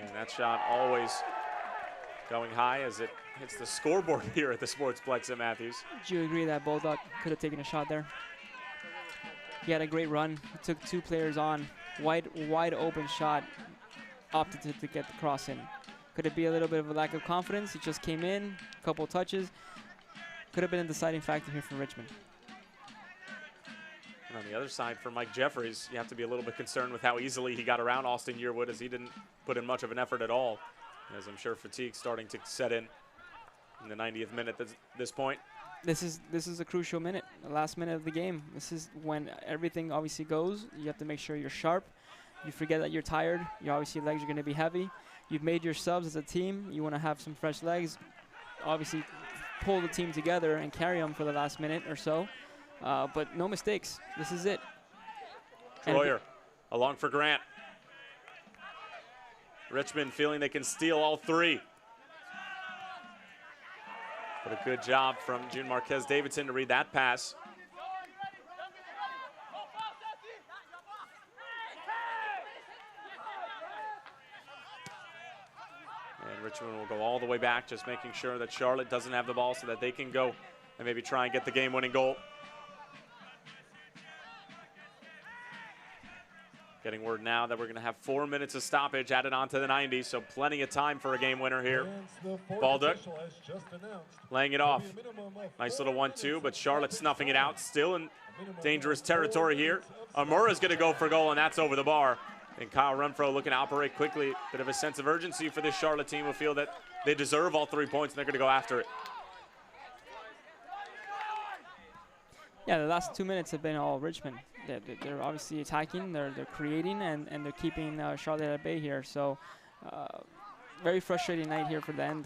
Speaker 2: And that shot always going high as it hits the scoreboard here at the Sportsplex at Matthews.
Speaker 3: Do you agree that Baldock could have taken a shot there? He had a great run. He took 2 players on. Wide open shot. Opted to get the cross in. Could it be a little bit of a lack of confidence? He just came in, a couple touches. Could have been a deciding factor here for Richmond.
Speaker 2: And on the other side, for Mike Jeffries, you have to be a little bit concerned with how easily he got around Austin Yearwood, as he didn't put in much of an effort at all. As I'm sure fatigue's starting to set in the 90th minute at this point.
Speaker 3: This is a crucial minute, the last minute of the game. This is when everything obviously goes. You have to make sure you're sharp. You forget that you're tired. Your obviously legs are going to be heavy. You've made your subs as a team. You want to have some fresh legs. Obviously, pull the team together and carry them for the last minute or so. But no mistakes. This is it.
Speaker 2: Troyer along for Grant. Richmond feeling they can steal all 3. But a good job from June Marques Davidson to read that pass. And Richmond will go all the way back, just making sure that Charlotte doesn't have the ball so that they can go and maybe try and get the game-winning goal. Getting word now that we're going to have 4 minutes of stoppage added on to the 90, so plenty of time for a game winner here. Baldock laying it off. Nice little 1-2, but Charlotte snuffing it out. Still in dangerous territory here. Amura's going to go for goal, and that's over the bar. And Kyle Renfro looking to operate quickly. Bit of a sense of urgency for this Charlotte team, who feel that they deserve all 3 points, and they're going to go after it.
Speaker 3: Yeah, the last 2 minutes have been all Richmond. They're obviously attacking, they're creating, and they're keeping Charlotte at bay here. So very frustrating night here for the end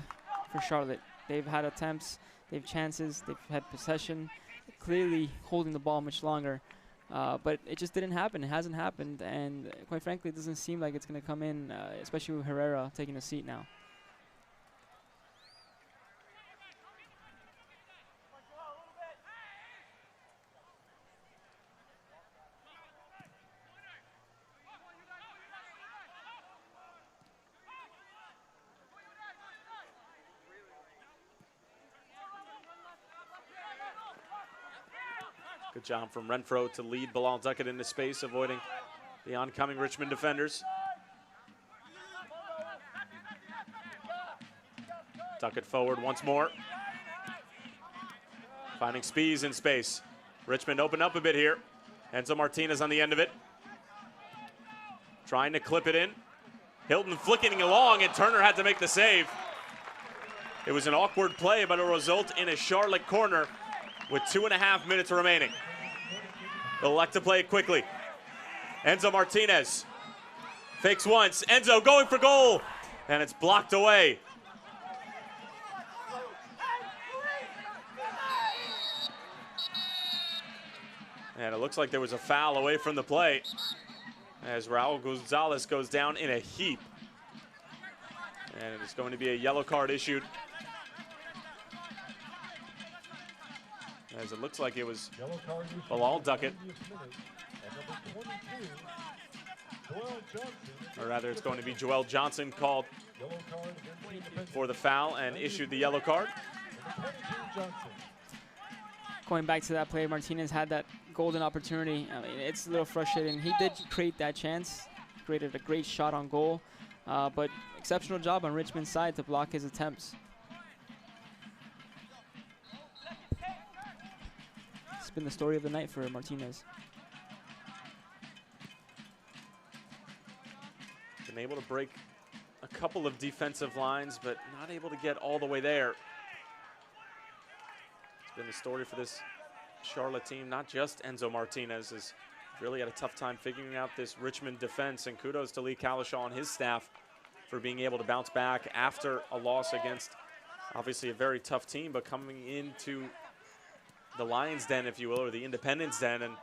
Speaker 3: for Charlotte. They've had attempts, they've chances, they've had possession, clearly holding the ball much longer. But it just didn't happen. It hasn't happened, and quite frankly, it doesn't seem like it's going to come in, especially with Herrera taking a seat now.
Speaker 2: Good job from Renfro to lead Bilal Duckett into space, avoiding the oncoming Richmond defenders. Duckett forward once more. Finding Spees in space. Richmond open up a bit here. Enzo Martinez on the end of it. Trying to clip it in. Hilton flicking along, and Turner had to make the save. It was an awkward play, but it'll result in a Charlotte corner with 2.5 minutes remaining. They'll elect to play it quickly. Enzo Martinez fakes once. Enzo going for goal, and it's blocked away. And it looks like there was a foul away from the play as Raul Gonzalez goes down in a heap. And it's going to be a yellow card issued, as it looks like it was Bilal Duckett. Or rather, it's going to be Joel Johnson called for the foul and issued the yellow card.
Speaker 3: Going back to that play, Martinez had that golden opportunity. I mean, it's a little frustrating. He did create that chance, created a great shot on goal, but exceptional job on Richmond's side to block his attempts. It's been the story of the night for Martinez.
Speaker 2: Been able to break a couple of defensive lines, but not able to get all the way there. It's been the story for this Charlotte team, not just Enzo Martinez, has really had a tough time figuring out this Richmond defense, and kudos to Lee Calishaw and his staff for being able to bounce back after a loss against obviously a very tough team, but coming into the Lions' Den, if you will, or the Independence' Den, and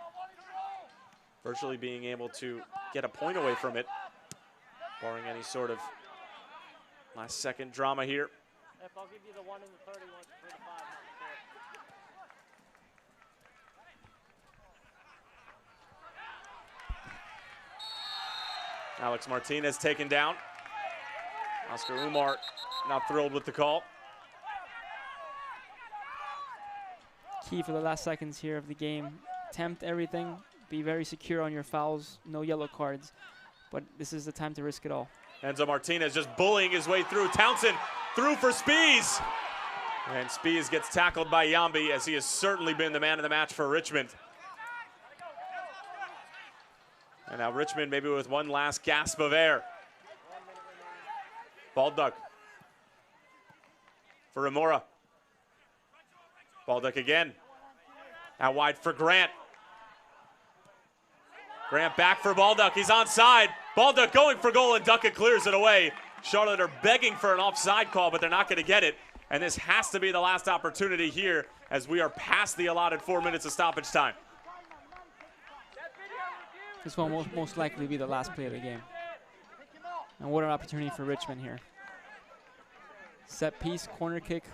Speaker 2: virtually being able to get a point away from it, barring any sort of last-second drama here.
Speaker 7: I'll give you the 1 and the 30 once 3 to 5.
Speaker 2: Alex Martinez taken down. Oscar Umar not thrilled with the call.
Speaker 3: Key for the last seconds here of the game. Attempt everything. Be very secure on your fouls. No yellow cards. But this is the time to risk it all.
Speaker 2: Enzo Martinez just bullying his way through. Townsend through for Spies. And Spies gets tackled by Yambi, as he has certainly been the man of the match for Richmond. And now Richmond maybe with one last gasp of air. Baldock for Ramora. Baldock again. Out wide for Grant. Grant back for Baldock. He's onside. Baldock going for goal, and Duckett clears it away. Charlotte are begging for an offside call, but they're not going to get it. And this has to be the last opportunity here, as we are past the allotted 4 minutes of stoppage time.
Speaker 3: This will most likely be the last play of the game. And what an opportunity for Richmond here. Set piece, corner kick.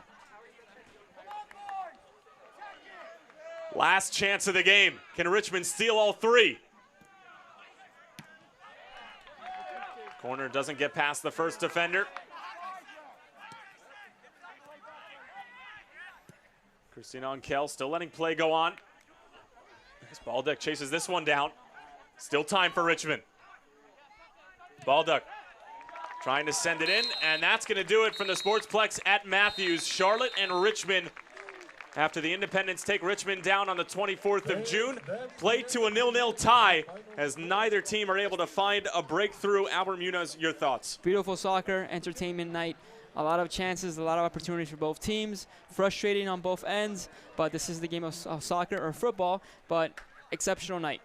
Speaker 2: Last chance of the game. Can Richmond steal all three? Corner doesn't get past the first defender. Christina Onkel still letting play go on. As Baldock chases this one down. Still time for Richmond. Baldock trying to send it in, and that's going to do it from the Sportsplex at Matthews. Charlotte and Richmond, after the Independents take Richmond down on the 24th of June, play to a 0-0 tie, as neither team are able to find a breakthrough. Albert Munoz, your thoughts?
Speaker 3: Beautiful soccer, entertainment night. A lot of chances, a lot of opportunities for both teams. Frustrating on both ends, but this is the game of soccer or football, but exceptional night.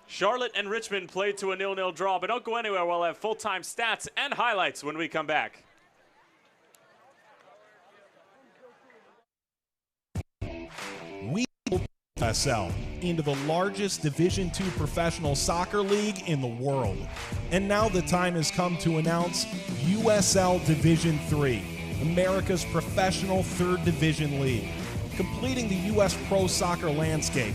Speaker 2: Charlotte and Richmond played to a 0-0 draw, but don't go anywhere. We'll have full-time stats and highlights when we come back.
Speaker 9: We USL into the largest Division II professional soccer league in the world. And now the time has come to announce USL Division III, America's professional third division league, completing the U.S. pro soccer landscape.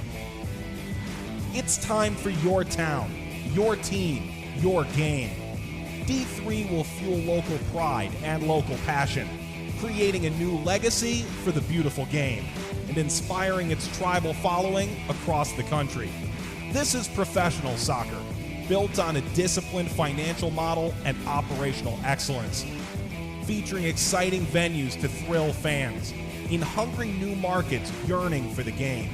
Speaker 9: It's time for your town, your team, your game. D3 will fuel local pride and local passion, creating a new legacy for the beautiful game and inspiring its tribal following across the country. This is professional soccer, built on a disciplined financial model and operational excellence, featuring exciting venues to thrill fans in hungry new markets yearning for the game.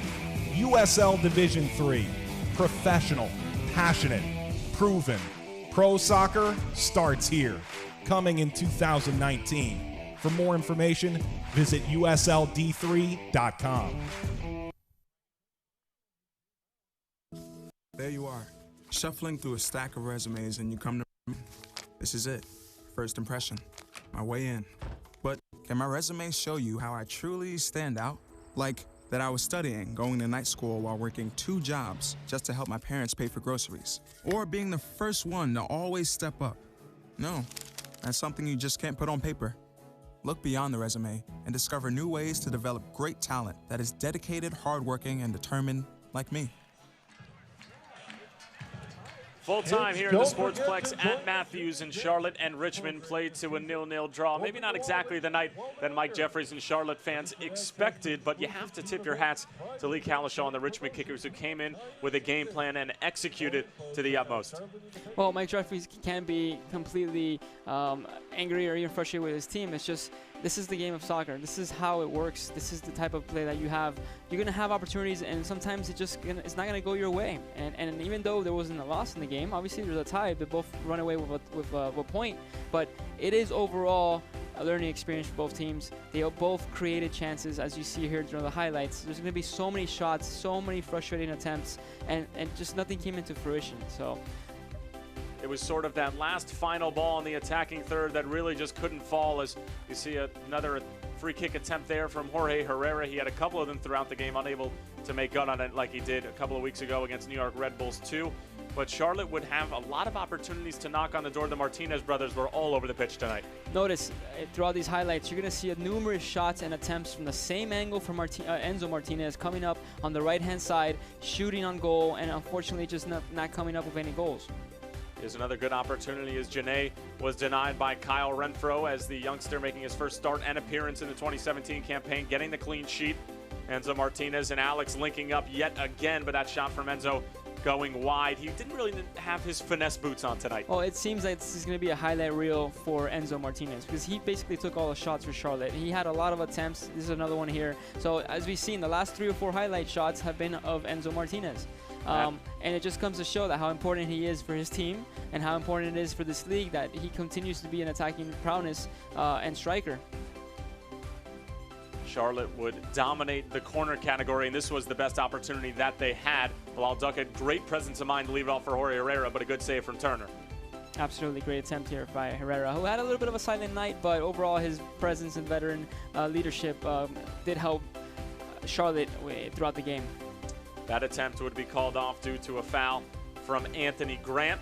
Speaker 9: USL Division III, professional, passionate, proven. Pro soccer starts here, coming in 2019. For more information, visit usld3.com.
Speaker 10: There you are, shuffling through a stack of resumes, and you come to me. This is it, first impression, my way in. But can my resume show you how I truly stand out? Like that I was studying, going to night school while working 2 jobs just to help my parents pay for groceries. Or being the first one to always step up. No, that's something you just can't put on paper. Look beyond the resume and discover new ways to develop great talent that is dedicated, hardworking, and determined like me.
Speaker 2: Full time here at the Sportsplex at Matthews, and Charlotte and Richmond played to a 0-0 draw. Maybe not exactly the night that Mike Jeffries and Charlotte fans expected, but you have to tip your hats to Lee Kalishaw and the Richmond Kickers, who came in with a game plan and executed to the utmost.
Speaker 3: Well, Mike Jeffries can be completely angry or even frustrated with his team. It's just, this is the game of soccer. This is how it works. This is the type of play that you have. You're going to have opportunities, and sometimes it's not going to go your way. And even though there wasn't a loss in the game, obviously there's a tie. They both run away with a point. But it is overall a learning experience for both teams. They both created chances, as you see here during the highlights. There's going to be so many shots, so many frustrating attempts, and just nothing came into fruition. So
Speaker 2: it was sort of that last final ball in the attacking third that really just couldn't fall, as you see another free kick attempt there from Jorge Herrera. He had a couple of them throughout the game, unable to make good on it like he did a couple of weeks ago against New York Red Bulls too. But Charlotte would have a lot of opportunities to knock on the door. The Martinez brothers were all over the pitch tonight.
Speaker 3: Notice throughout these highlights, you're going to see numerous shots and attempts from the same angle from Enzo Martinez coming up on the right-hand side, shooting on goal, and unfortunately just not coming up with any goals.
Speaker 2: Here's another good opportunity as Janae was denied by Kyle Renfro as the youngster making his first start and appearance in the 2017 campaign, getting the clean sheet. Enzo Martinez and Alex linking up yet again, but that shot from Enzo going wide. He didn't really have his finesse boots on tonight.
Speaker 3: Well, it seems like this is going to be a highlight reel for Enzo Martinez because he basically took all the shots for Charlotte. He had a lot of attempts. This is another one here. So as we've seen, the last 3 or 4 highlight shots have been of Enzo Martinez. And it just comes to show that how important he is for his team and how important it is for this league that he continues to be an attacking prowess and striker.
Speaker 2: Charlotte would dominate the corner category, and this was the best opportunity that they had. Bilal Duckett, great presence of mind to leave it off for Jorge Herrera, but a good save from Turner.
Speaker 3: Absolutely great attempt here by Herrera, who had a little bit of a silent night, but overall his presence and veteran leadership did help Charlotte throughout the game.
Speaker 2: That attempt would be called off due to a foul from Anthony Grant.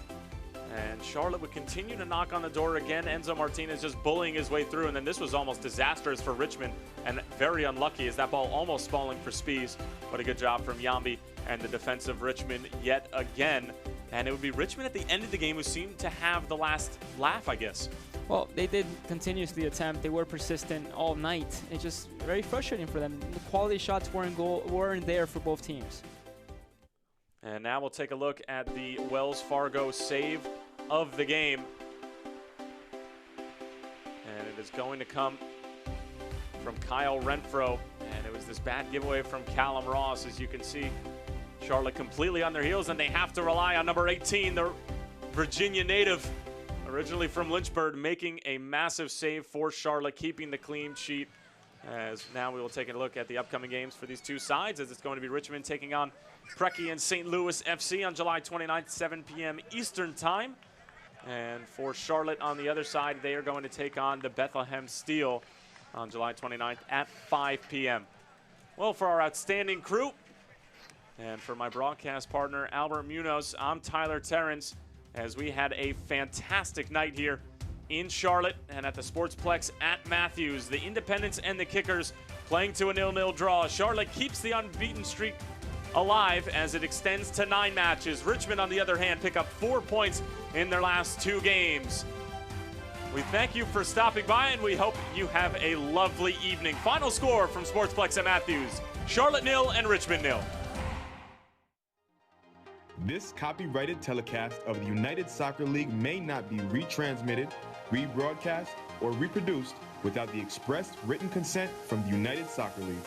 Speaker 2: And Charlotte would continue to knock on the door again. Enzo Martinez just bullying his way through. And then this was almost disastrous for Richmond and very unlucky as that ball almost falling for Spies. But a good job from Yambi and the defense of Richmond yet again. And it would be Richmond at the end of the game who seemed to have the last laugh, I guess.
Speaker 3: Well, they did continuously attempt. They were persistent all night. It's just very frustrating for them. The quality shots weren't there for both teams.
Speaker 2: And now we'll take a look at the Wells Fargo save of the game. And it is going to come from Kyle Renfro. And it was this bad giveaway from Callum Ross. As you can see, Charlotte completely on their heels, and they have to rely on number 18, the Virginia native, originally from Lynchburg, making a massive save for Charlotte, keeping the clean sheet. As now we will take a look at the upcoming games for these two sides, as it's going to be Richmond taking on Preki and St. Louis FC on July 29th, 7 p.m. Eastern Time. And for Charlotte on the other side, they are going to take on the Bethlehem Steel on July 29th at 5 p.m. Well, for our outstanding crew and for my broadcast partner, Albert Munoz, I'm Tyler Terrence, as we had a fantastic night here in Charlotte and at the Sportsplex at Matthews. The Independents and the Kickers playing to a 0-0 draw. Charlotte keeps the unbeaten streak alive as it extends to 9 matches. Richmond, on the other hand, pick up 4 points in their last 2 games. We thank you for stopping by, and we hope you have a lovely evening. Final score from Sportsplex at Matthews: Charlotte 0 and Richmond 0.
Speaker 11: This copyrighted telecast of the United Soccer League may not be retransmitted, rebroadcast, or reproduced without the express written consent from the United Soccer League.